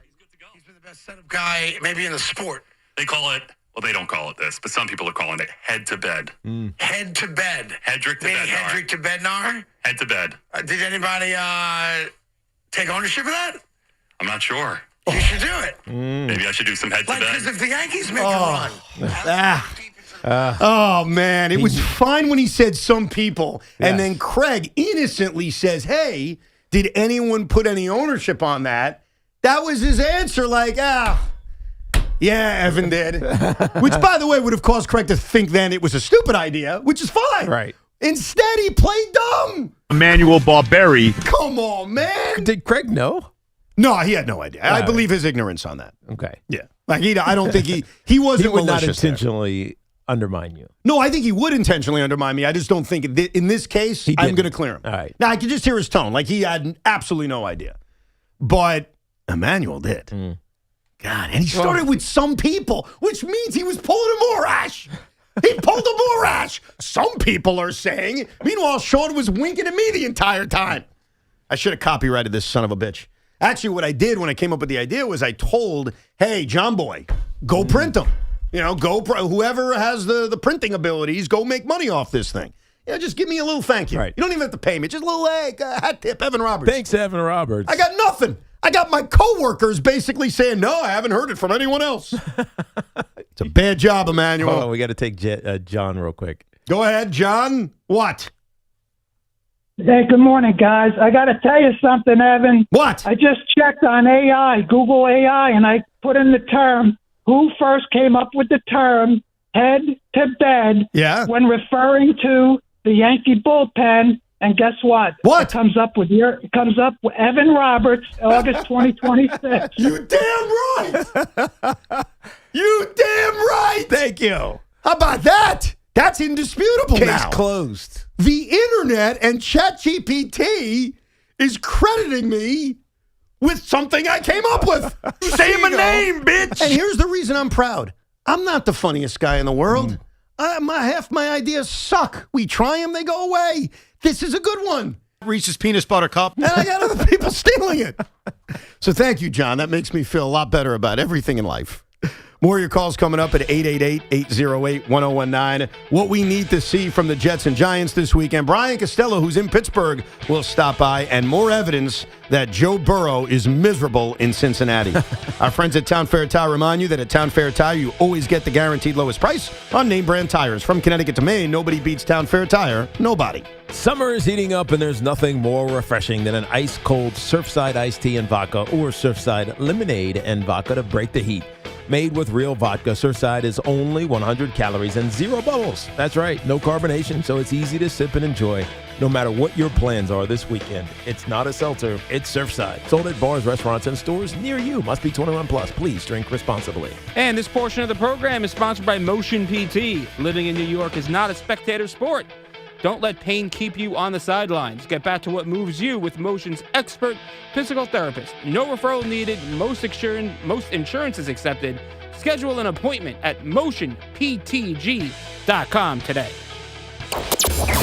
He's been the best setup guy maybe in the sport. They call it, well, they don't call it this, but some people are calling it head to bed. Head to bed. Hedrick to Bednar. Hedrick to Bednar? Head to bed. Did anybody take ownership of that? I'm not sure. You should do it. Maybe I should do some head to bed. Because if the Yankees make a run. Oh, man. It was fine when he said some people. Yes. And then Craig innocently says, hey, did anyone put any ownership on that? That was his answer, like, yeah, Evan did. Which, by the way, would have caused Craig to think then it was a stupid idea, which is fine. Right. Instead, he played dumb. Emmanuel Barbari. Come on, man. Did Craig know? No, he had no idea. I believe his ignorance on that. Okay. Yeah. Like, I don't think he wasn't He would not malicious intentionally undermine you. No, I think he would intentionally undermine me. I just don't think in this case, I'm going to clear him. All right. Now, I could just hear his tone. Like, he had absolutely no idea. But Emmanuel did. God, and he started with some people, which means he was pulling a Morash. He pulled a Morash. Some people are saying. Meanwhile, Sean was winking at me the entire time. I should have copyrighted this son of a bitch. Actually, what I did when I came up with the idea was I told, hey, John Boy, go print them. Whoever has the printing abilities, go make money off this thing. Just give me a little thank you. Right. You don't even have to pay me. Just a little hat tip, Evan Roberts. Thanks, Evan Roberts. I got nothing. I got my coworkers basically saying, no, I haven't heard it from anyone else. It's a bad job, Emmanuel. Hold on, we got to take John real quick. Go ahead, John. What? Hey, good morning, guys. I got to tell you something, Evan. What? I just checked on AI, Google AI, and I put in the term, who first came up with the term head to bed when referring to the Yankee bullpen, and guess what? What? It comes up with Evan Roberts, August 2026. You damn right. You damn right. Thank you. How about that? That's indisputable Case now. closed. The internet and ChatGPT is crediting me with something I came up with. Say my name, bitch. And here's the reason I'm proud. I'm not the funniest guy in the world. Half my ideas suck. We try them, they go away. This is a good one. Reese's Peanut Butter Cup. And I got other people stealing it. So thank you, John. That makes me feel a lot better about everything in life. More of your calls coming up at 888-808-1019. What we need to see from the Jets and Giants this weekend. Brian Costello, who's in Pittsburgh, will stop by, and more evidence that Joe Burrow is miserable in Cincinnati. Our friends at Town Fair Tire remind you that at Town Fair Tire, you always get the guaranteed lowest price on name brand tires. From Connecticut to Maine, nobody beats Town Fair Tire. Nobody. Summer is heating up, and there's nothing more refreshing than an ice-cold Surfside iced tea and vodka or Surfside lemonade and vodka to break the heat. Made with real vodka, Surfside is only 100 calories and 0 bubbles. That's right, no carbonation, so it's easy to sip and enjoy no matter what your plans are this weekend. It's not a seltzer, it's Surfside. Sold at bars, restaurants, and stores near you. Must be 21 plus. Please drink responsibly. And this portion of the program is sponsored by Motion PT. Living in New York is not a spectator sport. Don't let pain keep you on the sidelines. Get back to what moves you with Motion's expert physical therapist. No referral needed. Most insurance is accepted. Schedule an appointment at motionptg.com today.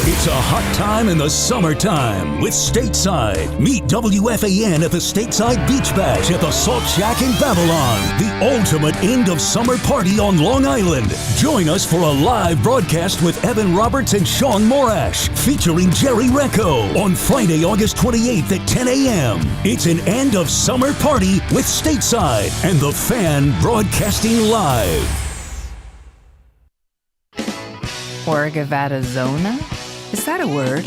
It's a hot time in the summertime with Stateside. Meet WFAN at the Stateside Beach Bash at the Salt Shack in Babylon. The ultimate end of summer party on Long Island. Join us for a live broadcast with Evan Roberts and Sean Morash, featuring Jerry Recco on Friday, August 28th at 10 a.m. It's an end of summer party with Stateside and the Fan broadcasting live. Orgavadazona? Is that a word?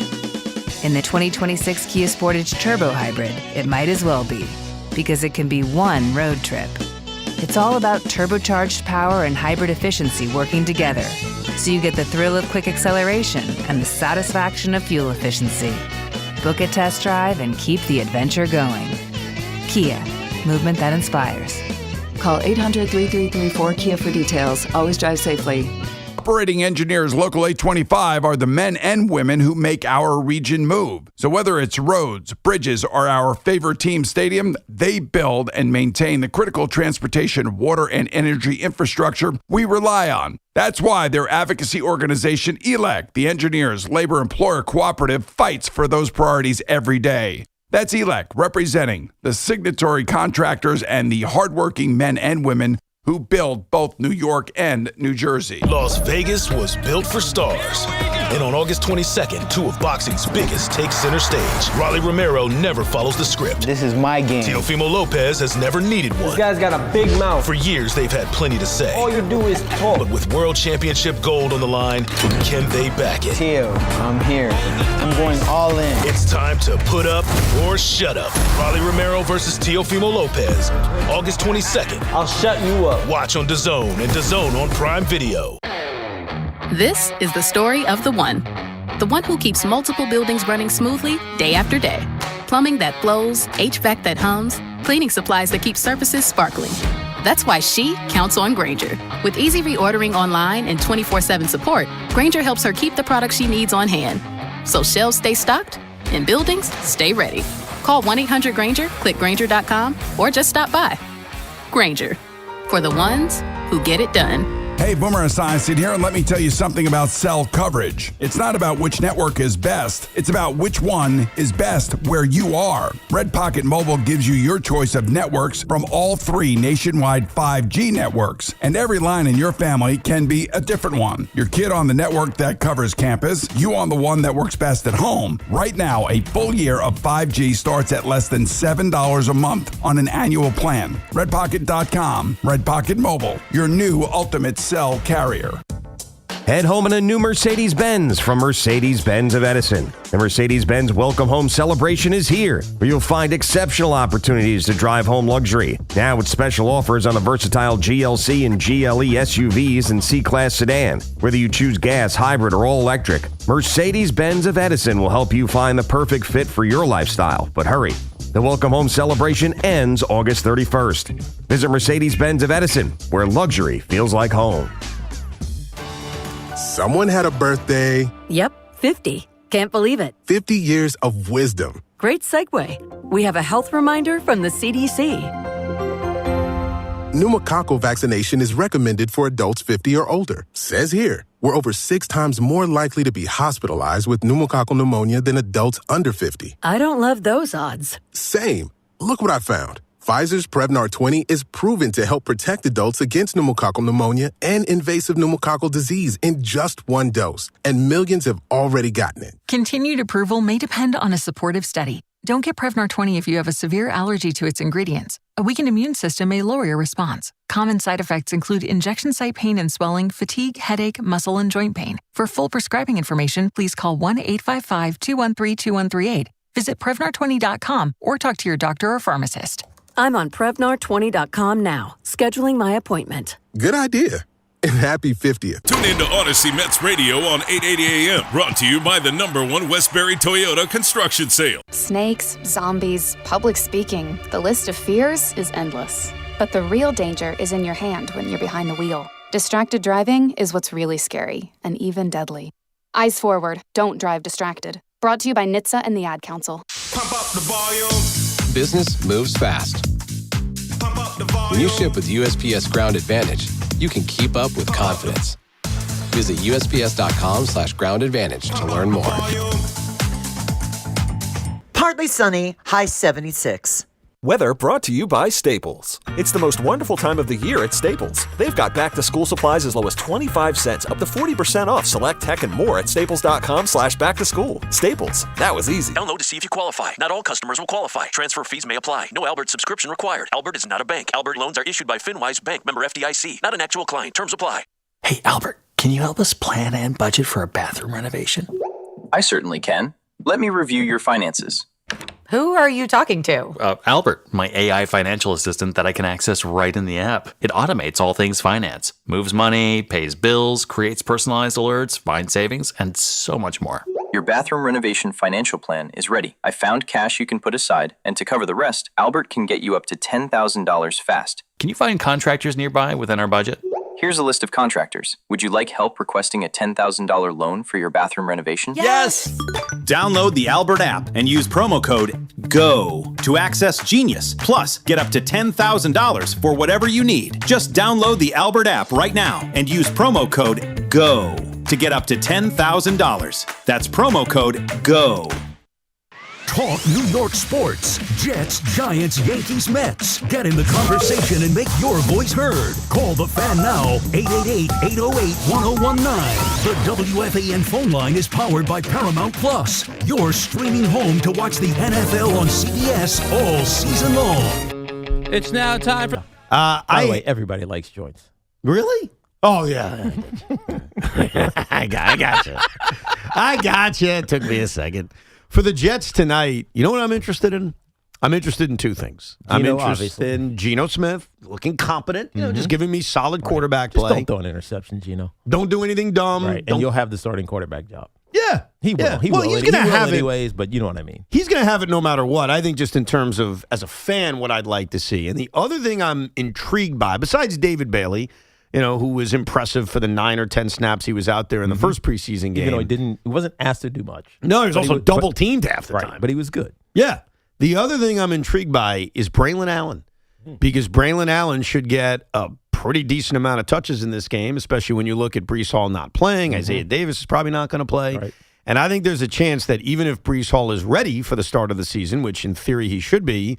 In the 2026 Kia Sportage Turbo Hybrid, it might as well be, because it can be one road trip. It's all about turbocharged power and hybrid efficiency working together, so you get the thrill of quick acceleration and the satisfaction of fuel efficiency. Book a test drive and keep the adventure going. Kia, movement that inspires. Call 800-3334-KIA for details. Always drive safely. Operating engineers Local 825 are the men and women who make our region move. So whether it's roads, bridges, or our favorite team stadium, they build and maintain the critical transportation, water, and energy infrastructure we rely on. That's why their advocacy organization, ELEC, the Engineers Labor Employer Cooperative, fights for those priorities every day. That's ELEC, representing the signatory contractors and the hardworking men and women who build both New York and New Jersey. Las Vegas was built for stars. And on August 22nd, two of boxing's biggest take center stage. Rolly Romero never follows the script. This is my game. Teofimo Lopez has never needed one. This guy's got a big mouth. For years, they've had plenty to say. All you do is talk. But with World Championship gold on the line, can they back it? Teo, I'm here. I'm going all in. It's time to put up or shut up. Rolly Romero versus Teofimo Lopez. August 22nd. I'll shut you up. Watch on DAZN and DAZN on Prime Video. This is the story of the one who keeps multiple buildings running smoothly day after day. Plumbing that flows, HVAC that hums, cleaning supplies that keep surfaces sparkling. That's why she counts on Grainger. With easy reordering online and 24/7 support, Grainger helps her keep the products she needs on hand. So shelves stay stocked and buildings stay ready. Call 1-800-GRAINGER, click Grainger.com, or just stop by. Grainger, for the ones who get it done. Hey, Boomer Esiason here, and let me tell you something about cell coverage. It's not about which network is best. It's about which one is best where you are. Red Pocket Mobile gives you your choice of networks from all 3 nationwide 5G networks. And every line in your family can be a different one. Your kid on the network that covers campus, you on the one that works best at home. Right now, a full year of 5G starts at less than $7 a month on an annual plan. RedPocket.com. Red Pocket Mobile, your new ultimate cell carrier. Head home in a new Mercedes-Benz from Mercedes-Benz of Edison. The Mercedes-Benz Welcome Home celebration is here, where you'll find exceptional opportunities to drive home luxury. Now with special offers on the versatile GLC and GLE SUVs and C-Class sedan. Whether you choose gas, hybrid, or all-electric, Mercedes-Benz of Edison will help you find the perfect fit for your lifestyle. But hurry, the Welcome Home celebration ends August 31st. Visit Mercedes-Benz of Edison, where luxury feels like home. Someone had a birthday. Yep, 50. Can't believe it. 50 years of wisdom. Great segue. We have a health reminder from the CDC. Pneumococcal vaccination is recommended for adults 50 or older. Says here, we're over 6 times more likely to be hospitalized with pneumococcal pneumonia than adults under 50. I don't love those odds. Same. Look what I found. Pfizer's Prevnar 20 is proven to help protect adults against pneumococcal pneumonia and invasive pneumococcal disease in just 1 dose, and millions have already gotten it. Continued approval may depend on a supportive study. Don't get Prevnar 20 if you have a severe allergy to its ingredients. A weakened immune system may lower your response. Common side effects include injection site pain and swelling, fatigue, headache, muscle, and joint pain. For full prescribing information, please call 1-855-213-2138. Visit Prevnar20.com or talk to your doctor or pharmacist. I'm on Prevnar20.com now, scheduling my appointment. Good idea. And happy 50th. Tune in to Odyssey Mets Radio on 880 AM. Brought to you by the #1 Westbury Toyota construction sale. Snakes, zombies, public speaking. The list of fears is endless. But the real danger is in your hand when you're behind the wheel. Distracted driving is what's really scary and even deadly. Eyes forward. Don't drive distracted. Brought to you by NHTSA and the Ad Council. Pump up the volume. Business moves fast. When you ship with USPS Ground Advantage, you can keep up with confidence. Visit USPS.com/Ground Advantage to learn more. Partly sunny, high 76. Weather brought to you by Staples. It's the most wonderful time of the year at Staples. They've got back-to-school supplies as low as 25 cents, up to 40% off select tech and more at staples.com/back-to-school. Staples, that was easy. Download to see if you qualify. Not all customers will qualify. Transfer fees may apply. No Albert subscription required. Albert is not a bank. Albert loans are issued by FinWise Bank, member FDIC. Not an actual client. Terms apply. Hey, Albert, can you help us plan and budget for a bathroom renovation? I certainly can. Let me review your finances. Who are you talking to? Albert, my AI financial assistant that I can access right in the app. It automates all things finance, moves money, pays bills, creates personalized alerts, finds savings, and so much more. Your bathroom renovation financial plan is ready. I found cash you can put aside, and to cover the rest, Albert can get you up to $10,000 fast. Can you find contractors nearby within our budget? Here's a list of contractors. Would you like help requesting a $10,000 loan for your bathroom renovation? Yes! Download the Albert app and use promo code GO to access Genius. Plus, get up to $10,000 for whatever you need. Just download the Albert app right now and use promo code GO to get up to $10,000. That's promo code GO. Talk New York sports. Jets, Giants, Yankees, Mets. Get in the conversation and make your voice heard. Call the Fan now, 888-808-1019. The WFAN phone line is powered by Paramount Plus. Your streaming home to watch the NFL on CBS all season long. It's now time for... By the way, everybody likes joints. Really? Oh, yeah. I got you. I got you. It took me a second. For the Jets tonight, you know what I'm interested in? I'm interested in 2 things. I'm interested in Geno Smith looking competent, just giving me solid quarterback play. Just don't throw an interception, Geno. Don't do anything dumb. Right, and you'll have the starting quarterback job. Yeah. He will. He will. He's going to have it anyways, but you know what I mean. He's going to have it no matter what. I think just in terms of, as a fan, what I'd like to see. And the other thing I'm intrigued by, besides David Bailey, who was impressive for the 9 or 10 snaps he was out there in the first preseason game. Even though he wasn't asked to do much. No, he was also double-teamed half the time. But he was good. Yeah. The other thing I'm intrigued by is Braylon Allen, because Braylon Allen should get a pretty decent amount of touches in this game, especially when you look at Breece Hall not playing. Isaiah Davis is probably not going to play. Right. And I think there's a chance that even if Breece Hall is ready for the start of the season, which in theory he should be,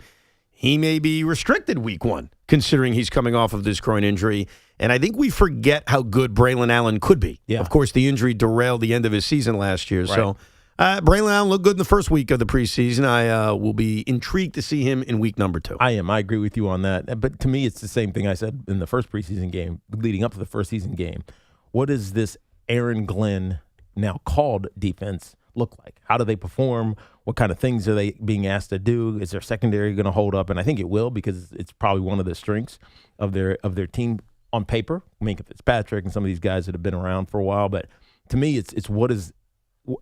he may be restricted week 1, considering he's coming off of this groin injury. And I think we forget how good Braylon Allen could be. Yeah. Of course, the injury derailed the end of his season last year. Right. So Braylon Allen looked good in the first week of the preseason. I will be intrigued to see him in week number 2. I am. I agree with you on that. But to me, it's the same thing I said in the first preseason game, leading up to the first season game. What is this Aaron Glenn now called defense look like? How do they perform? What kind of things are they being asked to do? Is their secondary going to hold up? And I think it will, because it's probably one of the strengths of their team on paper. Minka Fitzpatrick and some of these guys that have been around for a while. But to me, it's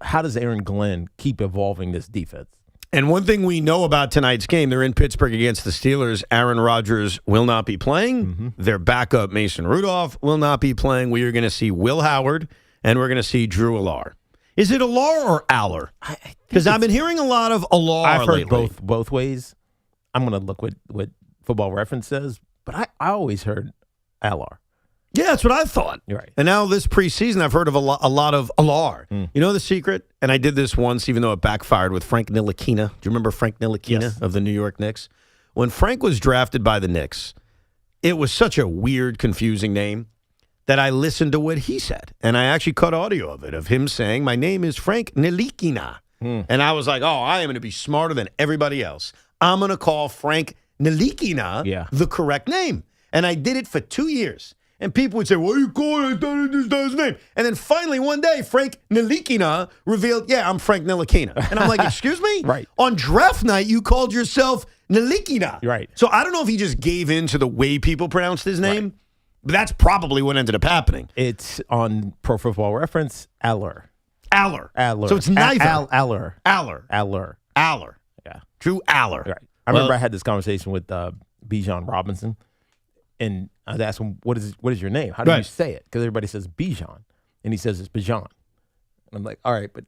how does Aaron Glenn keep evolving this defense? And one thing we know about tonight's game, they're in Pittsburgh against the Steelers. Aaron Rodgers will not be playing. Mm-hmm. Their backup, Mason Rudolph, will not be playing. We are going to see Will Howard, and we're going to see Drew Allar. Is it Allar or Aller? Because I've been hearing a lot of Allar I've heard lately. both ways. I'm going to look what Football Reference says, but I always heard Allar. Yeah, that's what I thought. You're right. And now this preseason, I've heard of a lot of Allar. You know the secret? And I did this once, even though it backfired, with Frank Ntilikina. Do you remember Frank Ntilikina Yes. of the New York Knicks? When Frank was drafted by the Knicks, it was such a weird, confusing name that I listened to what he said. And I actually cut audio of it, of him saying, my name is Frank Ntilikina. And I was like, oh, I am going to be smarter than everybody else. I'm going to call Frank Ntilikina the correct name. And I did it for 2 years. And people would say, what are you calling it? That's his name. And then finally one day, Frank Ntilikina revealed, yeah, I'm Frank Ntilikina. And I'm like, excuse me? Right. On draft night, you called yourself Ntilikina. Right. So I don't know if he just gave in to the way people pronounced his name, but that's probably what ended up happening. It's on Pro Football Reference, Aller. Aller. Aller. So it's neither. Aller. Aller. Aller. Aller. Yeah. Drew Aller. Right. I remember I had this conversation with Bijan Robinson, and I was asking him, what is your name? How do you say it? Because everybody says Bijan, and he says it's Bijan. And I'm like, all right, but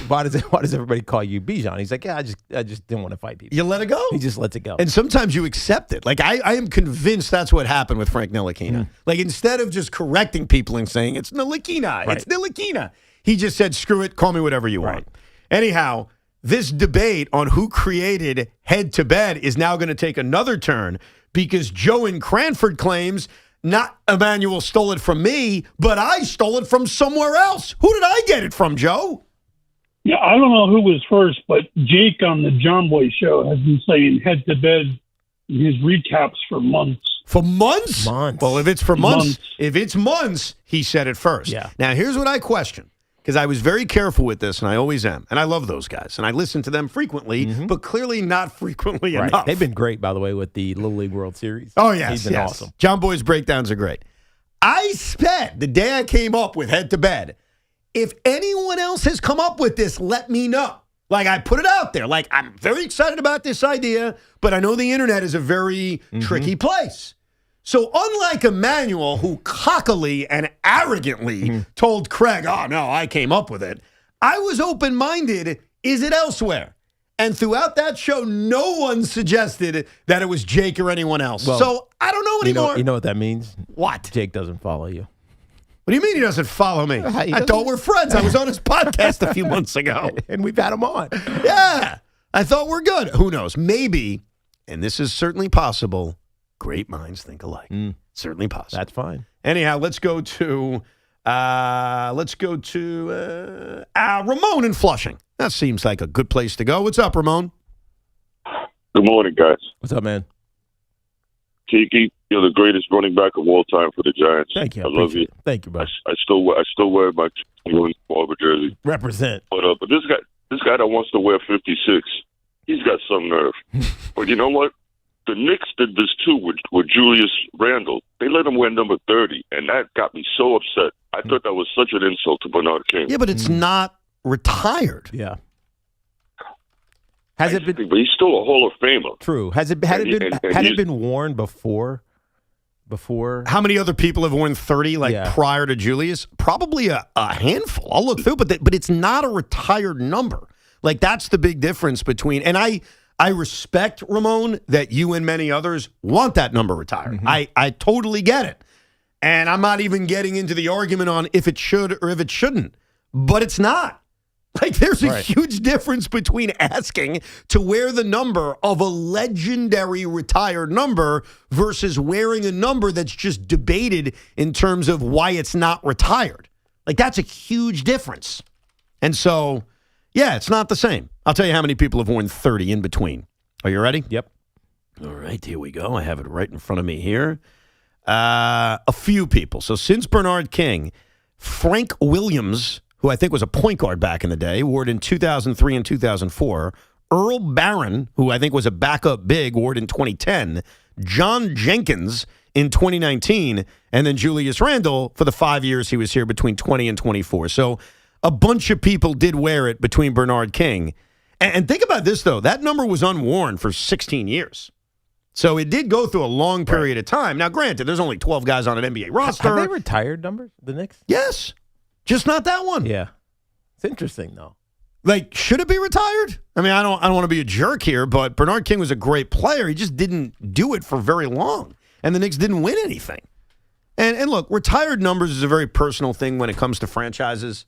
why does everybody call you Bijan? He's like, yeah, I just didn't want to fight people. You let it go? He just lets it go. And sometimes you accept it. Like, I am convinced that's what happened with Frank Ntilikina. Like, instead of just correcting people and saying, it's Ntilikina, it's Ntilikina, he just said, screw it, call me whatever you want. Anyhow, this debate on who created head to bed is now going to take another turn, because Joe in Cranford claims not Emmanuel stole it from me, but I stole it from somewhere else. Who did I get it from, Joe? Yeah, I don't know who was first, but Jake on the John Boy show has been saying head to bed in his recaps for months. For months? Well, if it's for months, if it's months, he said it first. Yeah. Now, here's what I question, because I was very careful with this, and I always am. And I love those guys, and I listen to them frequently, but clearly not frequently enough. They've been great, by the way, with the Little League World Series. Oh, yes. He's been awesome. John Boy's breakdowns are great. I said the day I came up with head to bed, if anyone else has come up with this, let me know. Like, I put it out there. Like, I'm very excited about this idea, but I know the internet is a very tricky place. So unlike Emmanuel, who cockily and arrogantly told Craig, oh, no, I came up with it, I was open-minded. Is it elsewhere? And throughout that show, no one suggested that it was Jake or anyone else. Well, so I don't know anymore. You know what that means? What? Jake doesn't follow you. What do you mean he doesn't follow me? I thought we're friends. I was on his podcast a few months ago. And we've had him on. Yeah. I thought we're good. Who knows? Maybe, and this is certainly possible, great minds think alike. Certainly possible. That's fine. Anyhow, let's go to Ramon in Flushing. That seems like a good place to go. What's up, Ramon? Good morning, guys. What's up, man? Tiki, you're the greatest running back of all time for the Giants. Thank you. I love you. Thank you, bud. I still wear my Auburn jersey. Represent. But this guy that wants to wear 56, he's got some nerve. But you know what? The Knicks did this too with Julius Randle. They let him wear number 30, and that got me so upset. I thought that was such an insult to Bernard King. Yeah, but it's not retired. Yeah. Has it been? But he's still a Hall of Famer. True. Had it been worn before? How many other people have worn 30 prior to Julius? Probably a handful. I'll look through, but it's not a retired number. Like, that's the big difference between, and I respect, Ramon, that you and many others want that number retired. I totally get it. And I'm not even getting into the argument on if it should or if it shouldn't. But it's not. Like, there's a huge difference between asking to wear the number of a legendary retired number versus wearing a number that's just debated in terms of why it's not retired. Like, that's a huge difference. And so, yeah, it's not the same. I'll tell you how many people have worn 30 in between. Are you ready? Yep. All right, here we go. I have it right in front of me here. A few people. So since Bernard King, Frank Williams, who I think was a point guard back in the day, wore it in 2003 and 2004. Earl Barron, who I think was a backup big, wore it in 2010. John Jenkins in 2019, and then Julius Randle for the 5 years he was here between 20 and 24. So a bunch of people did wear it between Bernard King. And think about this, though. That number was unworn for 16 years. So it did go through a long period of time. Now, granted, there's only 12 guys on an NBA roster. Have they retired numbers, the Knicks? Yes. Just not that one. Yeah. It's interesting, though. Like, should it be retired? I mean, I don't want to be a jerk here, but Bernard King was a great player. He just didn't do it for very long. And the Knicks didn't win anything. And look, retired numbers is a very personal thing when it comes to franchises.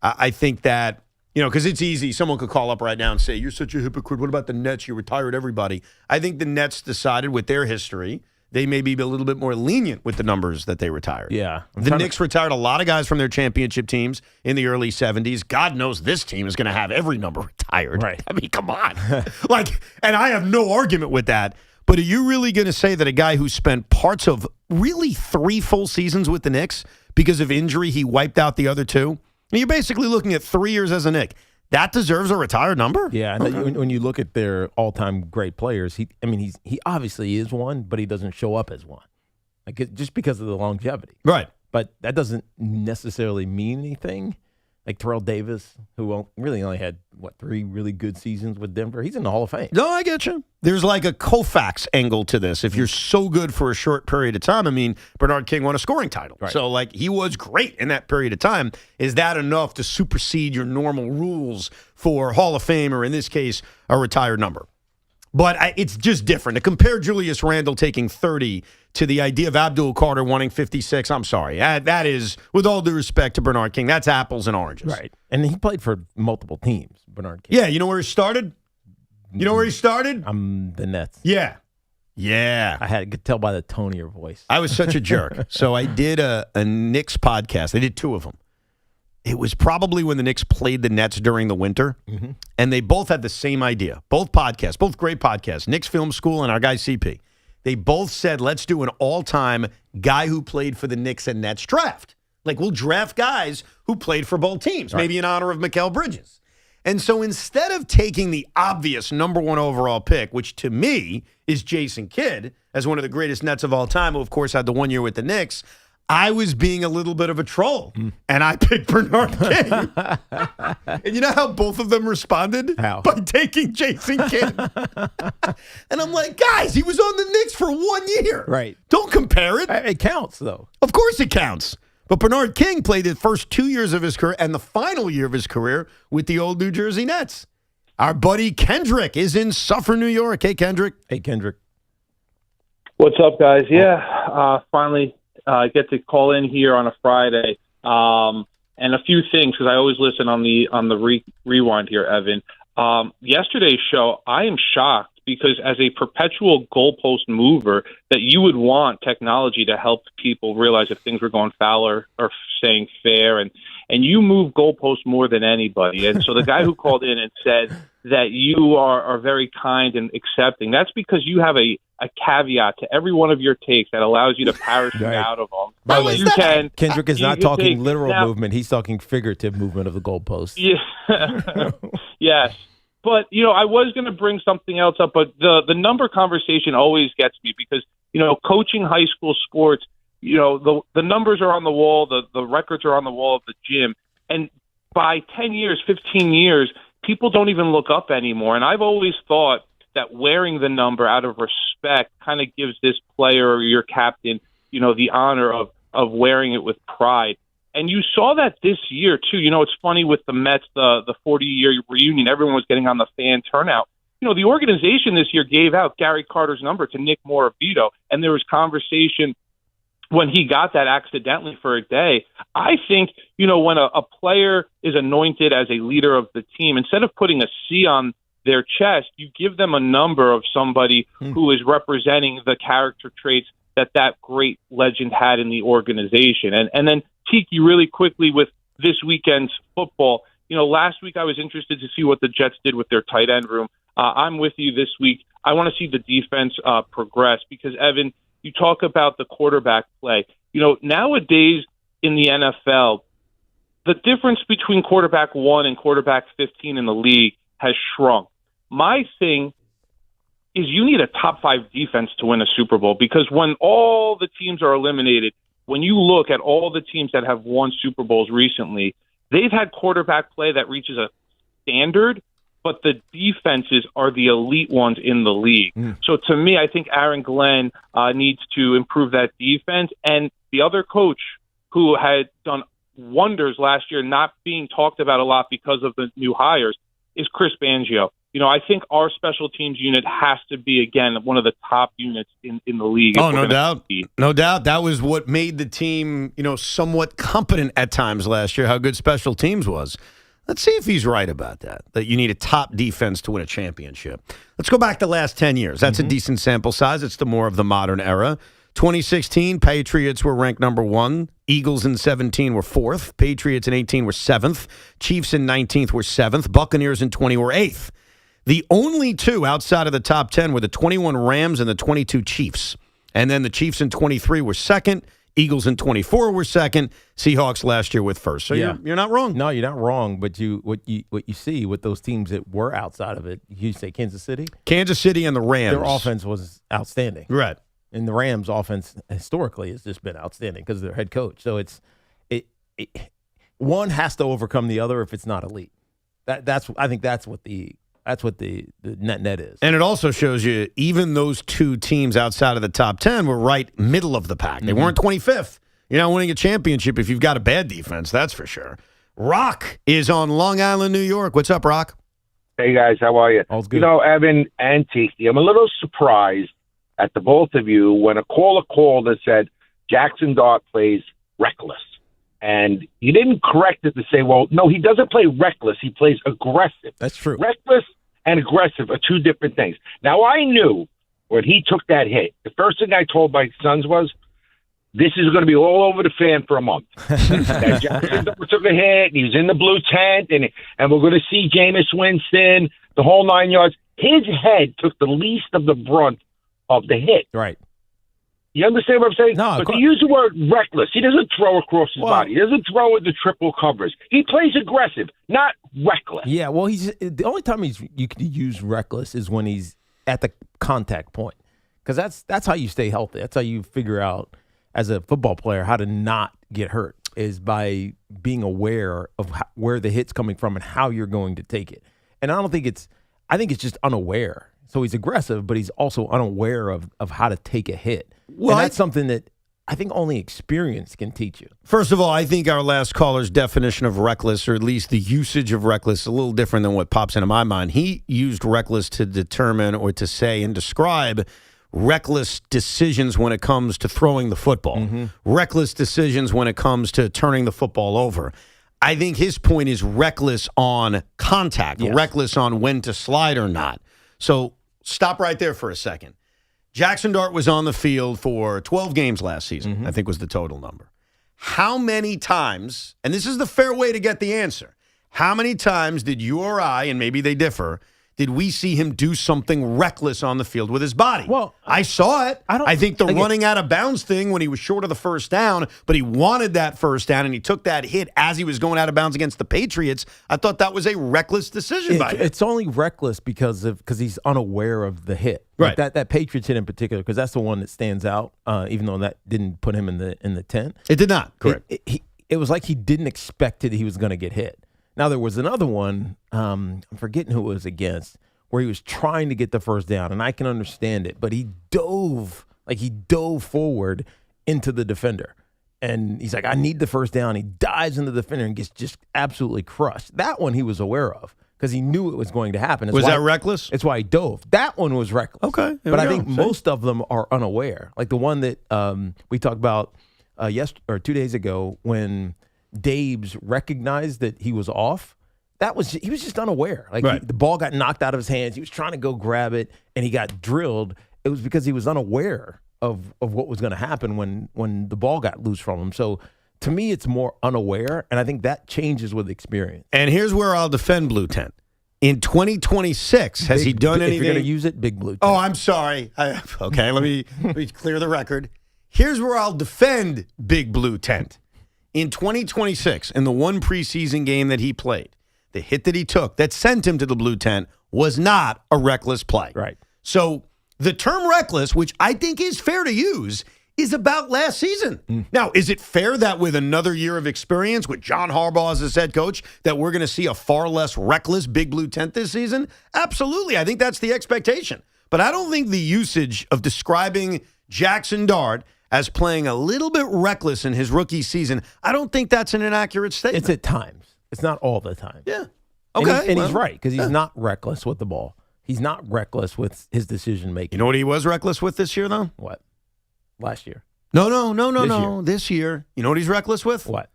I think that, because it's easy. Someone could call up right now and say, you're such a hypocrite. What about the Nets? You retired everybody. I think the Nets decided with their history, they may be a little bit more lenient with the numbers that they retired. Yeah. The Knicks retired a lot of guys from their championship teams in the early 70s. God knows this team is going to have every number retired. Right. I mean, come on. And I have no argument with that. But are you really going to say that a guy who spent parts of really 3 full seasons with the Knicks, because of injury, he wiped out the other 2? And you're basically looking at 3 years as a Knick. That deserves a retired number? Yeah, and when you look at their all-time great players, he obviously is one, but he doesn't show up as one, just because of the longevity. Right. But that doesn't necessarily mean anything. Like Terrell Davis, who really only had, 3 really good seasons with Denver. He's in the Hall of Fame. No, I get you. There's like a Koufax angle to this. If you're so good for a short period of time, I mean, Bernard King won a scoring title. Right. So, he was great in that period of time. Is that enough to supersede your normal rules for Hall of Fame, or in this case, a retired number? But it's just different. To compare Julius Randle taking 30 to the idea of Abdul Carter wanting 56, I'm sorry. That is, with all due respect to Bernard King, that's apples and oranges. Right. And he played for multiple teams, Bernard King. Yeah, you know where he started? The Nets. Yeah. Yeah. I could tell by the tone of your voice. I was such a jerk. So I did a Knicks podcast. I did 2 of them. It was probably when the Knicks played the Nets during the winter, and they both had the same idea. Both podcasts, both great podcasts, Knicks Film School and our guy CP. They both said, let's do an all-time guy who played for the Knicks and Nets draft. We'll draft guys who played for both teams, maybe in honor of Mikal Bridges. And so instead of taking the obvious number 1 overall pick, which to me is Jason Kidd, as one of the greatest Nets of all time, who of course had the 1 year with the Knicks, I was being a little bit of a troll, and I picked Bernard King. And you know how both of them responded? How? By taking Jason Kidd. And I'm like, guys, he was on the Knicks for 1 year. Right. Don't compare it. It counts, though. Of course it counts. But Bernard King played the first 2 years of his career and the final year of his career with the old New Jersey Nets. Our buddy Kendrick is in Suffern, New York. Hey, Kendrick. Hey, Kendrick. What's up, guys? Yeah, finally get to call in here on a Friday. And a few things, because I always listen on the rewind here, Evan. Yesterday's show, I am shocked because as a perpetual goalpost mover, that you would want technology to help people realize if things were going foul or staying fair, and you move goalposts more than anybody. And so the guy who called in and said that you are very kind and accepting, that's because you have a caveat to every one of your takes that allows you to parachute out of them. By the way, Kendrick is not talking literal movement. He's talking figurative movement of the goalpost. Yeah. Yes. But, I was going to bring something else up, but the number conversation always gets me because, coaching high school sports, the numbers are on the wall, the records are on the wall of the gym. And by 10 years, 15 years, people don't even look up anymore. And I've always thought that wearing the number out of respect kind of gives this player or your captain, the honor of wearing it with pride. And you saw that this year, too. It's funny with the Mets, the 40-year reunion, everyone was getting on the fan turnout. The organization this year gave out Gerrit Carter's number to Nick Moravito, and there was conversation when he got that accidentally for a day. I think, when a player is anointed as a leader of the team, instead of putting a C on their chest, you give them a number of somebody who is representing the character traits that great legend had in the organization. And then Tiki, really quickly with this weekend's football, last week I was interested to see what the Jets did with their tight end room. I'm with you this week. I want to see the defense progress because, Evan, you talk about the quarterback play. Nowadays in the NFL, the difference between quarterback 1 and quarterback 15 in the league has shrunk. My thing is you need a top 5 defense to win a Super Bowl, because when all the teams are eliminated, when you look at all the teams that have won Super Bowls recently, they've had quarterback play that reaches a standard, but the defenses are the elite ones in the league. So to me, I think Aaron Glenn needs to improve that defense. And the other coach who had done wonders last year, not being talked about a lot because of the new hires, is Chris Bangio. I think our special teams unit has to be, again, one of the top units in the league. Oh, no doubt. No doubt. That was what made the team, somewhat competent at times last year, how good special teams was. Let's see if he's right about that you need a top defense to win a championship. Let's go back the last 10 years. That's a decent sample size. It's the more of the modern era. 2016, Patriots were ranked number 1. Eagles in 17 were 4th. Patriots in 18 were 7th. Chiefs in 19th were 7th. Buccaneers in 20 were 8th. The only two outside of the top 10 were the 21 Rams and the 22 Chiefs. And then the Chiefs in 23 were 2nd. Eagles in 24 were 2nd. Seahawks last year with 1st. So you're not wrong. No, you're not wrong. But what you see with those teams that were outside of it, you say Kansas City? Kansas City and the Rams. Their offense was outstanding. Right. And the Rams' offense historically has just been outstanding because of their head coach. So one has to overcome the other if it's not elite. I think that's what the net is. And it also shows you even those two teams outside of the top 10 were right middle of the pack. They weren't 25th. You're not winning a championship if you've got a bad defense, that's for sure. Rock is on Long Island, New York. What's up, Rock? Hey, guys. How are you? All's good. Evan and Tiki, I'm a little surprised at the both of you when a caller called and said Jaxson Dart plays reckless. And you didn't correct it to say, well, no, he doesn't play reckless. He plays aggressive. That's true. Reckless and aggressive are two different things. Now, I knew when he took that hit, the first thing I told my sons was, this is going to be all over the fan for a month. That Jaxson Dart took a hit, and he was in the blue tent, and we're going to see Jameis Winston, the whole 9 yards. His head took the least of the brunt of the hit. Right. You understand what I'm saying? No, but to use the word reckless, he doesn't throw across his body. He doesn't throw into triple covers. He plays aggressive, not reckless. Yeah, well, the only time you can use reckless is when he's at the contact point, because that's how you stay healthy. That's how you figure out as a football player how to not get hurt, is by being aware of where the hit's coming from and how you're going to take it. And I think it's just unaware. So he's aggressive, but he's also unaware of how to take a hit. Well, and that's something that I think only experience can teach you. First of all, I think our last caller's definition of reckless, or at least the usage of reckless, is a little different than what pops into my mind. He used reckless to determine or to say and describe reckless decisions when it comes to throwing the football, reckless decisions when it comes to turning the football over. I think his point is reckless on contact, reckless on when to slide or not. So stop right there for a second. Jaxson Dart was on the field for 12 games last season, I think was the total number. How many times, and this is the fair way to get the answer, how many times did you or I, and maybe they differ, did we see him do something reckless on the field with his body? Well, I saw it. I think the running out of bounds thing when he was short of the first down, but he wanted that first down, and he took that hit as he was going out of bounds against the Patriots. I thought that was a reckless decision by him. It's only reckless because he's unaware of the hit. Right. Like that Patriots hit in particular, because that's the one that stands out, even though that didn't put him in the tent. It did not. Correct. It was like he didn't expect he was going to get hit. Now, there was another one, I'm forgetting who it was against, where he was trying to get the first down, and I can understand it, but he dove forward into the defender. And he's like, I need the first down. He dives into the defender and gets just absolutely crushed. That one he was aware of because he knew it was going to happen. Was that reckless? It's why he dove. That one was reckless. Okay. But I think most of them are unaware. Like the one that we talked about 2 days ago when Daves recognized that he was off. He was just unaware. Like the ball got knocked out of his hands. He was trying to go grab it, and he got drilled. It was because he was unaware of what was going to happen when the ball got loose from him. So to me, it's more unaware, and I think that changes with experience. And here's where I'll defend Blue Tent. In 2026, has he done anything? If you're going to use it, Big Blue Tent. Oh, I'm sorry. Okay, let me clear the record. Here's where I'll defend Big Blue Tent. in 2026, in the one preseason game that he played, the hit that he took that sent him to the blue tent was not a reckless play. Right. So the term reckless, which I think is fair to use, is about last season. Now, is it fair that with another year of experience, with John Harbaugh as his head coach, that we're going to see a far less reckless big blue tent this season? Absolutely. I think that's the expectation. But I don't think the usage of describing Jaxson Dart as playing a little bit reckless in his rookie season, I don't think that's an inaccurate statement. It's at times. It's not all the time. Yeah. Okay. And he's right, because he's not reckless with the ball. He's not reckless with his decision making. You know what he was reckless with this year, though? What? Last year. No. This year. You know what he's reckless with? What?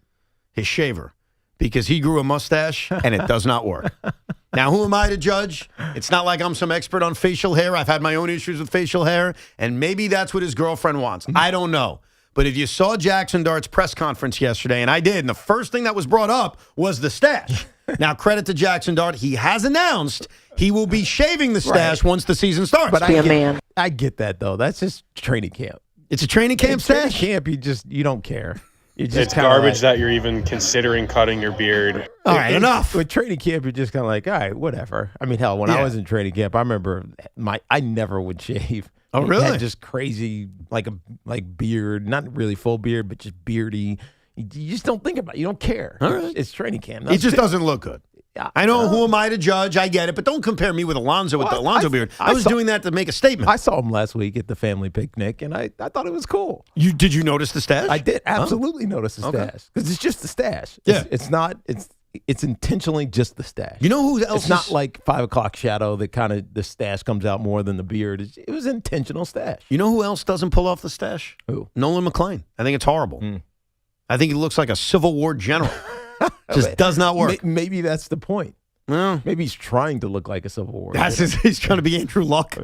His shaver. Because he grew a mustache, and it does not work. Now, who am I to judge? It's not like I'm some expert on facial hair. I've had my own issues with facial hair, and maybe that's what his girlfriend wants. I don't know. But if you saw Jaxson Dart's press conference yesterday, and I did, and the first thing that was brought up was the stash. Now, credit to Jaxson Dart. He has announced he will be shaving the stash once the season starts. But I get that, though. That's just training camp. It's a training camp stash? Training camp, you don't care. It's garbage that you're even considering cutting your beard. All right, enough. With training camp, you're just kind of like, all right, whatever. I mean, hell, when I was in training camp, I remember I never would shave. Oh, really? Had just crazy, like beard, not really full beard, but just beardy. You just don't think about it. You don't care. All right. It's training camp. It just doesn't look good. I know, who am I to judge? I get it, but don't compare me with Alonzo with the Alonzo beard. I was doing that to make a statement. I saw him last week at the family picnic, and I thought it was cool. Did you notice the stash? I did absolutely notice the stash, because it's just the stash. Yeah. It's intentionally just the stash. You know who else? It's not like 5 o'clock shadow that kind of the stash comes out more than the beard. It was an intentional stash. You know who else doesn't pull off the stash? Who? Nolan McClain. I think it's horrible. I think he looks like a Civil War general. Just does not work. Maybe that's the point. Well, maybe he's trying to look like a Civil War. He's trying to be Andrew Luck.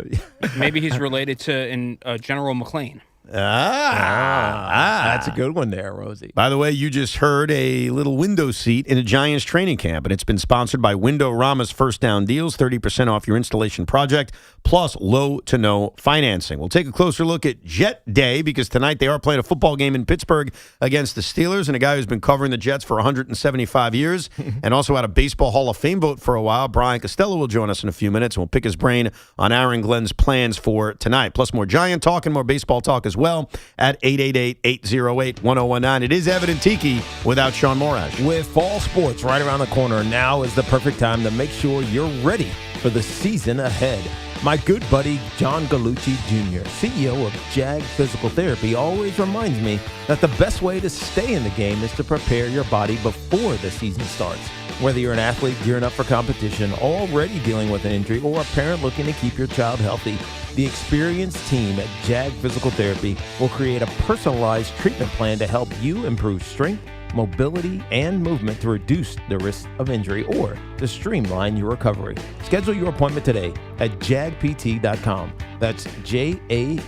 Maybe he's related to General McClain. That's a good one there, Rosie. By the way, you just heard a little window seat in a Giants training camp, and it's been sponsored by Window-Rama's First Down Deals, 30% off your installation project, plus low to no financing. We'll take a closer look at Jet Day, because tonight they are playing a football game in Pittsburgh against the Steelers, and a guy who's been covering the Jets for 175 years and also had a Baseball Hall of Fame vote for a while. Brian Costello will join us in a few minutes, and we'll pick his brain on Aaron Glenn's plans for tonight, plus more Giant talk and more baseball talk as well at 888-808-1019. It is Evan and Tiki without Sean Morash. With fall sports right around the corner, now is the perfect time to make sure you're ready for the season ahead. My good buddy, John Gallucci Jr., CEO of JAG Physical Therapy, always reminds me that the best way to stay in the game is to prepare your body before the season starts. Whether you're an athlete gearing up for competition, already dealing with an injury, or a parent looking to keep your child healthy, the experienced team at JAG Physical Therapy will create a personalized treatment plan to help you improve strength, mobility, and movement to reduce the risk of injury or to streamline your recovery. Schedule your appointment today at jagpt.com. That's JAGPT.com.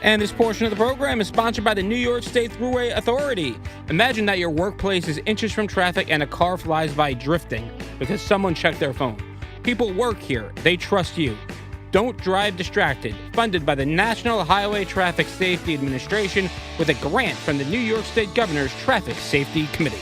And this portion of the program is sponsored by the New York State Thruway Authority. Imagine that your workplace is inches from traffic and a car flies by drifting because someone checked their phone. People work here. They trust you. Don't Drive Distracted, funded by the National Highway Traffic Safety Administration with a grant from the New York State Governor's Traffic Safety Committee.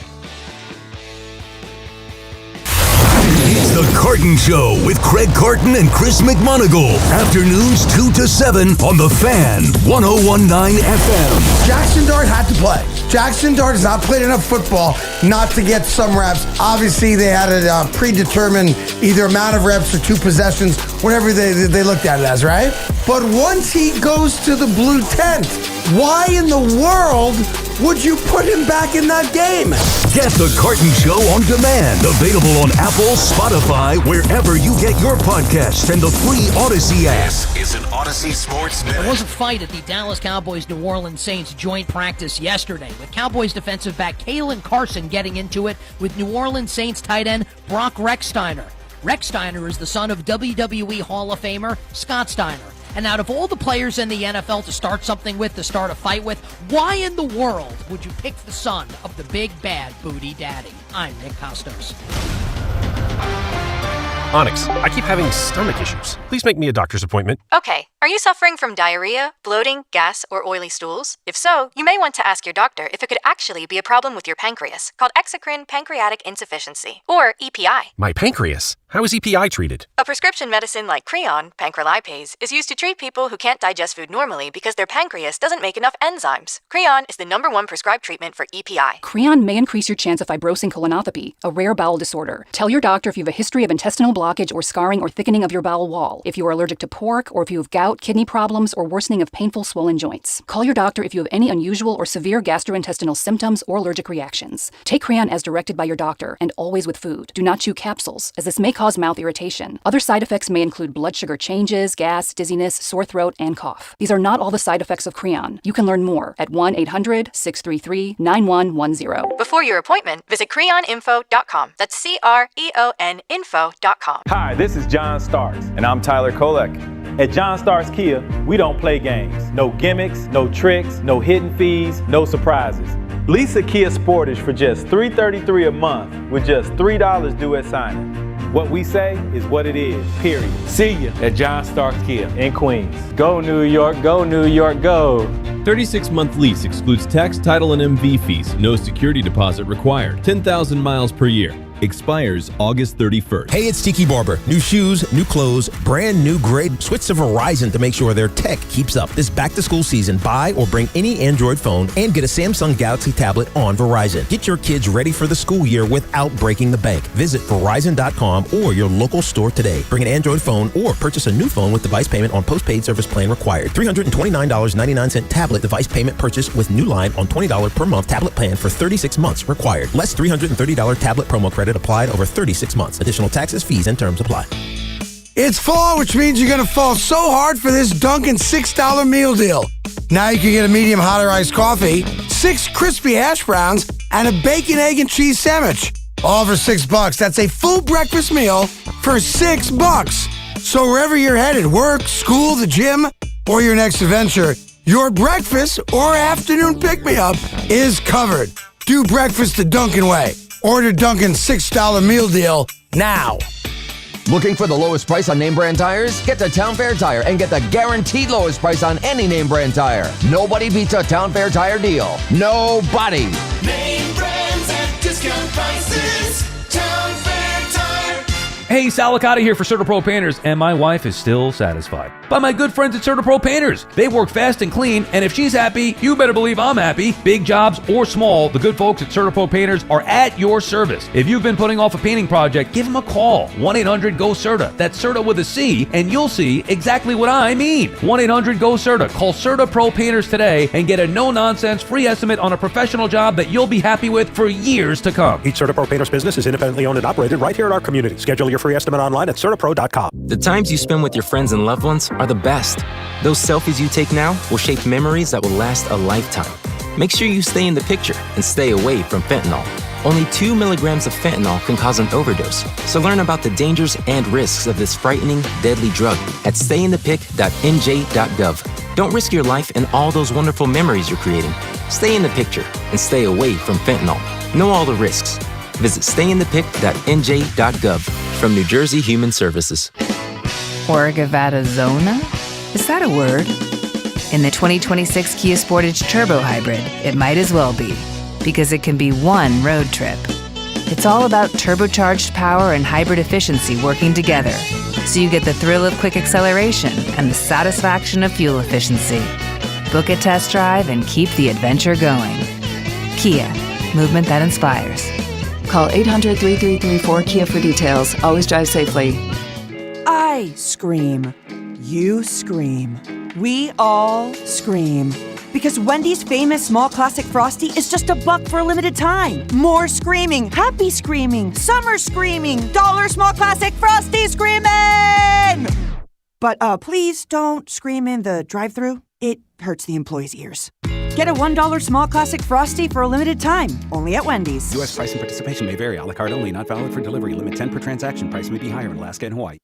It's The Carton Show with Craig Carton and Chris McMonagle. Afternoons 2 to 7 on The Fan, 101.9 FM. Jaxson Dart had to play. Jaxson Dart has not played enough football not to get some reps. Obviously, they had a predetermined either amount of reps or 2 possessions, whatever they looked at it as, right? But once he goes to the blue tent, why in the world would you put him back in that game? Get The Carton Show on demand. Available on Apple, Spotify, wherever you get your podcasts, and the free Odyssey app. This is an Odyssey Sports Minute. There was a fight at the Dallas Cowboys-New Orleans Saints joint practice yesterday, with Cowboys defensive back Kalen Carson getting into it with New Orleans Saints tight end Brock Rechsteiner. Rechsteiner is the son of WWE Hall of Famer Scott Steiner. And out of all the players in the NFL to start something with, to start a fight with, why in the world would you pick the son of the big bad booty daddy? I'm Nick Costos. Onyx, I keep having stomach issues. Please make me a doctor's appointment. Okay, are you suffering from diarrhea, bloating, gas, or oily stools? If so, you may want to ask your doctor if it could actually be a problem with your pancreas, called exocrine pancreatic insufficiency, or EPI. My pancreas? How is EPI treated? A prescription medicine like Creon, pancrelipase, is used to treat people who can't digest food normally because their pancreas doesn't make enough enzymes. Creon is the #1 prescribed treatment for EPI. Creon may increase your chance of fibrosing colonopathy, a rare bowel disorder. Tell your doctor if you have a history of intestinal blockage or scarring or thickening of your bowel wall, if you are allergic to pork, or if you have gout, kidney problems, or worsening of painful swollen joints. Call your doctor if you have any unusual or severe gastrointestinal symptoms or allergic reactions. Take Creon as directed by your doctor, and always with food. Do not chew capsules, as this may cause mouth irritation. Other side effects may include blood sugar changes, gas, dizziness, sore throat, and cough. These are not all the side effects of Creon. You can learn more at 1-800-633-9110. Before your appointment, visit creoninfo.com. That's CREON info.com. Hi, this is John Starks, and I'm Tyler Kolek. At John Starks Kia, we don't play games. No gimmicks, no tricks, no hidden fees, no surprises. Lease a Kia Sportage for just $333 a month with just $3 due at signing. What we say is what it is, period. See you at John Starks Kia in Queens. Go New York, go New York, go. 36-month lease excludes tax, title, and MV fees. No security deposit required. 10,000 miles per year. Expires August 31st. Hey, it's Tiki Barber. New shoes, new clothes, brand new grade. Switch to Verizon to make sure their tech keeps up. This back-to-school season, buy or bring any Android phone and get a Samsung Galaxy tablet on Verizon. Get your kids ready for the school year without breaking the bank. Visit Verizon.com or your local store today. Bring an Android phone or purchase a new phone with device payment on postpaid service plan required. $329.99 tablet device payment purchase with new line on $20 per month tablet plan for 36 months required. Less $330 tablet promo credit applied over 36 months. Additional taxes, fees, and terms apply. It's fall, which means you're going to fall so hard for this Dunkin' $6 meal deal. Now you can get a medium hot or iced coffee, 6 crispy hash browns, and a bacon, egg, and cheese sandwich. All for $6. That's a full breakfast meal for $6. So wherever you're headed, work, school, the gym, or your next adventure, your breakfast or afternoon pick-me-up is covered. Do breakfast the Dunkin' way. Order Dunkin's $6 meal deal now. Looking for the lowest price on name brand tires? Get to Town Fair Tire and get the guaranteed lowest price on any name brand tire. Nobody beats a Town Fair Tire deal. Nobody. Name brands at discount prices. Town Fair Tire. Hey, Salicata here for CertaPro Painters, and my wife is still satisfied by my good friends at CertaPro Painters. They work fast and clean, and if she's happy, you better believe I'm happy. Big jobs or small, the good folks at CertaPro Painters are at your service. If you've been putting off a painting project, give them a call. 1-800-GO-CERTA. That's CERTA with a C, and you'll see exactly what I mean. 1-800-GO-CERTA. Call CertaPro Painters today and get a no-nonsense free estimate on a professional job that you'll be happy with for years to come. Each CertaPro Painters business is independently owned and operated right here in our community. Schedule your free estimate online at CertaPro.com. The times you spend with your friends and loved ones are the best. Those selfies you take now will shape memories that will last a lifetime. Make sure you stay in the picture and stay away from fentanyl. Only 2 milligrams of fentanyl can cause an overdose. So learn about the dangers and risks of this frightening, deadly drug at stayinthepic.nj.gov. Don't risk your life and all those wonderful memories you're creating. Stay in the picture and stay away from fentanyl. Know all the risks. Visit stayinthepic.nj.gov from New Jersey Human Services. Orgavattazona? Is that a word? In the 2026 Kia Sportage Turbo Hybrid, it might as well be, because it can be one road trip. It's all about turbocharged power and hybrid efficiency working together, so you get the thrill of quick acceleration and the satisfaction of fuel efficiency. Book a test drive and keep the adventure going. Kia, movement that inspires. Call 800-3334-KIA for details. Always drive safely. I scream. You scream. We all scream. Because Wendy's famous small classic Frosty is just $1 for a limited time. More screaming, happy screaming, summer screaming, $1 small classic Frosty screaming! But please don't scream in the drive-thru. It hurts the employees' ears. Get a $1 small classic Frosty for a limited time, only at Wendy's. U.S. price and participation may vary. A la carte only, not valid for delivery. Limit 10 per transaction. Price may be higher in Alaska and Hawaii.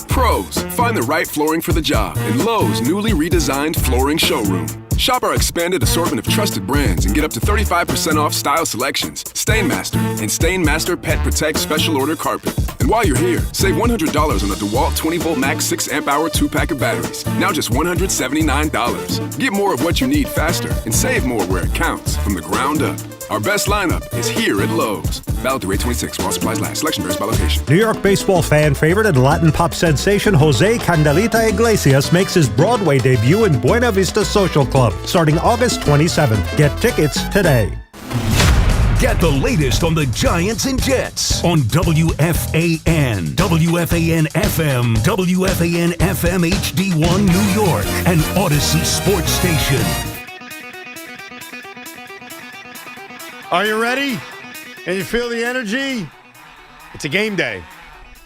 Pros, find the right flooring for the job in Lowe's newly redesigned flooring showroom. Shop our expanded assortment of trusted brands and get up to 35% off style selections, Stainmaster, and Stainmaster Pet Protect Special Order Carpet. And while you're here, save $100 on the DeWalt 20-volt max 6-amp-hour 2-pack of batteries. Now just $179. Get more of what you need faster and save more where it counts from the ground up. Our best lineup is here at Lowe's. Valid through 8/26 while supplies last. Selection varies by location. New York baseball fan favorite and Latin pop sensation Jose Candelita Iglesias makes his Broadway debut in Buena Vista Social Club starting August 27th. Get tickets today. Get the latest on the Giants and Jets on WFAN, WFAN FM, WFAN FM HD1 New York, and Odyssey Sports Station. Are you ready? Can you feel the energy? It's a game day.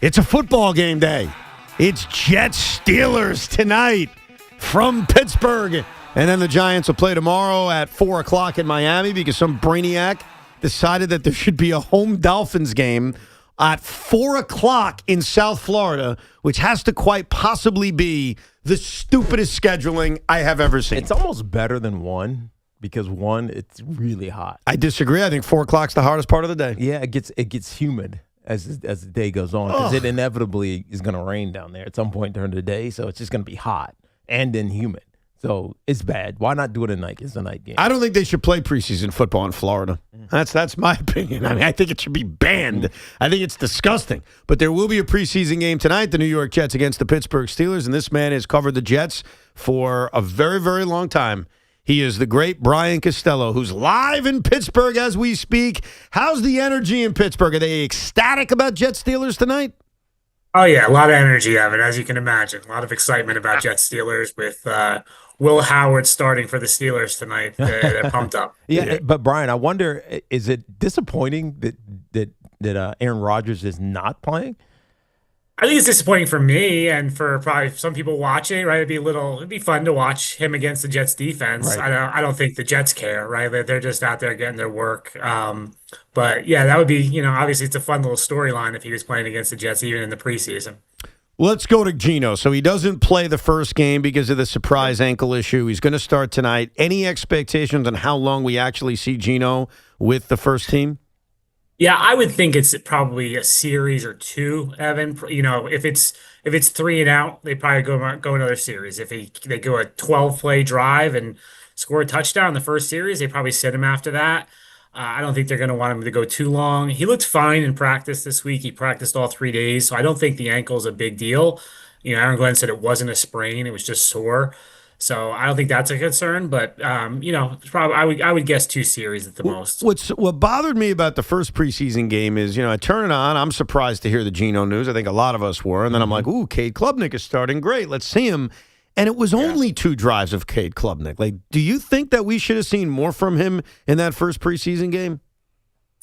It's a football game day. It's Jets-Steelers tonight from Pittsburgh. And then the Giants will play tomorrow at 4 o'clock in Miami because some brainiac decided that there should be a home Dolphins game at 4 o'clock in South Florida, which has to quite possibly be the stupidest scheduling I have ever seen. It's almost better than 1. Because 1, it's really hot. I disagree. I think 4 o'clock's the hardest part of the day. Yeah, it gets humid as the day goes on because it inevitably is going to rain down there at some point during the day. So it's just going to be hot and then humid. So it's bad. Why not do it at night? It's a night game. I don't think they should play preseason football in Florida. That's my opinion. I mean, I think it should be banned. I think it's disgusting. But there will be a preseason game tonight, the New York Jets against the Pittsburgh Steelers, and this man has covered the Jets for a very, very long time. He is the great Brian Costello, who's live in Pittsburgh as we speak. How's the energy in Pittsburgh? Are they ecstatic about Jets-Steelers tonight? Oh, yeah, a lot of energy, Evan, as you can imagine. A lot of excitement about Jets-Steelers with Will Howard starting for the Steelers tonight. They're pumped up. Yeah, but Brian, I wonder, is it disappointing that Aaron Rodgers is not playing? I think it's disappointing for me and for probably some people watching, right? It'd be fun to watch him against the Jets defense. Right. I don't think the Jets care, right? They're just out there getting their work. But yeah, that would be, obviously it's a fun little storyline if he was playing against the Jets even in the preseason. Let's go to Geno. So he doesn't play the first game because of the surprise ankle issue. He's going to start tonight. Any expectations on how long we actually see Geno with the first team? Yeah, I would think it's probably a series or two, Evan. If it's 3 and out, they probably go another series. If they go a 12-play drive and score a touchdown in the first series, they probably sit him after that. I don't think they're going to want him to go too long. He looked fine in practice this week. He practiced all 3 days, so I don't think the ankle is a big deal. Aaron Glenn said it wasn't a sprain; it was just sore. So I don't think that's a concern, but it's probably I would guess 2 series at the most. What bothered me about the first preseason game is, I turn it on. I'm surprised to hear the Geno news. I think a lot of us were, and then I'm like, "Ooh, Cade Klubnik is starting. Great, let's see him." And it was only 2 drives of Cade Klubnik. Like, do you think that we should have seen more from him in that first preseason game?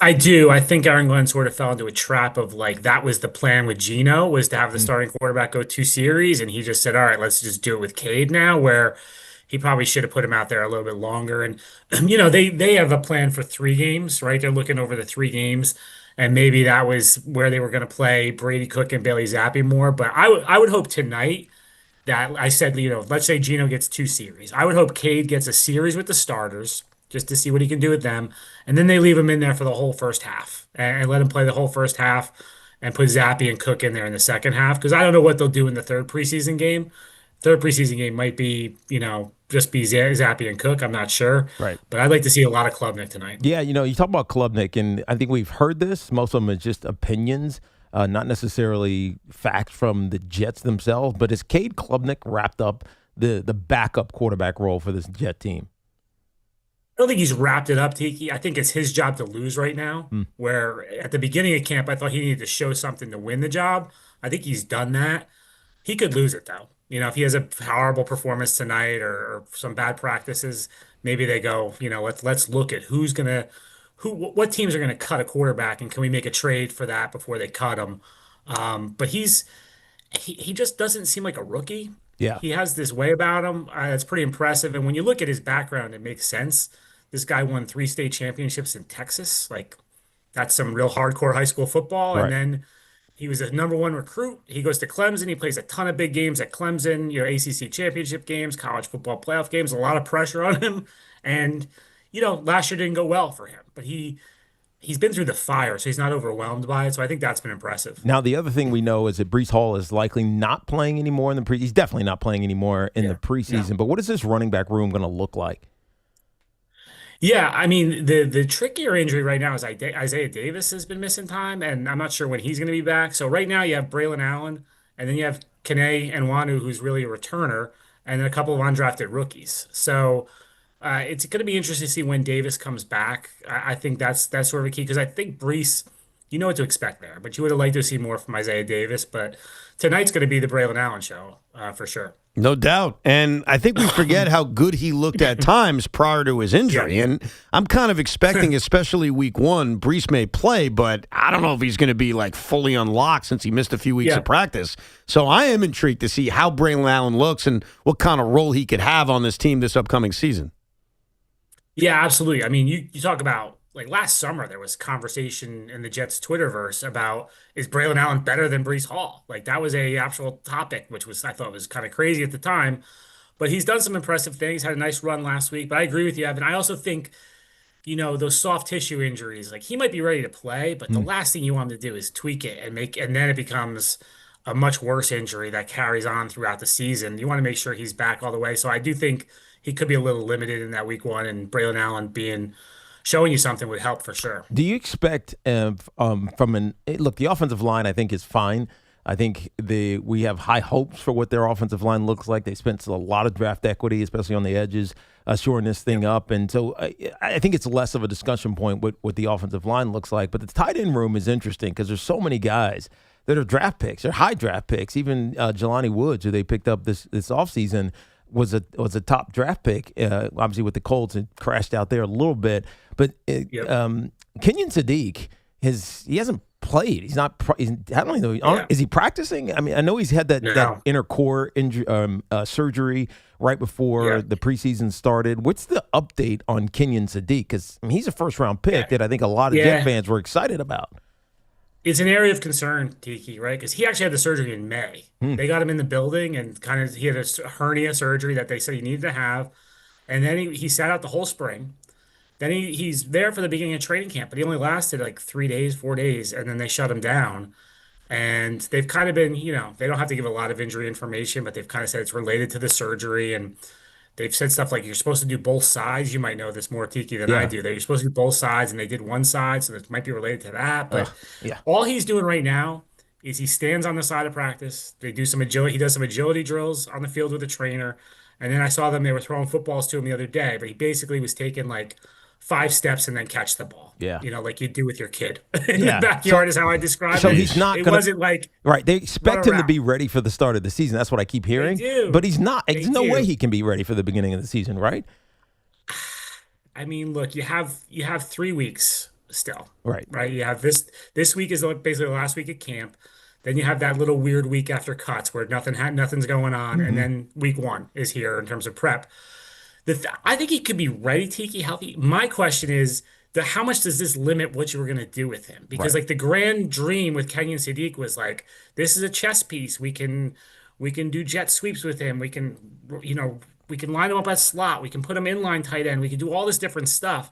I do. I think Aaron Glenn sort of fell into a trap of that was the plan with Geno, was to have the starting quarterback go 2 series, and he just said, all right, let's just do it with Cade now, where he probably should have put him out there a little bit longer. And, they have a plan for 3 games, right? They're looking over the 3 games, and maybe that was where they were going to play Brady Cook and Bailey Zappi more. But I would hope tonight that I said, let's say Geno gets 2 series. I would hope Cade gets a series with the starters, just to see what he can do with them. And then they leave him in there for the whole first half and let him play the whole first half and put Zappi and Cook in there in the second half. Because I don't know what they'll do in the third preseason game. Third preseason game might be, just be Zappi and Cook. I'm not sure. Right. But I'd like to see a lot of Klubnik tonight. Yeah, you talk about Klubnik, and I think we've heard this. Most of them are just opinions, not necessarily facts from the Jets themselves. But is Cade Klubnik wrapped up the backup quarterback role for this Jet team? I don't think he's wrapped it up, Tiki. I think it's his job to lose right now, where at the beginning of camp, I thought he needed to show something to win the job. I think he's done that. He could lose it, though. If he has a horrible performance tonight or some bad practices, maybe they go, let's look at what teams are going to cut a quarterback, and can we make a trade for that before they cut him? But he just doesn't seem like a rookie. Yeah. He has this way about him. It's pretty impressive. And when you look at his background, it makes sense. This guy won 3 state championships in Texas. That's some real hardcore high school football. Right. And then He was a #1 recruit. He goes to Clemson. He plays a ton of big games at Clemson, ACC championship games, college football playoff games, a lot of pressure on him. And, last year didn't go well for him, but he's been through the fire, so he's not overwhelmed by it. So I think that's been impressive. Now, the other thing we know is that Breece Hall is likely not playing anymore in the He's definitely not playing anymore in the preseason. No. But what is this running back room going to look like? Yeah, I mean, the trickier injury right now is Isaiah Davis has been missing time, and I'm not sure when he's going to be back. So right now you have Braylon Allen, and then you have Kene Nwanu, who's really a returner, and then a couple of undrafted rookies. So it's going to be interesting to see when Davis comes back. I think that's sort of a key, because I think Breece, you know what to expect there, but you would have liked to see more from Isaiah Davis. But tonight's going to be the Braylon Allen show for sure. No doubt. And I think we forget how good he looked at times prior to his injury. Yeah. And I'm kind of expecting, especially week 1, Breece may play, but I don't know if he's going to be like fully unlocked since he missed a few weeks of practice. So I am intrigued to see how Braylon Allen looks and what kind of role he could have on this team this upcoming season. Yeah, absolutely. I mean, you talk about, like, last summer there was conversation in the Jets Twitterverse about, is Braylon Allen better than Breece Hall? Like, that was a actual topic, which I thought was kind of crazy at the time. But he's done some impressive things, had a nice run last week. But I agree with you, Evan. I also think, those soft tissue injuries, like, he might be ready to play, but the last thing you want him to do is tweak it and then it becomes a much worse injury that carries on throughout the season. You want to make sure he's back all the way. So I do think he could be a little limited in that week 1, and Braylon Allen showing you something would help for sure. Do you expect look, the offensive line I think is fine. I think we have high hopes for what their offensive line looks like. They spent a lot of draft equity, especially on the edges, shoring this thing up. And so I think it's less of a discussion point what the offensive line looks like. But the tight end room is interesting because there's so many guys that are draft picks. They're high draft picks. Even Jelani Woods, who they picked up this offseason, was a top draft pick. Obviously with the Colts, it crashed out there a little bit. But Kenyon Sadiq, he hasn't played. He's not. I don't even know. Is he practicing? I mean, I know he's had that inner core injury, surgery right before the preseason started. What's the update on Kenyon Sadiq? Because he's a first-round pick that I think a lot of Jet fans were excited about. It's an area of concern, Tiki, right? Because he actually had the surgery in May. They got him in the building, and he had a hernia surgery that they said he needed to have. And then he sat out the whole spring. Then he's there for the beginning of training camp, but he only lasted like 3 days, 4 days, and then they shut him down. And they've kind of been, they don't have to give a lot of injury information, but they've kind of said it's related to the surgery. And they've said stuff like you're supposed to do both sides. You might know this more, Tiki, than I do. You're supposed to do both sides, and they did one side, so it might be related to that. But all he's doing right now is he stands on the side of practice. They do some agility. He does some agility drills on the field with a trainer. And then I saw they were throwing footballs to him the other day, but he basically was taking like 5 steps and then catch the ball. Yeah. Like you do with your kid in the backyard is how I describe it. So he's not It wasn't like right. They expect him to be ready for the start of the season. That's what I keep hearing. They do. But he's not. There's no do. way he can be ready for the beginning of the season, right? I mean, look, you have 3 weeks still. Right. You have this week is basically the last week at camp. Then you have that little weird week after cuts where nothing's going on, and then week 1 is here in terms of prep. I think he could be ready, Tiki, healthy. My question is, how much does this limit what you were going to do with him? Because like the grand dream with Kenyon Sadiq was like, this is a chess piece. We can do jet sweeps with him. We can line him up at slot. We can put him inline tight end. We can do all this different stuff.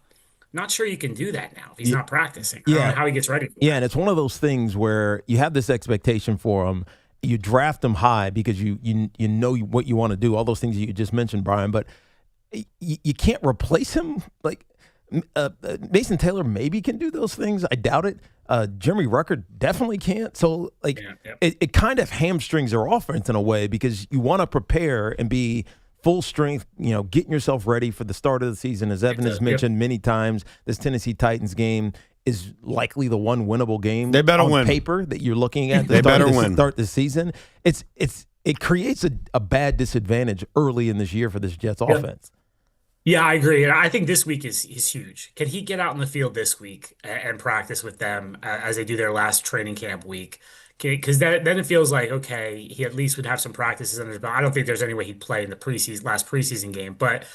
Not sure you can do that now if he's not practicing. I don't know how he gets ready. Yeah, and it's one of those things where you have this expectation for him. You draft him high because you know what you want to do. All those things you just mentioned, Brian, but you can't replace him. Like Mason Taylor maybe can do those things. I doubt it. Jeremy Rucker definitely can't. So it kind of hamstrings their offense in a way because you want to prepare and be full strength, getting yourself ready for the start of the season. As Evan has mentioned many times, this Tennessee Titans game is likely the one winnable game they better on win. paper that you're looking at they better win. Start the season. It creates a bad disadvantage early in this year for this Jets offense. Yeah, I agree. And I think this week is huge. Can he get out in the field this week and practice with them as they do their last training camp week? Because then it feels like, okay, he at least would have some practices under his belt. I don't think there's any way he'd play in the last preseason game. But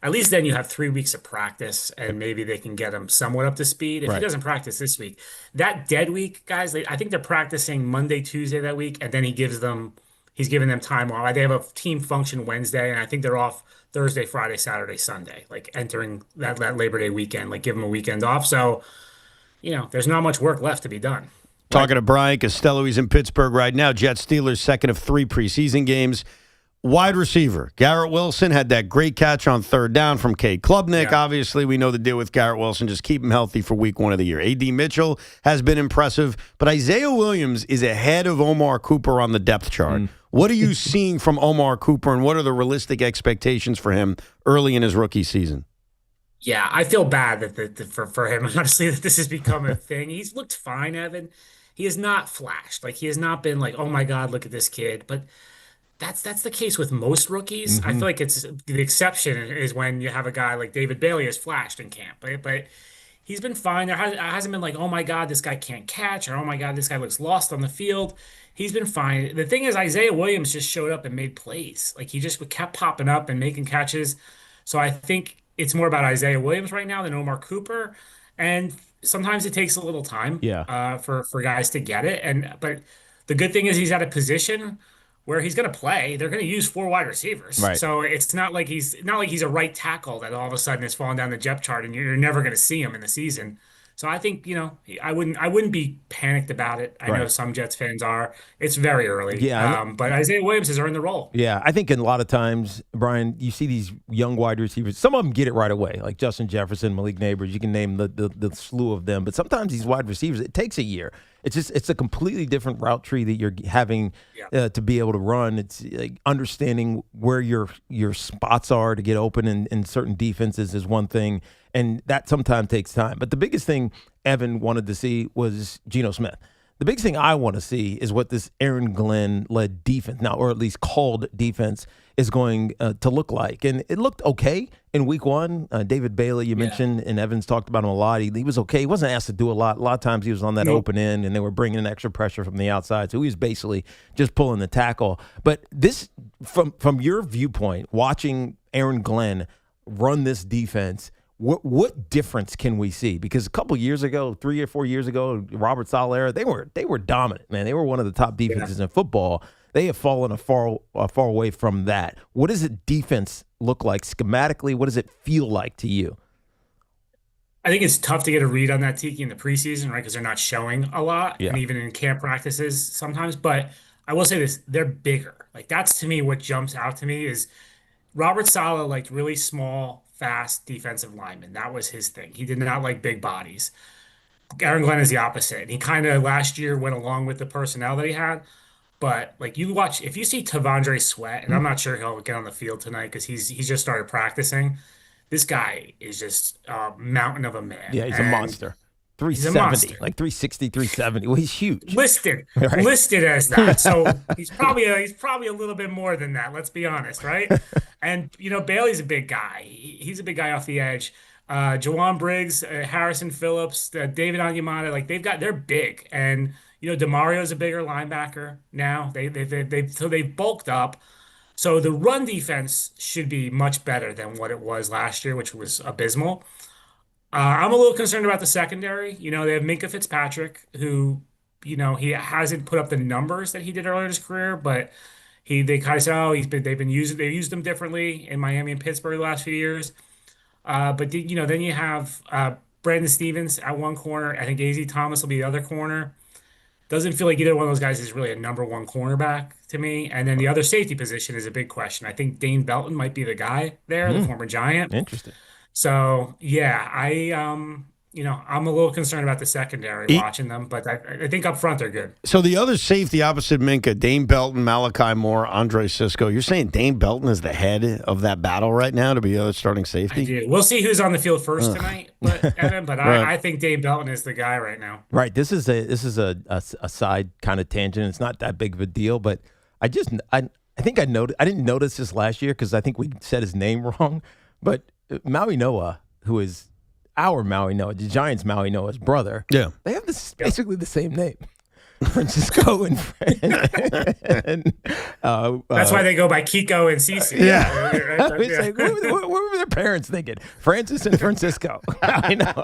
at least then you have 3 weeks of practice and maybe they can get him somewhat up to speed. If he Right. doesn't practice this week, that dead week, guys, I think they're practicing Monday, Tuesday that week, and then he's giving them time off. They have a team function Wednesday, and I think they're off Thursday, Friday, Saturday, Sunday, like entering that Labor Day weekend, like give them a weekend off. So, there's not much work left to be done. Talking to Brian Costello, he's in Pittsburgh right now. Jets Steelers, second of 3 preseason games. Wide receiver, Garrett Wilson had that great catch on third down from Cade Klubnik. Yeah. Obviously, we know the deal with Garrett Wilson. Just keep him healthy for week 1 of the year. A.D. Mitchell has been impressive, but Isaiah Williams is ahead of Omar Cooper on the depth chart. What are you seeing from Omar Cooper, and what are the realistic expectations for him early in his rookie season? Yeah, I feel bad that for him, honestly, that this has become a thing. He's looked fine, Evan. He has not flashed. Like, he has not been like, oh my God, look at this kid. But that's the case with most rookies. I feel like it's the exception is when you have a guy like David Bailey has flashed in camp, but he's been fine. There hasn't been like, oh my God, this guy can't catch, or oh my God, this guy looks lost on the field. He's been fine. The thing is, Isaiah Williams just showed up and made plays. Like, he just kept popping up and making catches. So I think it's more about Isaiah Williams right now than Omar Cooper. And sometimes it takes a little time for guys to get it. But the good thing is he's at a position where he's going to play. They're going to use 4 wide receivers. Right. So it's not like he's a right tackle that all of a sudden is falling down the depth chart and you're never going to see him in the season. So I think, I wouldn't be panicked about it. I know some Jets fans are. It's very early. Yeah. But Isaiah Williams has earned the role. Yeah, I think in a lot of times, Brian, you see these young wide receivers. Some of them get it right away, like Justin Jefferson, Malik Neighbors. You can name the slew of them. But sometimes these wide receivers, it takes a year. It's a completely different route tree that you're having to be able to run. It's like understanding where your spots are to get open in certain defenses is one thing, and that sometimes takes time. But the biggest thing Evan wanted to see was Geno Smith. The biggest thing I want to see is what this Aaron Glenn-led defense, now, or at least called defense, is going to look like. And it looked okay in week 1. David Bailey, you mentioned, and Evans talked about him a lot. He was okay. He wasn't asked to do a lot. A lot of times he was on that open end, and they were bringing in extra pressure from the outside. So he was basically just pulling the tackle. But this, from your viewpoint, watching Aaron Glenn run this defense, what difference can we see? Because a couple years ago, 3 or 4 years ago, Robert Saleh era, they were dominant, man. They were one of the top defenses in football. They have fallen a far away from that. What does a defense look like schematically? What does it feel like to you? I think it's tough to get a read on that, Tiki, in the preseason, right? Because they're not showing a lot, Yeah. and even in camp practices sometimes. But I will say this: they're bigger. Like, that's to me what jumps out to me is Robert Saleh liked really small, fast defensive linemen. That was his thing. He did not like big bodies. Aaron Glenn is the opposite. And he kind of last year went along with the personnel that he had. But like, you watch, if you see Tavondre Sweat, and I'm not sure he'll get on the field tonight because he's just started practicing. This guy is just a mountain of a man. Yeah, he's a monster. 370, like 360, 370. Well, he's huge. Listed as that. So he's probably a little bit more than that. Let's be honest, right? And Bailey's a big guy. He's a big guy off the edge. Jawan Briggs, Harrison Phillips, David Onyemata, like they're big. And DeMario's a bigger linebacker now. They've bulked up. So the run defense should be much better than what it was last year, which was abysmal. I'm a little concerned about the secondary. They have Minkah Fitzpatrick, who, he hasn't put up the numbers that he did earlier in his career, but they kind of say, they used him differently in Miami and Pittsburgh the last few years. But then you have Brandon Stevens at one corner. I think A.Z. Thomas will be the other corner. Doesn't feel like either one of those guys is really a number one cornerback to me. And then the other safety position is a big question. I think Dane Belton might be the guy there, the former Giant. Interesting. So, yeah, I'm a little concerned about the secondary watching them, but I think up front they're good. So the other safety opposite Minkah, Dane Belton, Malachi Moore, Andre Sisco. You're saying Dane Belton is the head of that battle right now to be the other starting safety? I do. We'll see who's on the field first tonight, Evan, but Right. I think Dane Belton is the guy right now. Right. This is a side kind of tangent. It's not that big of a deal, but I think I didn't notice this last year because I think we said his name wrong, but Maui Noah, who is our Maui Noah, the Giants Maui Noah's brother. Yeah. They have basically the same name. Francisco and That's why they go by Kiko and Cece. What were their parents thinking? Francis and Francisco. I know.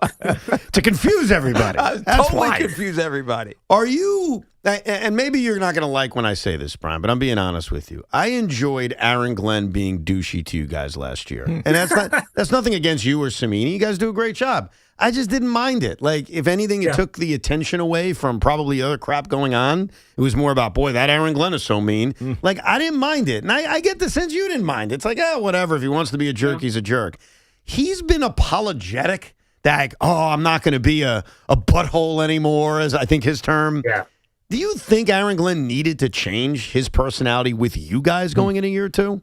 To confuse everybody. That's totally why. confuse everybody. Are you, and maybe you're not going to like when I say this, Brian, but I'm being honest with you. I enjoyed Aaron Glenn being douchey to you guys last year. And that's nothing against you or Samini. You guys do a great job. I just didn't mind it. Like, if anything, it took the attention away from probably other crap going on. It was more about, boy, that Aaron Glenn is so mean. Like, I didn't mind it. And I get the sense you didn't mind it. It's like, whatever. If he wants to be a jerk, he's a jerk. He's been apologetic that, like, I'm not going to be a butthole anymore, as I think his term. Yeah. Do you think Aaron Glenn needed to change his personality with you guys going in a year or two?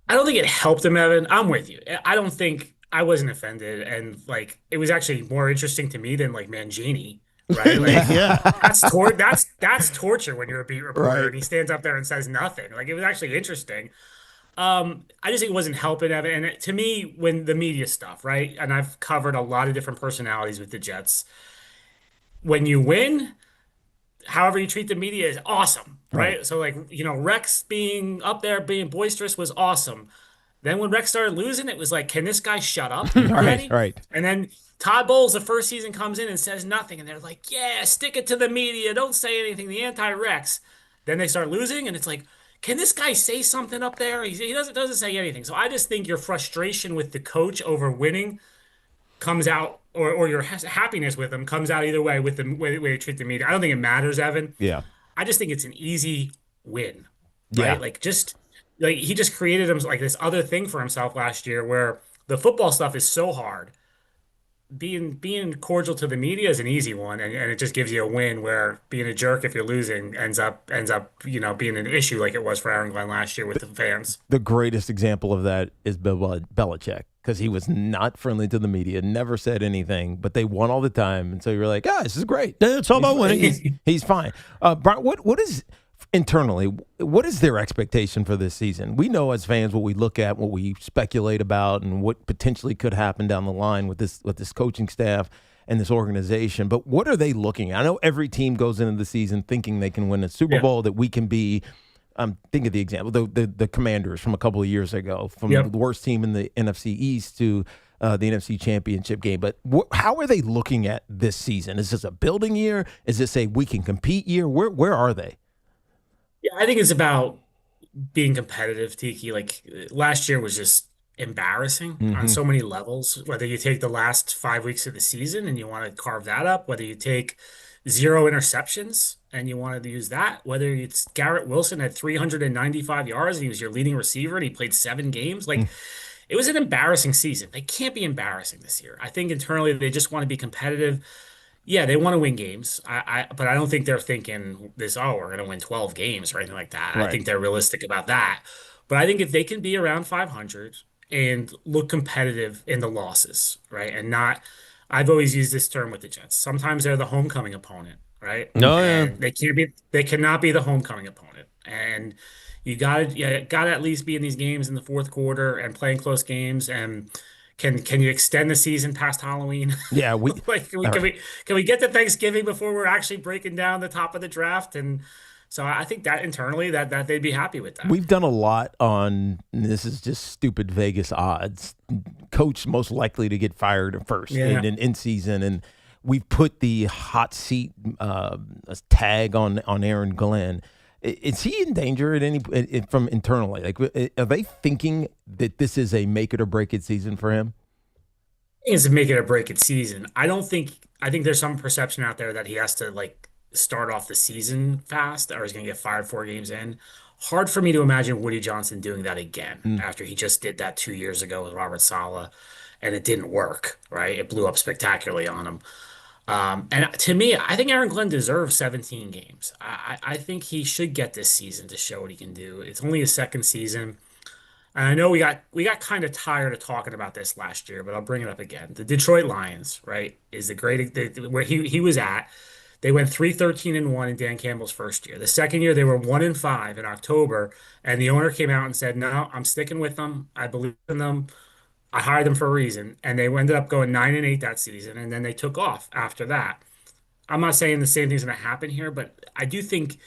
I don't think it helped him, Evan. I'm with you. I wasn't offended, and like it was actually more interesting to me than like Mangini, right? Like, that's torture when you're a beat reporter and he stands up there and says nothing. Like, it was actually interesting. I just think it wasn't helping Evan. And to me, when the media stuff, right? And I've covered a lot of different personalities with the Jets. When you win, however you treat the media is awesome, right? So like, Rex being up there, being boisterous was awesome. Then when Rex started losing, it was like, can this guy shut up already? Right. And then Todd Bowles, the first season, comes in and says nothing. And they're like, yeah, stick it to the media. Don't say anything. The anti-Rex. Then they start losing, and it's like, can this guy say something up there? He doesn't say anything. So I just think your frustration with the coach over winning comes out, or your happiness with him comes out either way with the way you treat the media. I don't think it matters, Evan. Yeah. I just think it's an easy win. Yeah. Right? Like he just created him like this other thing for himself last year where the football stuff is so hard. Being cordial to the media is an easy one, and it just gives you a win where being a jerk if you're losing ends up being an issue like it was for Aaron Glenn last year with the fans. The greatest example of that is Bill Belichick, because he was not friendly to the media, never said anything, but they won all the time, and so you're like, this is great. It's all about winning. He's fine. Brian, what is internally, what is their expectation for this season? We know as fans what we look at, what we speculate about, and what potentially could happen down the line with this coaching staff and this organization. But what are they looking at? I know every team goes into the season thinking they can win a Super Bowl, that we can be. Think of the example, the Commanders from a couple of years ago, from the worst team in the NFC East to the NFC Championship game. But how are they looking at this season? Is this a building year? Is this a we can compete year? Where are they? Yeah, I think it's about being competitive, Tiki. Like, last year was just embarrassing on so many levels, whether you take the last 5 weeks of the season and you want to carve that up, whether you take 0 interceptions and you wanted to use that, whether it's Garrett Wilson had 395 yards and he was your leading receiver and he played 7 games. Like, it was an embarrassing season. They can't be embarrassing this year. I think internally they just want to be competitive. Yeah, they want to win games. But I don't think they're thinking this, we're going to win 12 games or anything like that. Right. I think they're realistic about that. But I think if they can be around 500 and look competitive in the losses, right? And not, I've always used this term with the Jets. Sometimes they're the homecoming opponent, right? They cannot be the homecoming opponent. And you gotta at least be in these games in the fourth quarter and playing close games. And can you extend the season past Halloween? Yeah, can we get to Thanksgiving before we're actually breaking down the top of the draft? And so I think that internally that they'd be happy with that. We've done a lot on, this is just stupid Vegas odds, coach most likely to get fired first in season, and we've put the hot seat tag on Aaron Glenn. Is he in danger from internally? Like, are they thinking that this is a make it or break it season for him? It's a make it or break it season. I think there's some perception out there that he has to like start off the season fast or he's going to get fired 4 games in. Hard for me to imagine Woody Johnson doing that again after he just did that 2 years ago with Robert Saleh and it didn't work, right? It blew up spectacularly on him. And to me, I think Aaron Glenn deserves 17 games. I think he should get this season to show what he can do. It's only his second season. And I know we got kind of tired of talking about this last year, but I'll bring it up again. The Detroit Lions, right, is where he was at. They went 3-13-1 in Dan Campbell's first year. The second year, they were 1-5 in October, and the owner came out and said, "No, I'm sticking with them. I believe in them. I hired them for a reason." And they ended up going 9-8 that season, and then they took off after that. I'm not saying the same thing's going to happen here, but I do think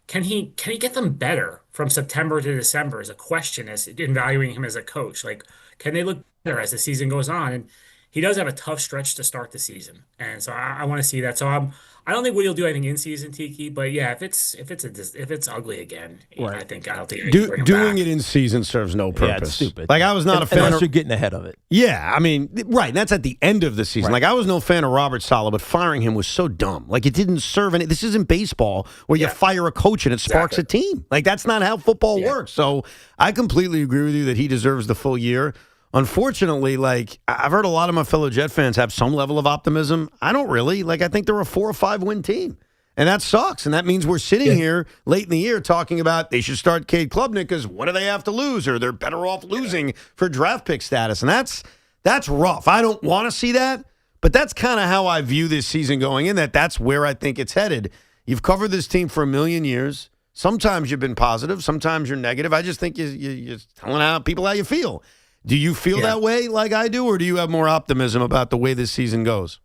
can he get them better from September to December is a question as in valuing him as a coach. Like, can they look better as the season goes on? And he does have a tough stretch to start the season, and so I want to see that. So I don't think Woody will do anything in season, Tiki. But yeah, if it's ugly again, I don't think I can bring him doing back. it in season serves no purpose. Yeah, it's stupid. Like I was not a fan. Unless you're getting ahead of it. Yeah, I mean, right. That's at the end of the season. Right. Like I was no fan of Robert Saleh, but firing him was so dumb. Like it didn't serve any. This isn't baseball where you fire a coach and it sparks a team. Like that's not how football works. So I completely agree with you that he deserves the full year. Unfortunately, like I've heard a lot of my fellow Jet fans have some level of optimism. I don't really. Like I think they're a 4 or 5 win team. And that sucks. And that means we're sitting here late in the year talking about they should start Cade Klubnik because what do they have to lose? Or they're better off losing for draft pick status. And that's rough. I don't want to see that. But that's kind of how I view this season going in, that's where I think it's headed. You've covered this team for a million years. Sometimes you've been positive. Sometimes you're negative. I just think you're telling out people how you feel. Do you feel that way like I do, or do you have more optimism about the way this season goes?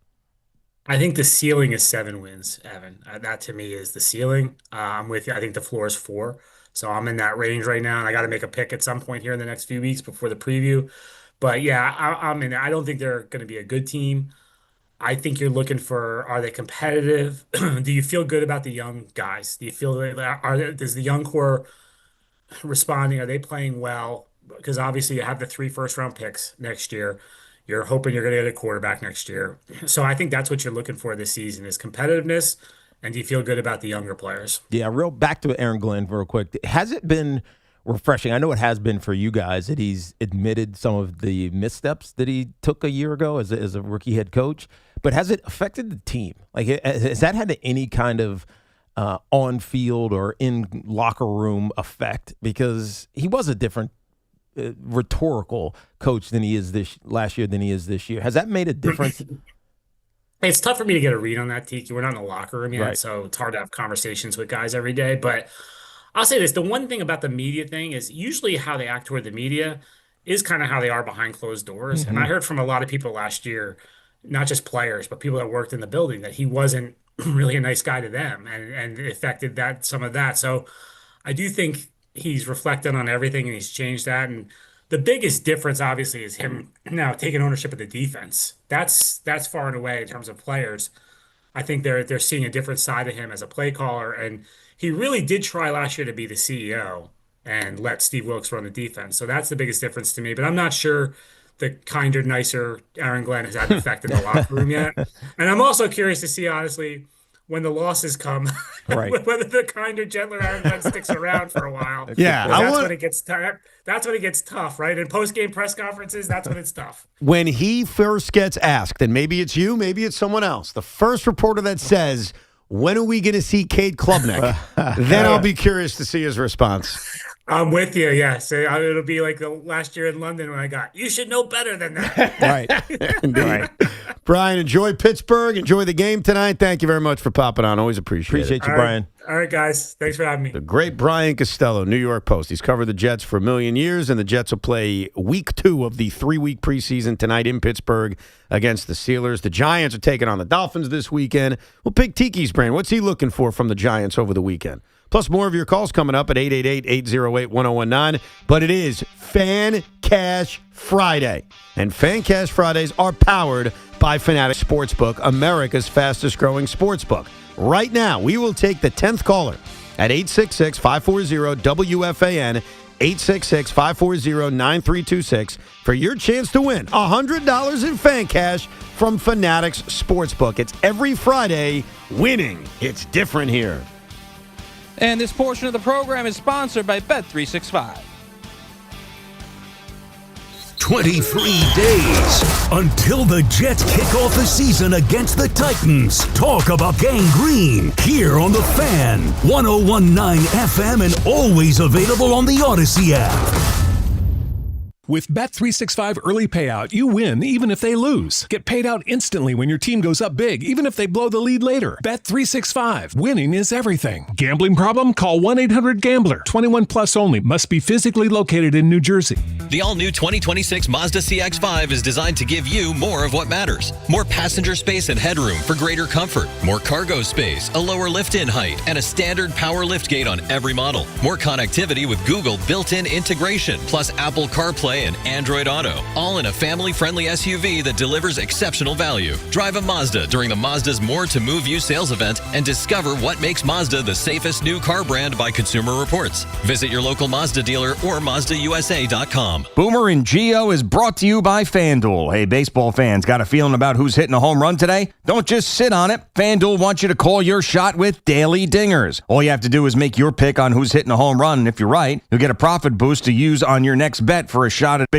I think the ceiling is 7 wins, Evan. That to me is the ceiling. I'm with you. I think the floor is 4. So I'm in that range right now, and I got to make a pick at some point here in the next few weeks before the preview. But yeah, I'm in. I don't think they're going to be a good team. I think you're looking for, are they competitive? Do you feel good about the young guys? Do you feel does the young core responding? Are they playing well? Because obviously you have the 3 first-round picks next year. You're hoping you're going to get a quarterback next year. So I think that's what you're looking for this season is competitiveness, and do you feel good about the younger players? Yeah, back to Aaron Glenn real quick. Has it been refreshing? I know it has been for you guys that he's admitted some of the missteps that he took a year ago as a rookie head coach, but has it affected the team? Like, has that had any kind of on-field or in locker room effect? Because he was a different rhetorical coach than he is last year than he is this year. Has that made a difference? It's tough for me to get a read on that, Tiki. We're not in the locker room yet, Right. so it's hard to have conversations with guys every day. But I'll say this, the one thing about the media thing is usually how they act toward the media is kind of how they are behind closed doors. And I heard from a lot of people last year, not just players, but people that worked in the building, that he wasn't really a nice guy to them, and it affected some of that. So I do think he's reflected on everything and he's changed that. And the biggest difference, obviously, is him now taking ownership of the defense. That's far and away in terms of players. I think they're seeing a different side of him as a play caller, and he really did try last year to be the CEO and let Steve Wilkes run the defense. So that's the biggest difference to me. But I'm not sure the kinder, nicer Aaron Glenn has had an effect in the locker room yet. And I'm also curious to see, honestly, when the losses come, Right. whether the kinder, gentler Aaron Glenn sticks around for a while. Yeah, That's when it gets tough. That's when it gets tough, right? In post-game press conferences, that's when it's tough. When he first gets asked, and maybe it's you, maybe it's someone else, the first reporter that says, when are we going to see Cade Klubnik? Then I'll be curious to see his response. I'm with you, yes. It'll be like the last year in London when I got, you should know better than that. Right. Indeed. Brian, enjoy Pittsburgh. Enjoy the game tonight. Thank you very much for popping on. Always appreciate it. You, Brian. All right, guys. Thanks for having me. The great Brian Costello, New York Post. He's covered the Jets for a million years, and the Jets will play week 2 of the 3-week preseason tonight in Pittsburgh against the Steelers. The Giants are taking on the Dolphins this weekend. We'll pick Tiki's brain. What's he looking for from the Giants over the weekend? Plus, more of your calls coming up at 888-808-1019. But it is Fan Cash Friday. And Fan Cash Fridays are powered by Fanatics Sportsbook, America's fastest-growing sportsbook. Right now, we will take the 10th caller at 866-540-WFAN, 866-540-9326 for your chance to win $100 in Fan Cash from Fanatics Sportsbook. It's every Friday. Winning, it's different here. And this portion of the program is sponsored by Bet365. 23 days until the Jets kick off the season against the Titans. Talk about gangrene here on The Fan, 101.9 FM, and always available on the Odyssey app. With Bet365 Early Payout, you win even if they lose. Get paid out instantly when your team goes up big, even if they blow the lead later. Bet365. Winning is everything. Gambling problem? Call 1-800-GAMBLER. 21 plus only. Must be physically located in New Jersey. The all-new 2026 Mazda CX-5 is designed to give you more of what matters. More passenger space and headroom for greater comfort. More cargo space, a lower lift-in height, and a standard power liftgate on every model. More connectivity with Google built-in integration, plus Apple CarPlay and Android Auto, all in a family-friendly SUV that delivers exceptional value. Drive a Mazda during the Mazda's More to Move You sales event and discover what makes Mazda the safest new car brand by Consumer Reports. Visit your local Mazda dealer or MazdaUSA.com. Boomer and Geo is brought to you by FanDuel. Hey, baseball fans, got a feeling about who's hitting a home run today? Don't just sit on it. FanDuel wants you to call your shot with daily dingers. All you have to do is make your pick on who's hitting a home run, and if you're right, you'll get a profit boost to use on your next bet for a shot at